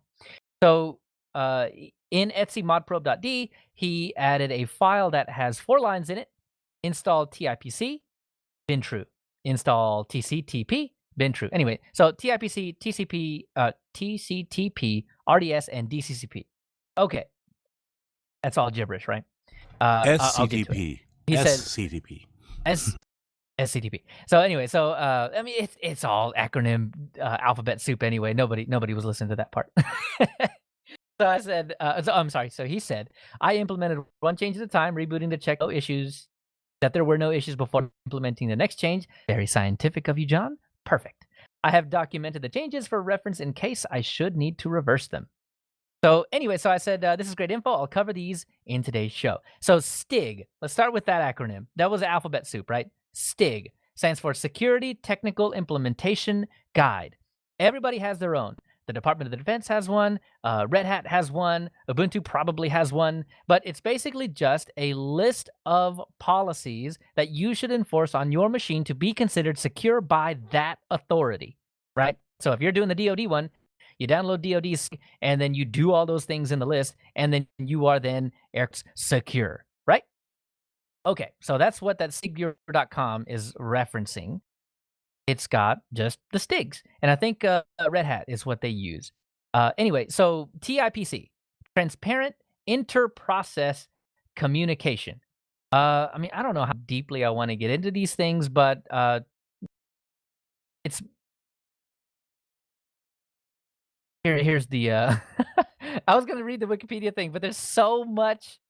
So in etsymodprobe.d, he added a file that has 4 lines in it. Install TIPC, been true. Install TCTP, been true. Anyway, so TIPC, TCP, TCTP, RDS, and DCCP. Okay. That's all gibberish, right? I'll get to it. SCTP. He said SCTP. SCTP. So anyway, I mean it's all acronym alphabet soup anyway. Nobody was listening to that part. So I said, I'm sorry. So he said, I implemented one change at a time, rebooting to check that there were no issues before implementing the next change. Very scientific of you, John. Perfect. I have documented the changes for reference in case I should need to reverse them. So anyway, so I said, this is great info. I'll cover these in today's show. So STIG, let's start with that acronym. That was alphabet soup, right? STIG stands for Security Technical Implementation Guide. Everybody has their own. The Department of Defense has one. Red Hat has one. Ubuntu probably has one. But it's basically just a list of policies that you should enforce on your machine to be considered secure by that authority, right? So if you're doing the DoD one, you download DoD's and then you do all those things in the list, and then you are then secure, right? Okay, so that's what that stigviewer.com is referencing. It's got just the STIGs, and I think Red Hat is what they use. Anyway, so TIPC, Transparent Inter-Process Communication. I mean, I don't know how deeply I want to get into these things, but it's here's the I was going to read the Wikipedia thing, but there's so much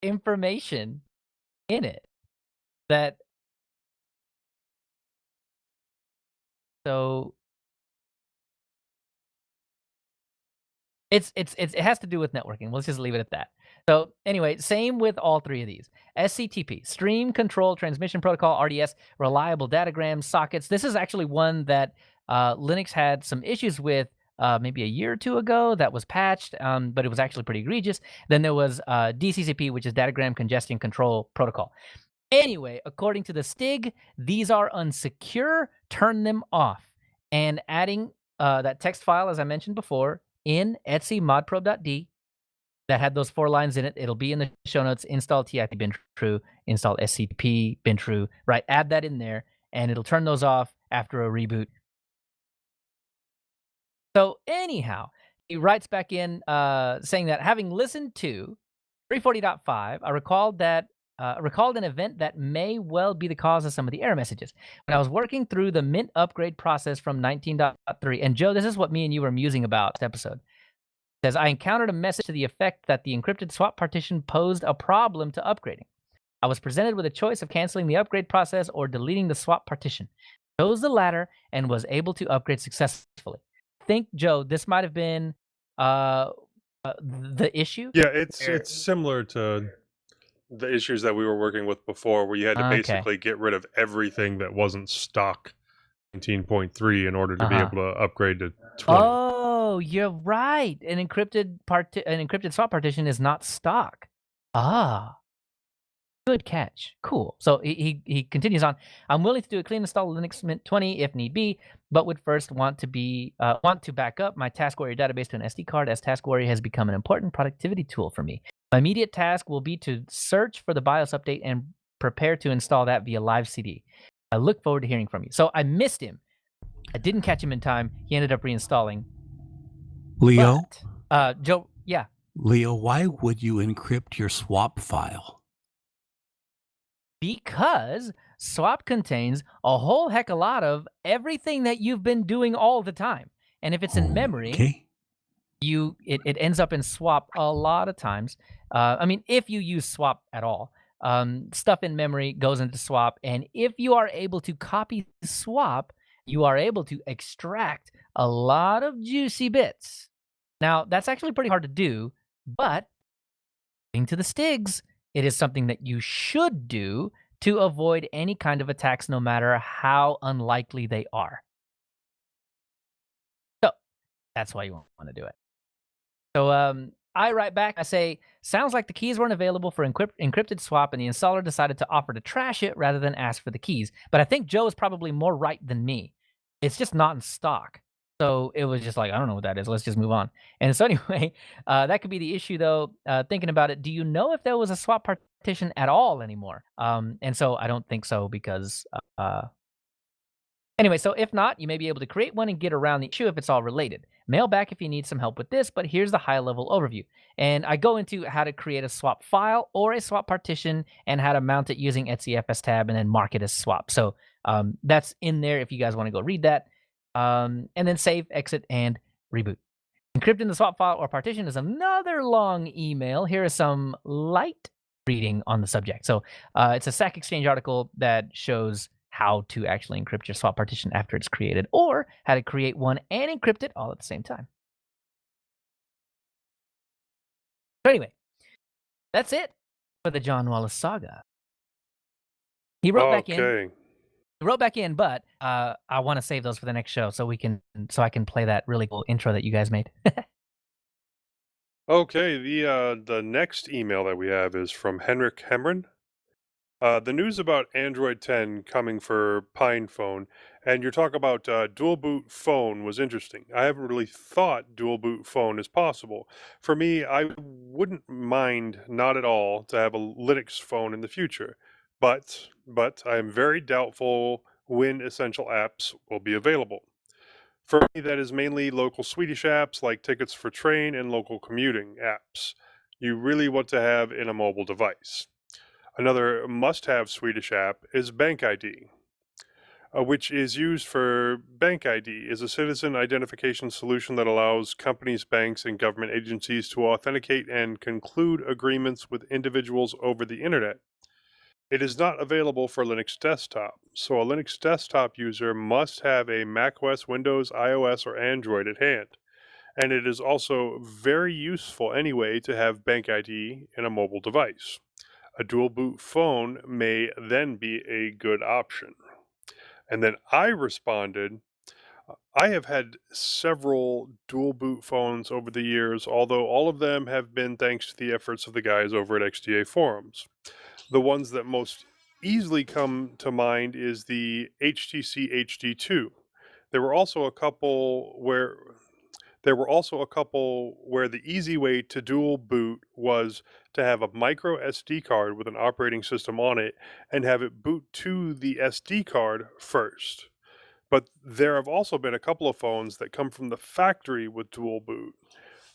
information in it that so it has to do with networking. Let's just leave it at that. So anyway, same with all 3 of these. SCTP, Stream Control Transmission Protocol, RDS, Reliable Datagrams, Sockets. This is actually one that Linux had some issues with maybe a year or 2 ago that was patched, but it was actually pretty egregious. Then there was DCCP, which is Datagram Congestion Control Protocol. Anyway, according to the STIG, these are unsecure. Turn them off. And adding that text file, as I mentioned before, in etsymodprobe.d that had those 4 lines in it. It'll be in the show notes. Install TIP, been true. Install SCTP, been true. Right, add that in there, and it'll turn those off after a reboot. So anyhow, he writes back in saying that having listened to 340.5, I recalled an event that may well be the cause of some of the error messages. When I was working through the Mint upgrade process from 19.3, and Joe, this is what me and you were musing about this episode. It says, I encountered a message to the effect that the encrypted swap partition posed a problem to upgrading. I was presented with a choice of canceling the upgrade process or deleting the swap partition. I chose the latter and was able to upgrade successfully. I think, Joe, this might have been the issue. Yeah, it's similar to the issues that we were working with before, where you had to basically get rid of everything that wasn't stock 19.3 in order to be Uh-huh. able to upgrade to 20. Oh, you're right. An encrypted swap partition is not stock. Ah, good catch. Cool. So he continues on. I'm willing to do a clean install of Linux Mint 20 if need be, but would first want to back up my Task Warrior database to an SD card, as Task Warrior has become an important productivity tool for me. My immediate task will be to search for the BIOS update and prepare to install that via live CD. I look forward to hearing from you. So I missed him. I didn't catch him in time. He ended up reinstalling. Leo, But, Joe, yeah. Leo, why would you encrypt your swap file? Because swap contains a whole heck a lot of everything that you've been doing all the time. And if it's in memory, Okay. it ends up in swap a lot of times. I mean, if you use swap at all, stuff in memory goes into swap. And if you are able to copy swap, you are able to extract a lot of juicy bits. Now, that's actually pretty hard to do, but according to the Stigs, it is something that you should do to avoid any kind of attacks, no matter how unlikely they are. So that's why you want to do it. So I write back, I say, sounds like the keys weren't available for encrypted swap, and the installer decided to offer to trash it rather than ask for the keys. But I think Joe is probably more right than me. It's just not in stock. So it was just like, I don't know what that is. Let's just move on. And so anyway, that could be the issue, though. Thinking about it, do you know if there was a swap partition at all anymore? And so I don't think so, because anyway, so if not, you may be able to create one and get around the issue if it's all related. Mail back if you need some help with this, but here's the high-level overview. And I go into how to create a swap file or a swap partition and how to mount it using etcfs tab and then mark it as swap. So that's in there if you guys want to go read that. And then save, exit, and reboot. Encrypting the swap file or partition is another long email. Here is some light reading on the subject. So it's a Stack Exchange article that shows how to actually encrypt your swap partition after it's created, or how to create one and encrypt it all at the same time. So anyway, that's it for the John Wallace saga. He wrote back in. Okay. He wrote back in, but I want to save those for the next show so I can play that really cool intro that you guys made. Okay, the next email that we have is from Henrik Hemren. The news about Android 10 coming for Pine phone, and your talk about dual boot phone was interesting. I haven't really thought dual boot phone is possible. For me, I wouldn't mind, not at all, to have a Linux phone in the future. But I am very doubtful when essential apps will be available. For me, that is mainly local Swedish apps like tickets for train and local commuting apps you really want to have in a mobile device. Another must-have Swedish app is Bank ID, which is used for Bank ID, is a citizen identification solution that allows companies, banks, and government agencies to authenticate and conclude agreements with individuals over the internet. It is not available for Linux desktop, so a Linux desktop user must have a macOS, Windows, iOS, or Android at hand. And it is also very useful anyway to have Bank ID in a mobile device. A dual boot phone may then be a good option. And then I responded, I have had several dual boot phones over the years, although all of them have been thanks to the efforts of the guys over at XDA Forums. The ones that most easily come to mind is the HTC HD2. There were also a couple where the easy way to dual boot was to have a micro SD card with an operating system on it and have it boot to the SD card first. But there have also been a couple of phones that come from the factory with dual boot.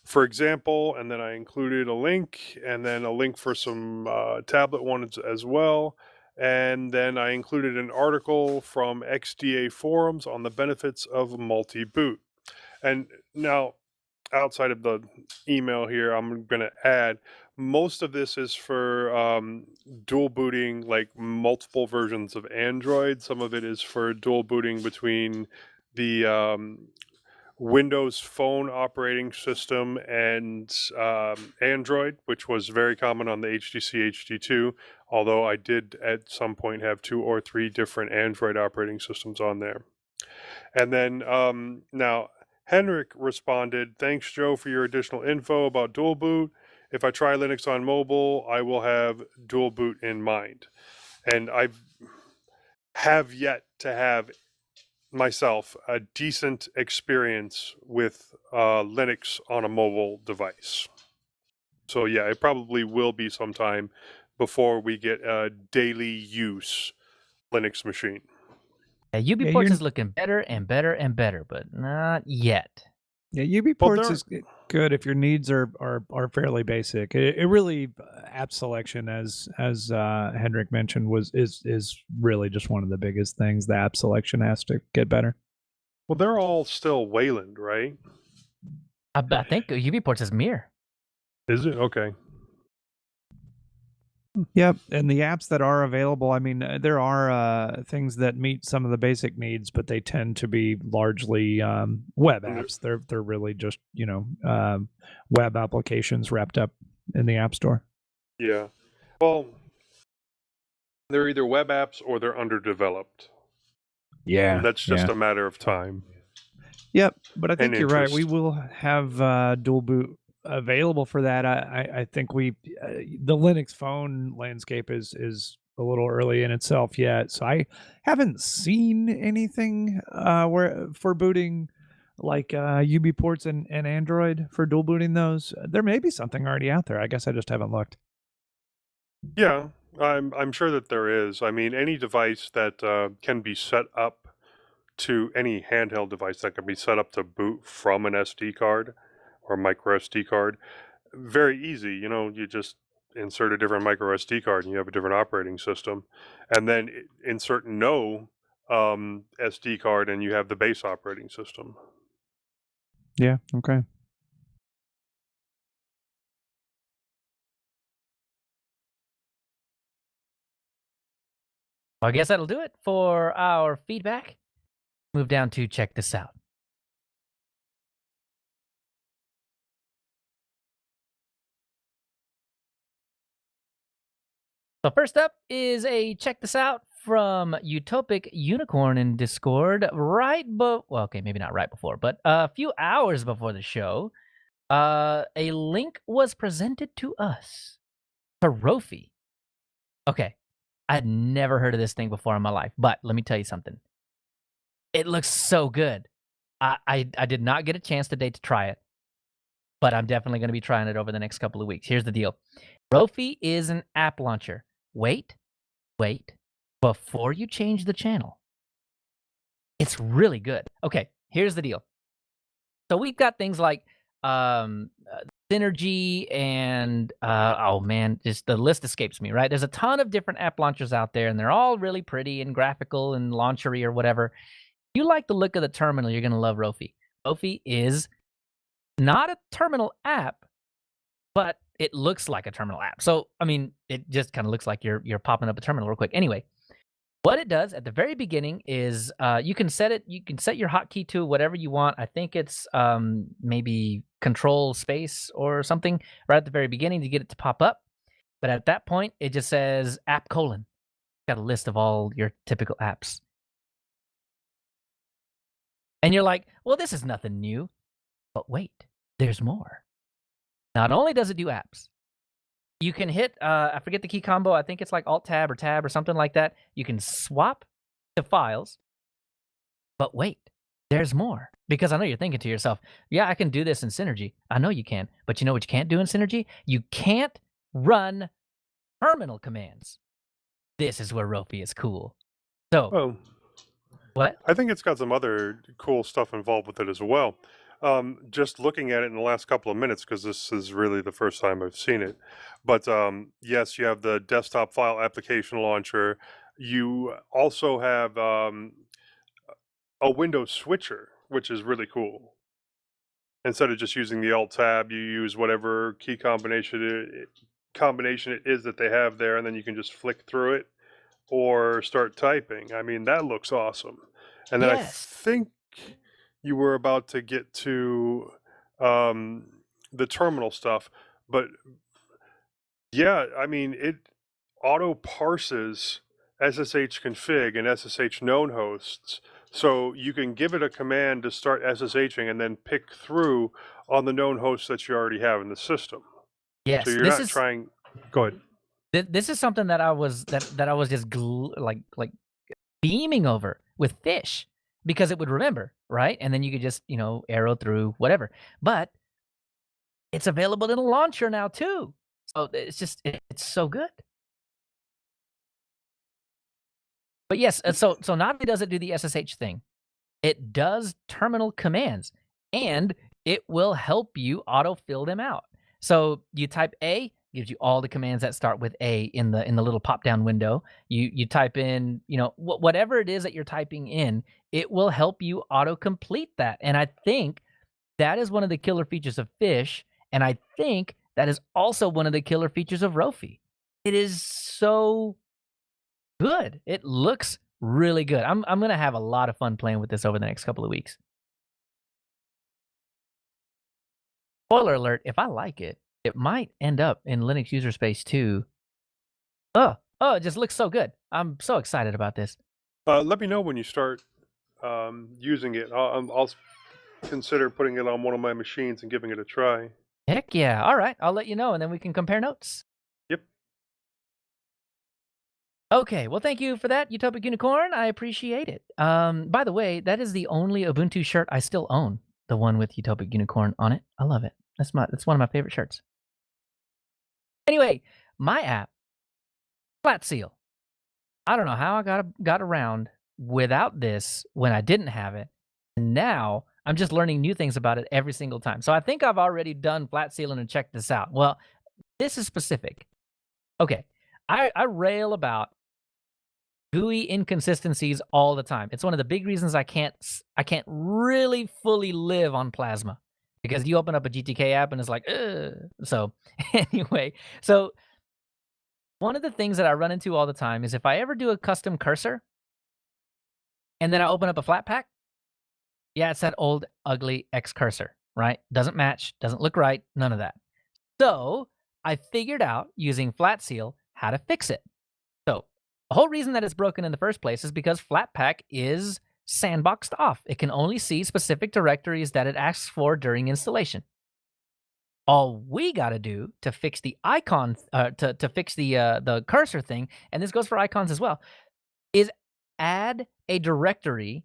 For example, and then I included a link, and then a link for some tablet ones as well. And then I included an article from XDA Forums on the benefits of multi-boot. And now, outside of the email here, I'm going to add most of this is for dual booting, like multiple versions of Android. Some of it is for dual booting between the Windows Phone operating system and Android, which was very common on the HTC HD2, although I did at some point have 2 or 3 different Android operating systems on there. And then now Henrik responded, "Thanks, Joe, for your additional info about dual boot. If I try Linux on mobile, I will have dual boot in mind." And I have yet to have myself a decent experience with Linux on a mobile device. So yeah, it probably will be sometime before we get a daily use Linux machine. Yeah, Yeah, UBports you're- is looking better and better and better, but not yet. Yeah, UB Well, ports there- is good if your needs are fairly basic. It really app selection, as Hendrik mentioned, is really just one of the biggest things. The app selection has to get better. Well, they're all still Wayland, right? I think UBports is Mir. Is it? Okay. Yep, and the apps that are available, I mean, there are things that meet some of the basic needs, but they tend to be largely web apps. They're really just web applications wrapped up in the app store. Yeah. Well, they're either web apps or they're underdeveloped. Yeah, And that's just a matter of time. Yep, but I think and you're right. We interest. will have dual boot available for that. I think the Linux phone landscape is a little early in itself yet, so I haven't seen anything where for booting like UB ports and Android for dual booting those. There may be something already out there. I guess I just haven't looked. Yeah, I'm sure that there is. I mean, any device that can be set up to any handheld device that can be set up to boot from an SD card or micro SD card, very easy. You just insert a different micro SD card and you have a different operating system, and then insert no SD card and you have the base operating system. Yeah. Okay. Well, I guess that'll do it for our feedback. Move down to check this out. So first up is a check this out from Utopic Unicorn in Discord. Okay, maybe not right before, but a few hours before the show, a link was presented to us to Rofi. Okay, I'd never heard of this thing before in my life, but let me tell you something. It looks so good. I did not get a chance today to try it, but I'm definitely going to be trying it over the next couple of weeks. Here's the deal. Rofi is an app launcher. Wait, before you change the channel. It's really good. Okay, here's the deal. So we've got things like Synergy and oh man, just the list escapes me, right? There's a ton of different app launchers out there, and they're all really pretty and graphical and launchery or whatever. If you like the look of the terminal, you're gonna love Rofi. Rofi is not a terminal app, but it looks like a terminal app. So I mean, it just kind of looks like you're popping up a terminal real quick. Anyway, what it does at the very beginning is you can set your hotkey to whatever you want. I think it's maybe control space or something right at the very beginning to get it to pop up. But at that point, it just says app : got a list of all your typical apps. And you're like, well, this is nothing new. But wait, there's more. Not only does it do apps, you can hit, I forget the key combo. I think it's like Alt-Tab or Tab or something like that. You can swap to files. But wait, there's more. Because I know you're thinking to yourself, yeah, I can do this in Synergy. I know you can. But you know what you can't do in Synergy? You can't run terminal commands. This is where Rofi is cool. So, Oh, what? I think it's got some other cool stuff involved with it as well. Just looking at it in the last couple of minutes, because this is really the first time I've seen it. But yes, you have the desktop file application launcher. You also have a Windows switcher, which is really cool. Instead of just using the Alt Tab, you use whatever key combination it is that they have there, and then you can just flick through it or start typing. I mean, that looks awesome. And then Yes. I think you were about to get to the terminal stuff, but yeah, I mean, it auto parses SSH config and SSH known hosts So you can give it a command to start SSHing and then pick through on the known hosts that you already have in the system. Yes, So you're this not is trying. Go ahead. this is something that I was that I was just like beaming over with fish because it would remember, right? And then you could just, arrow through whatever. But it's available in a launcher now too. So it's so good. But yes, so not only does it do the SSH thing, it does terminal commands, and it will help you autofill them out. So you type A, gives you all the commands that start with A in the little pop down window. You type in, whatever it is that you're typing in, it will help you autocomplete that. And I think that is one of the killer features of Fish, and I think that is also one of the killer features of Rofi. It is so good. It looks really good. I'm gonna have a lot of fun playing with this over the next couple of weeks. Spoiler alert, if I like it, it might end up in Linux user space too. It just looks so good. I'm so excited about this. Let me know when you start using it. I'll consider putting it on one of my machines and giving it a try. Heck yeah. All right. I'll let you know and then we can compare notes. Yep. Okay. Well, thank you for that, Utopic Unicorn. I appreciate it. By the way, that is the only Ubuntu shirt I still own. The one with Utopic Unicorn on it. I love it. That's one of my favorite shirts. Anyway, my app, Flat Seal. I don't know how I got around without this when I didn't have it. And now I'm just learning new things about it every single time. So I think I've already done flat sealing and checked this out. Well, this is specific. Okay. I rail about GUI inconsistencies all the time. It's one of the big reasons I can't really fully live on Plasma, because you open up a GTK app and it's like, ugh. So anyway, so one of the things that I run into all the time is if I ever do a custom cursor and then I open up a Flatpak, yeah, it's that old ugly X cursor, right? Doesn't match, doesn't look right, none of that. So I figured out using Flat Seal how to fix it. So the whole reason that it's broken in the first place is because Flatpak is sandboxed off. It can only see specific directories that it asks for during installation. All we got to do to fix the icon, to fix the cursor thing, and this goes for icons as well, is add a directory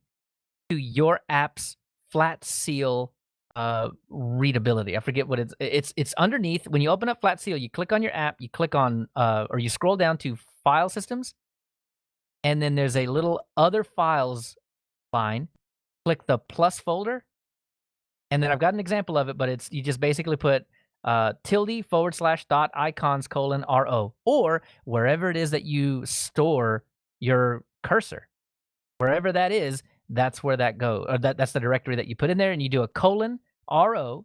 to your app's Flat Seal readability. I forget what it's underneath. When you open up Flat Seal, you click on your app, you click on or you scroll down to File Systems, and then there's a little Other Files line. Click the plus folder, and then I've got an example of it, but you just basically put ~.icons:\ro, or wherever it is that you store your cursor. Wherever that is, that's where that goes. Or that's the directory that you put in there, and you do a :ro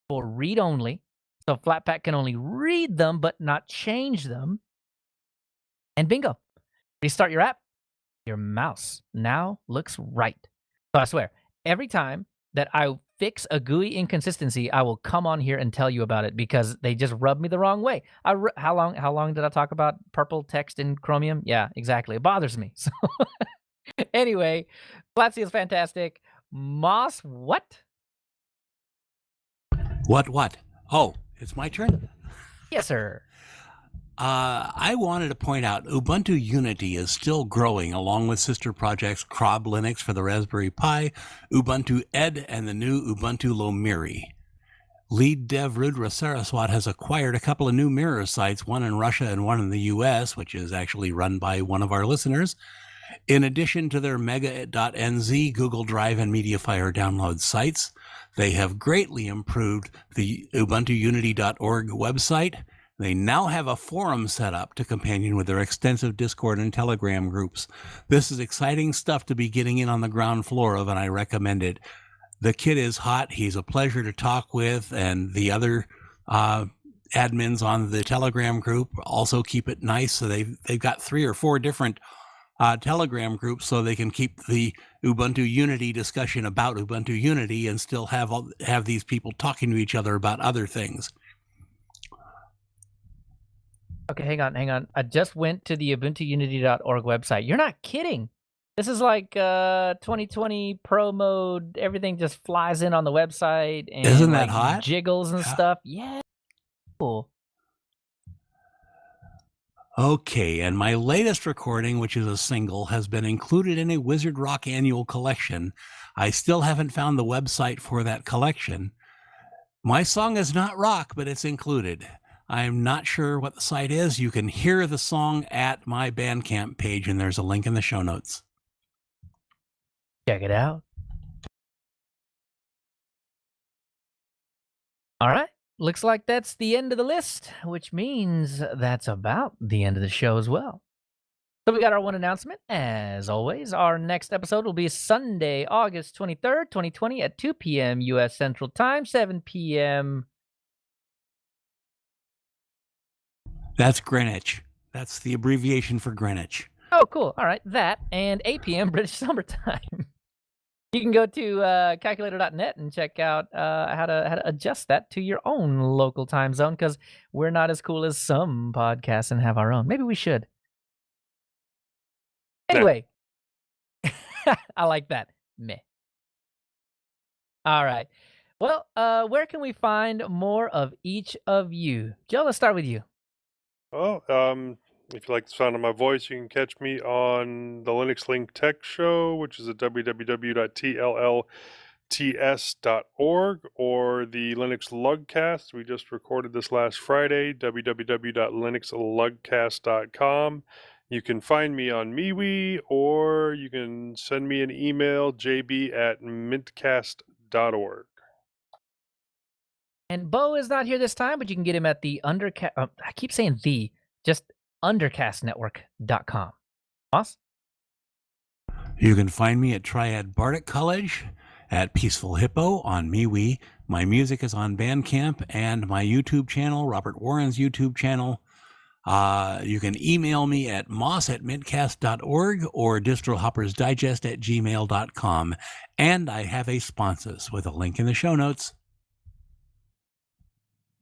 for read only. So Flatpak can only read them, but not change them. And bingo. Restart your app. Your mouse now looks right. So I swear, every time that I fix a GUI inconsistency, I will come on here and tell you about it because they just rub me the wrong way. How long did I talk about purple text in Chromium? Yeah, exactly. It bothers me. So anyway, Flat Seal is fantastic. Moss, what? What? Oh, it's my turn? Yes, sir. I wanted to point out Ubuntu Unity is still growing along with sister projects Crob Linux for the Raspberry Pi, Ubuntu Ed, and the new Ubuntu Lomiri. Lead dev Rudra Saraswat has acquired a couple of new mirror sites, one in Russia and one in the US, which is actually run by one of our listeners. In addition to their mega.nz, Google Drive, and MediaFire download sites, they have greatly improved the ubuntuunity.org website. They now have a forum set up to companion with their extensive Discord and Telegram groups. This is exciting stuff to be getting in on the ground floor of, and I recommend it. The kid is hot. He's a pleasure to talk with, and the other admins on the Telegram group also keep it nice. So they've got 3 or 4 different Telegram groups so they can keep the Ubuntu Unity discussion about Ubuntu Unity and still have these people talking to each other about other things. Okay, hang on. I just went to the ubuntuunity.org website. You're not kidding. This is like 2020 Pro mode. Everything just flies in on the website and Isn't that like hot? jiggles and Yeah. stuff. Yeah. Cool. Okay, and my latest recording, which is a single, has been included in a Wizard Rock annual collection. I still haven't found the website for that collection. My song is not rock, but it's included. I'm not sure what the site is. You can hear the song at my Bandcamp page, and there's a link in the show notes. Check it out. All right. Looks like that's the end of the list, which means that's about the end of the show as well. So we got our one announcement. As always, our next episode will be Sunday, August 23rd, 2020 at 2 p.m. U.S. Central Time, 7 p.m. That's Greenwich. That's the abbreviation for Greenwich. Oh, cool. All right. That and 8 p.m. British Summer Time. You can go to calculator.net and check out how to adjust that to your own local time zone, because we're not as cool as some podcasts and have our own. Maybe we should. Anyway, I like that. Meh. All right. Well, where can we find more of each of you? Joe, let's start with you. Oh, if you like the sound of my voice, you can catch me on the Linux Link Tech Show, which is at www.tllts.org, or the Linux Lugcast. We just recorded this last Friday, www.linuxlugcast.com. You can find me on MeWe, or you can send me an email, jb@mintcast.org. And Bo is not here this time, but you can get him at the Undercast. I keep saying just undercastnetwork.com. Boss? You can find me at Triad Bardic College, at Peaceful Hippo on MeWe. My music is on Bandcamp and my YouTube channel, Robert Warren's YouTube channel. You can email me at moss@mintcast.org or distrohoppersdigest@gmail.com. And I have a sponsors with a link in the show notes.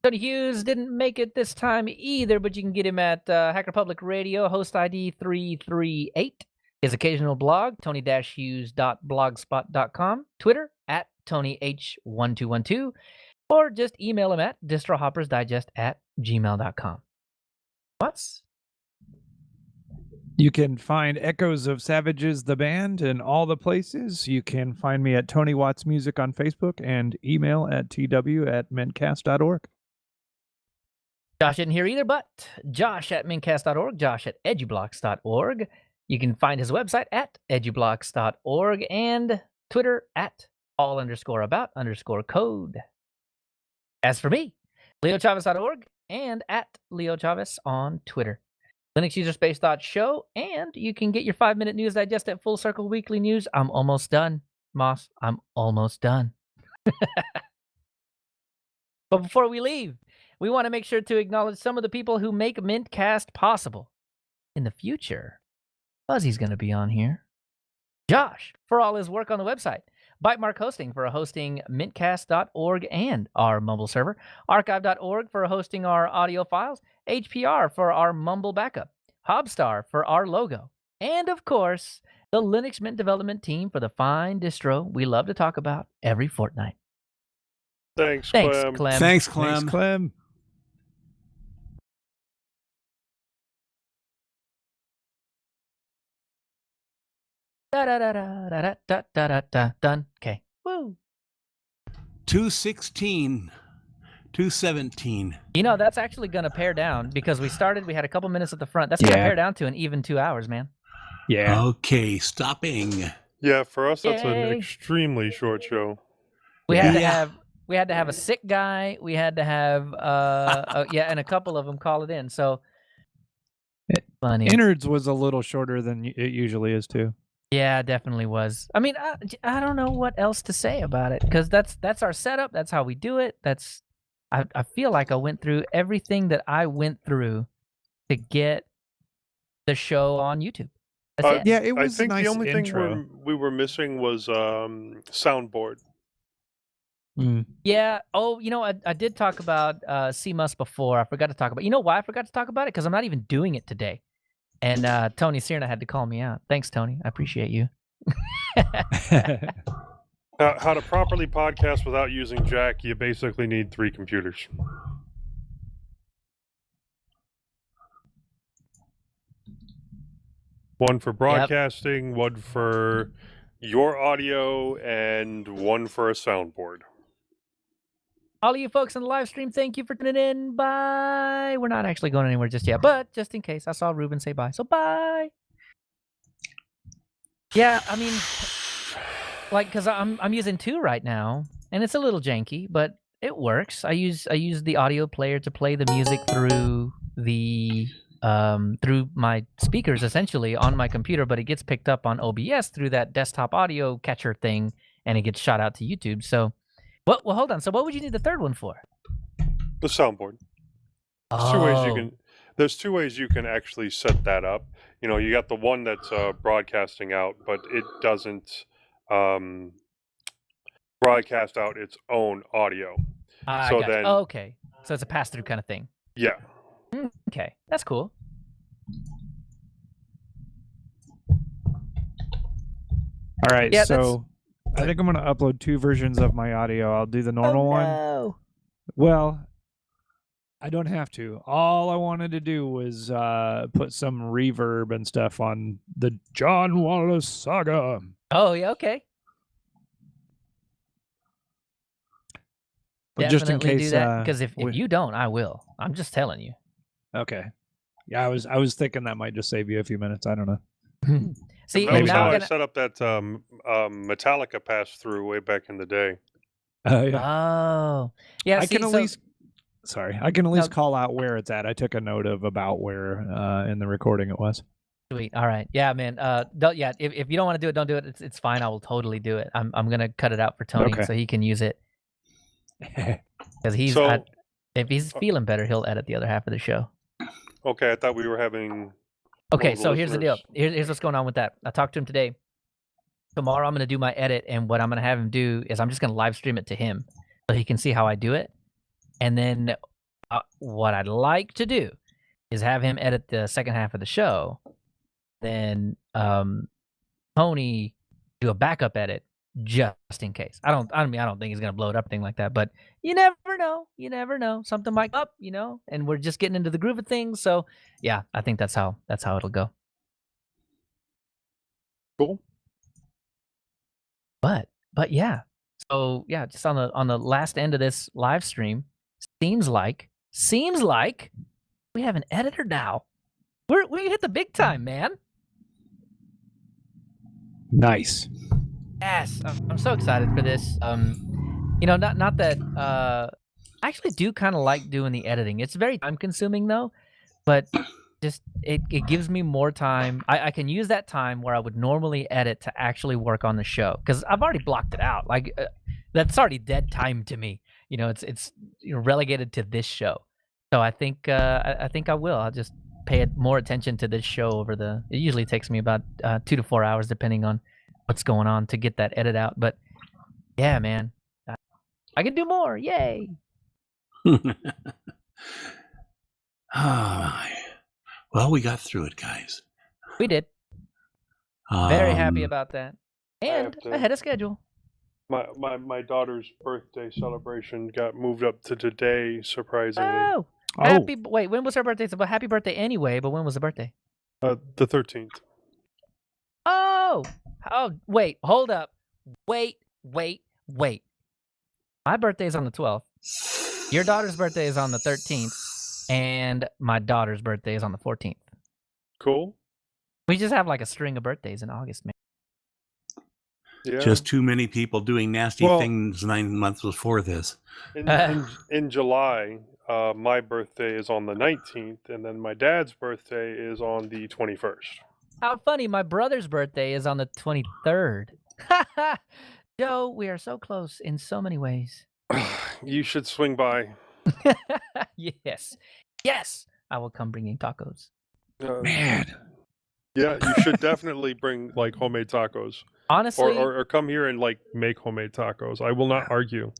Tony Hughes didn't make it this time either, but you can get him at Hacker Public Radio, host ID 338. His occasional blog, tony-hughes.blogspot.com. Twitter, at TonyH1212. Or just email him at distrohoppersdigest@gmail.com. What's? You can find Echoes of Savages, the band, in all the places. You can find me at Tony Watts Music on Facebook and email at tw@mintcast.org. Josh isn't here either, but Josh at mintcast.org, Josh at edublocks.org. You can find his website at edublocks.org and Twitter at all_about_code. As for me, leochavez.org and at leochavez on Twitter. LinuxUserspace.show, and you can get your 5-minute news digest at Full Circle Weekly News. I'm almost done, Moss. I'm almost done. But before we leave, we want to make sure to acknowledge some of the people who make mintCast possible. In the future, Fuzzy's going to be on here. Josh, for all his work on the website. Bytemark Hosting for hosting mintcast.org and our Mumble server. Archive.org for hosting our audio files. HPR for our Mumble backup. Hobstar for our logo. And of course, the Linux Mint development team for the fine distro we love to talk about every fortnight. Thanks, Thanks, Clem. Clem. Thanks, Clem. Thanks, Clem. Done. Okay. Woo. 216, 217. You know, that's actually going to pare down because we had a couple minutes at the front. That's going to Yeah. pare down to an even 2 hours, man. Yeah. Okay, stopping. Yeah, for us, that's an Yay. extremely short show. We had to Yeah. have a sick guy. We had to have and a couple of them call it in. So funny. Innards was a little shorter than it usually is, too. Yeah, definitely was. I mean, I don't know what else to say about it because that's our setup. That's how we do it. I feel like I went through everything that I went through to get the show on YouTube. That's it. Yeah, it I was think a nice the only intro. thing we were missing was soundboard. Mm. Yeah. Oh, you know, I did talk about CMUS before. I forgot to talk about. You know why I forgot to talk about it? Because I'm not even doing it today. And Tony Cierna had to call me out. Thanks, Tony. I appreciate you. How to properly podcast without using jack? You basically need 3 computers. One for broadcasting, one for your audio, and one for a soundboard. All of you folks on the live stream, thank you for tuning in. Bye. We're not actually going anywhere just yet, but just in case, I saw Ruben say bye. So bye. Yeah, I mean, like, because I'm using 2 right now, and it's a little janky, but it works. I use the audio player to play the music through the through my speakers essentially on my computer, but it gets picked up on OBS through that desktop audio catcher thing, and it gets shot out to YouTube. So, well, hold on. So, what would you need the third one for? The soundboard. There's 2 ways you can actually set that up. You know, you got the one that's broadcasting out, but it doesn't broadcast out its own audio. So then, okay. So it's a pass-through kind of thing. Yeah. Okay, that's cool. All right, yeah, so I think I'm going to upload 2 versions of my audio. I'll do the normal one. Well, I don't have to. All I wanted to do was put some reverb and stuff on the John Wallace saga. Oh, yeah, okay. But definitely just in case, do that, because if you don't, I will. I'm just telling you. Okay. Yeah, I was thinking that might just save you a few minutes. I don't know. See, that was how I set up that Metallica pass-through way back in the day. Yeah. Oh, yeah. I can at least call out where it's at. I took a note of about where in the recording it was. Sweet. All right. Yeah, man. If you don't want to do it, don't do it. It's fine. I will totally do it. I'm gonna cut it out for Tony so he can use it. Because if he's feeling better, he'll edit the other half of the show. Okay, I thought we were having. Okay, so here's the deal. Here's what's going on with that. I talked to him today. Tomorrow I'm going to do my edit, and what I'm going to have him do is I'm just going to live stream it to him so he can see how I do it. And then what I'd like to do is have him edit the second half of the show. Then Tony do a backup edit just in case. I don't think he's going to blow it up, thing like that. But you never know. You never know. Something might up, and we're just getting into the groove of things. So yeah, I think that's how it'll go. Cool. But yeah. So yeah, just on the last end of this live stream, seems like we have an editor now. We hit the big time, man. Nice. Yes, I'm so excited for this. Not that I actually do kind of like doing the editing. It's very time consuming though, but just it gives me more time. I can use that time where I would normally edit to actually work on the show because I've already blocked it out. Like that's already dead time to me. It's relegated to this show. So I think I will. I'll just pay more attention to this show over it usually takes me about 2 to 4 hours depending on what's going on to get that edit out. But yeah, man, I can do more. Yay. Well, we got through it, guys. We did. Very happy about that. And ahead of schedule. My daughter's birthday celebration got moved up to today, surprisingly. Wait, when was her birthday? So, happy birthday anyway, but when was the birthday? The 13th. Oh, wait, hold up. Wait. My birthday is on the 12th. Your daughter's birthday is on the 13th. And my daughter's birthday is on the 14th. Cool. We just have like a string of birthdays in August, man. Yeah. Just too many people doing nasty things 9 months before this. In July, my birthday is on the 19th, and then my dad's birthday is on the 21st. How funny. My brother's birthday is on the 23rd. Joe, we are so close in so many ways. You should swing by. Yes. I will come bringing tacos. Man. Yeah, you should definitely bring like homemade tacos. Honestly, or come here and like make homemade tacos. I will not argue.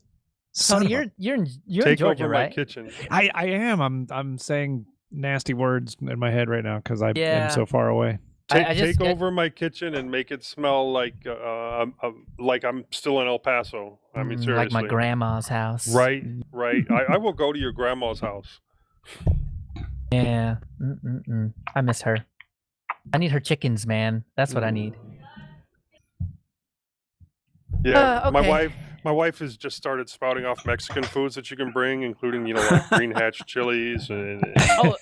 Tony, you're in Take Georgia, over right? my kitchen. I am. I'm saying nasty words in my head right now because I am Yeah. so far away. Take over my kitchen and make it smell like I'm still in El Paso. I mean, seriously. Like my grandma's house. Right. I will go to your grandma's house. Yeah. I miss her. I need her chickens, man. That's what I need. Yeah, okay. my wife has just started spouting off Mexican foods that you can bring, including like green hatch chilies and Oh,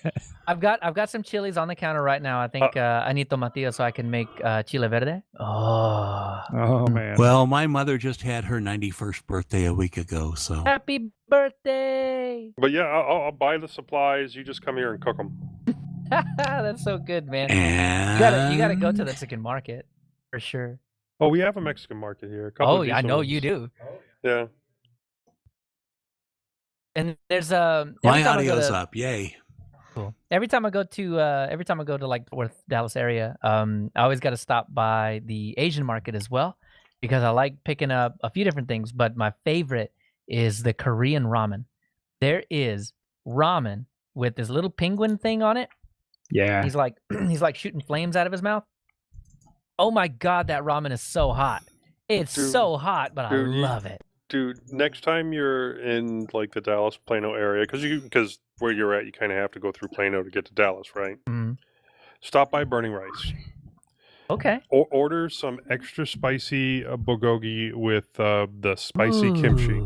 I've got some chilies on the counter right now. I think I need tomatillo so I can make chile verde. Oh man. Well, my mother just had her 91st birthday a week ago, so Happy birthday! But yeah, I'll buy the supplies. You just come here and cook them. That's so good, man. and You gotta go to the Mexican market for sure. Oh, we have a Mexican market here. A couple Oh, of yeah, I know decent you ones. do. Yeah. And there's my audio's up. Yay! Cool. Every time I go to like North Dallas area, I always got to stop by the Asian market as well because I like picking up a few different things. But my favorite is the Korean ramen. There is ramen with this little penguin thing on it. Yeah. He's like shooting flames out of his mouth. Oh my God, that ramen is so hot. It's so hot, but I love it. Dude, next time you're in like the Dallas Plano area, because where you're at, you kind of have to go through Plano to get to Dallas, right? Mm-hmm. Stop by Burning Rice. Okay. Order some extra spicy bulgogi with the spicy kimchi.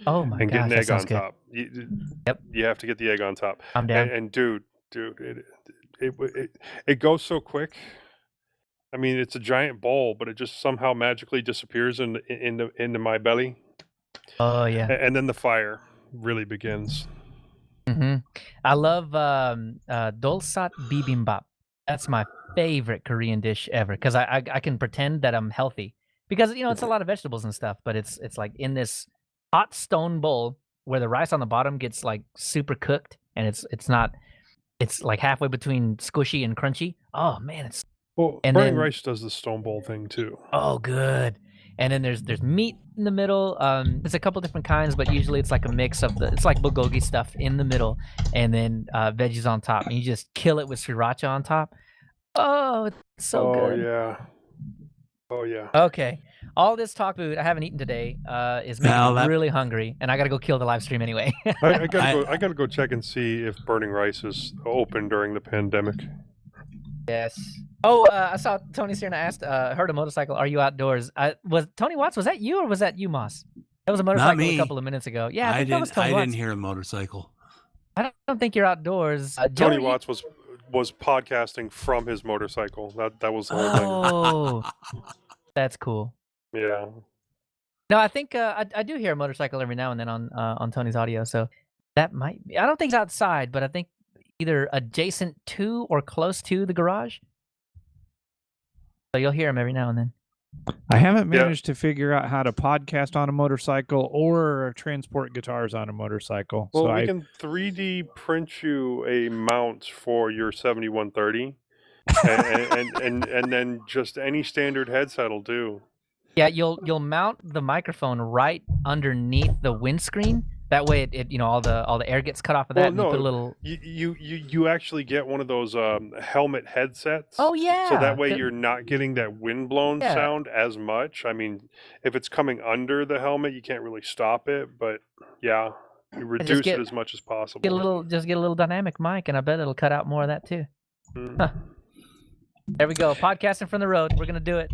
Oh my and gosh, get an that egg on sounds good. top. Yep. You have to get the egg on top. I'm down. And dude, it goes so quick. I mean, it's a giant bowl, but it just somehow magically disappears into my belly. Oh yeah. And then the fire really begins. Mm-hmm. I love dolsat bibimbap. That's my favorite Korean dish ever because I can pretend that I'm healthy because it's a lot of vegetables and stuff, but it's like in this hot stone bowl where the rice on the bottom gets like super cooked and it's like halfway between squishy and crunchy. Oh man, Burning Rice does the stone bowl thing too. Oh, good. And then there's meat in the middle. There's a couple different kinds, but usually it's like a mix of it's like bulgogi stuff in the middle, and then veggies on top, and you just kill it with sriracha on top. Oh, it's so good. Oh yeah. Okay, all this talk food I haven't eaten today is making me really hungry, and I gotta go kill the live stream anyway. I gotta go check and see if Burning Rice is open during the pandemic. Yes. Oh, I saw Tony's here and I asked, heard a motorcycle. Are you outdoors? Was Tony Watts? Was that you or was that you, Moss? That was a motorcycle a couple of minutes ago. Yeah, I think that was Tony Watts. I didn't hear a motorcycle. I don't think you're outdoors. Tony Watts was podcasting from his motorcycle. That was the whole thing. Oh, that's cool. Yeah. No, I think I do hear a motorcycle every now and then on Tony's audio. So that might be. I don't think it's outside, but I think either adjacent to or close to the garage. So you'll hear him every now and then. I haven't managed to figure out how to podcast on a motorcycle or transport guitars on a motorcycle. Well, so we can 3D print you a mount for your 7130, and then just any standard headset will do. Yeah, you'll mount the microphone right underneath the windscreen. That way, it all the air gets cut off of that. Well, no, and you put a little. You actually get one of those helmet headsets. Oh yeah. So that way you're not getting that windblown sound as much. I mean, if it's coming under the helmet, you can't really stop it. But yeah, you reduce it as much as possible. Just get a little dynamic mic, and I bet it'll cut out more of that too. Mm. Huh. There we go. Podcasting from the road. We're gonna do it.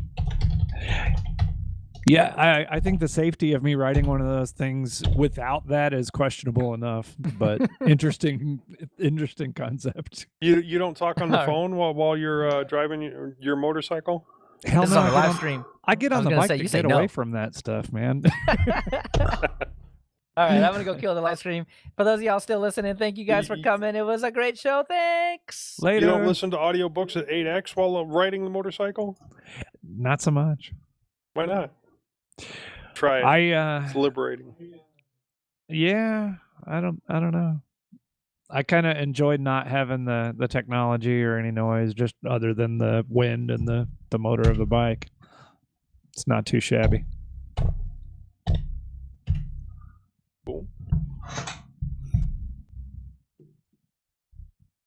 Yeah, I think the safety of me riding one of those things without that is questionable enough, but interesting concept. You don't talk on the phone while you're driving your motorcycle? Hell this no, is on a live stream. I get on the bike to get away from that stuff, man. All right, I'm gonna go kill the live stream. For those of y'all still listening, thank you guys for coming. It was a great show. Thanks. Later. You don't listen to audiobooks at 8x while riding the motorcycle? Not so much. Why not? Try it. It's liberating. Yeah, I don't know. I kind of enjoyed not having the technology or any noise, just other than the wind and the motor of the bike. It's not too shabby. Cool.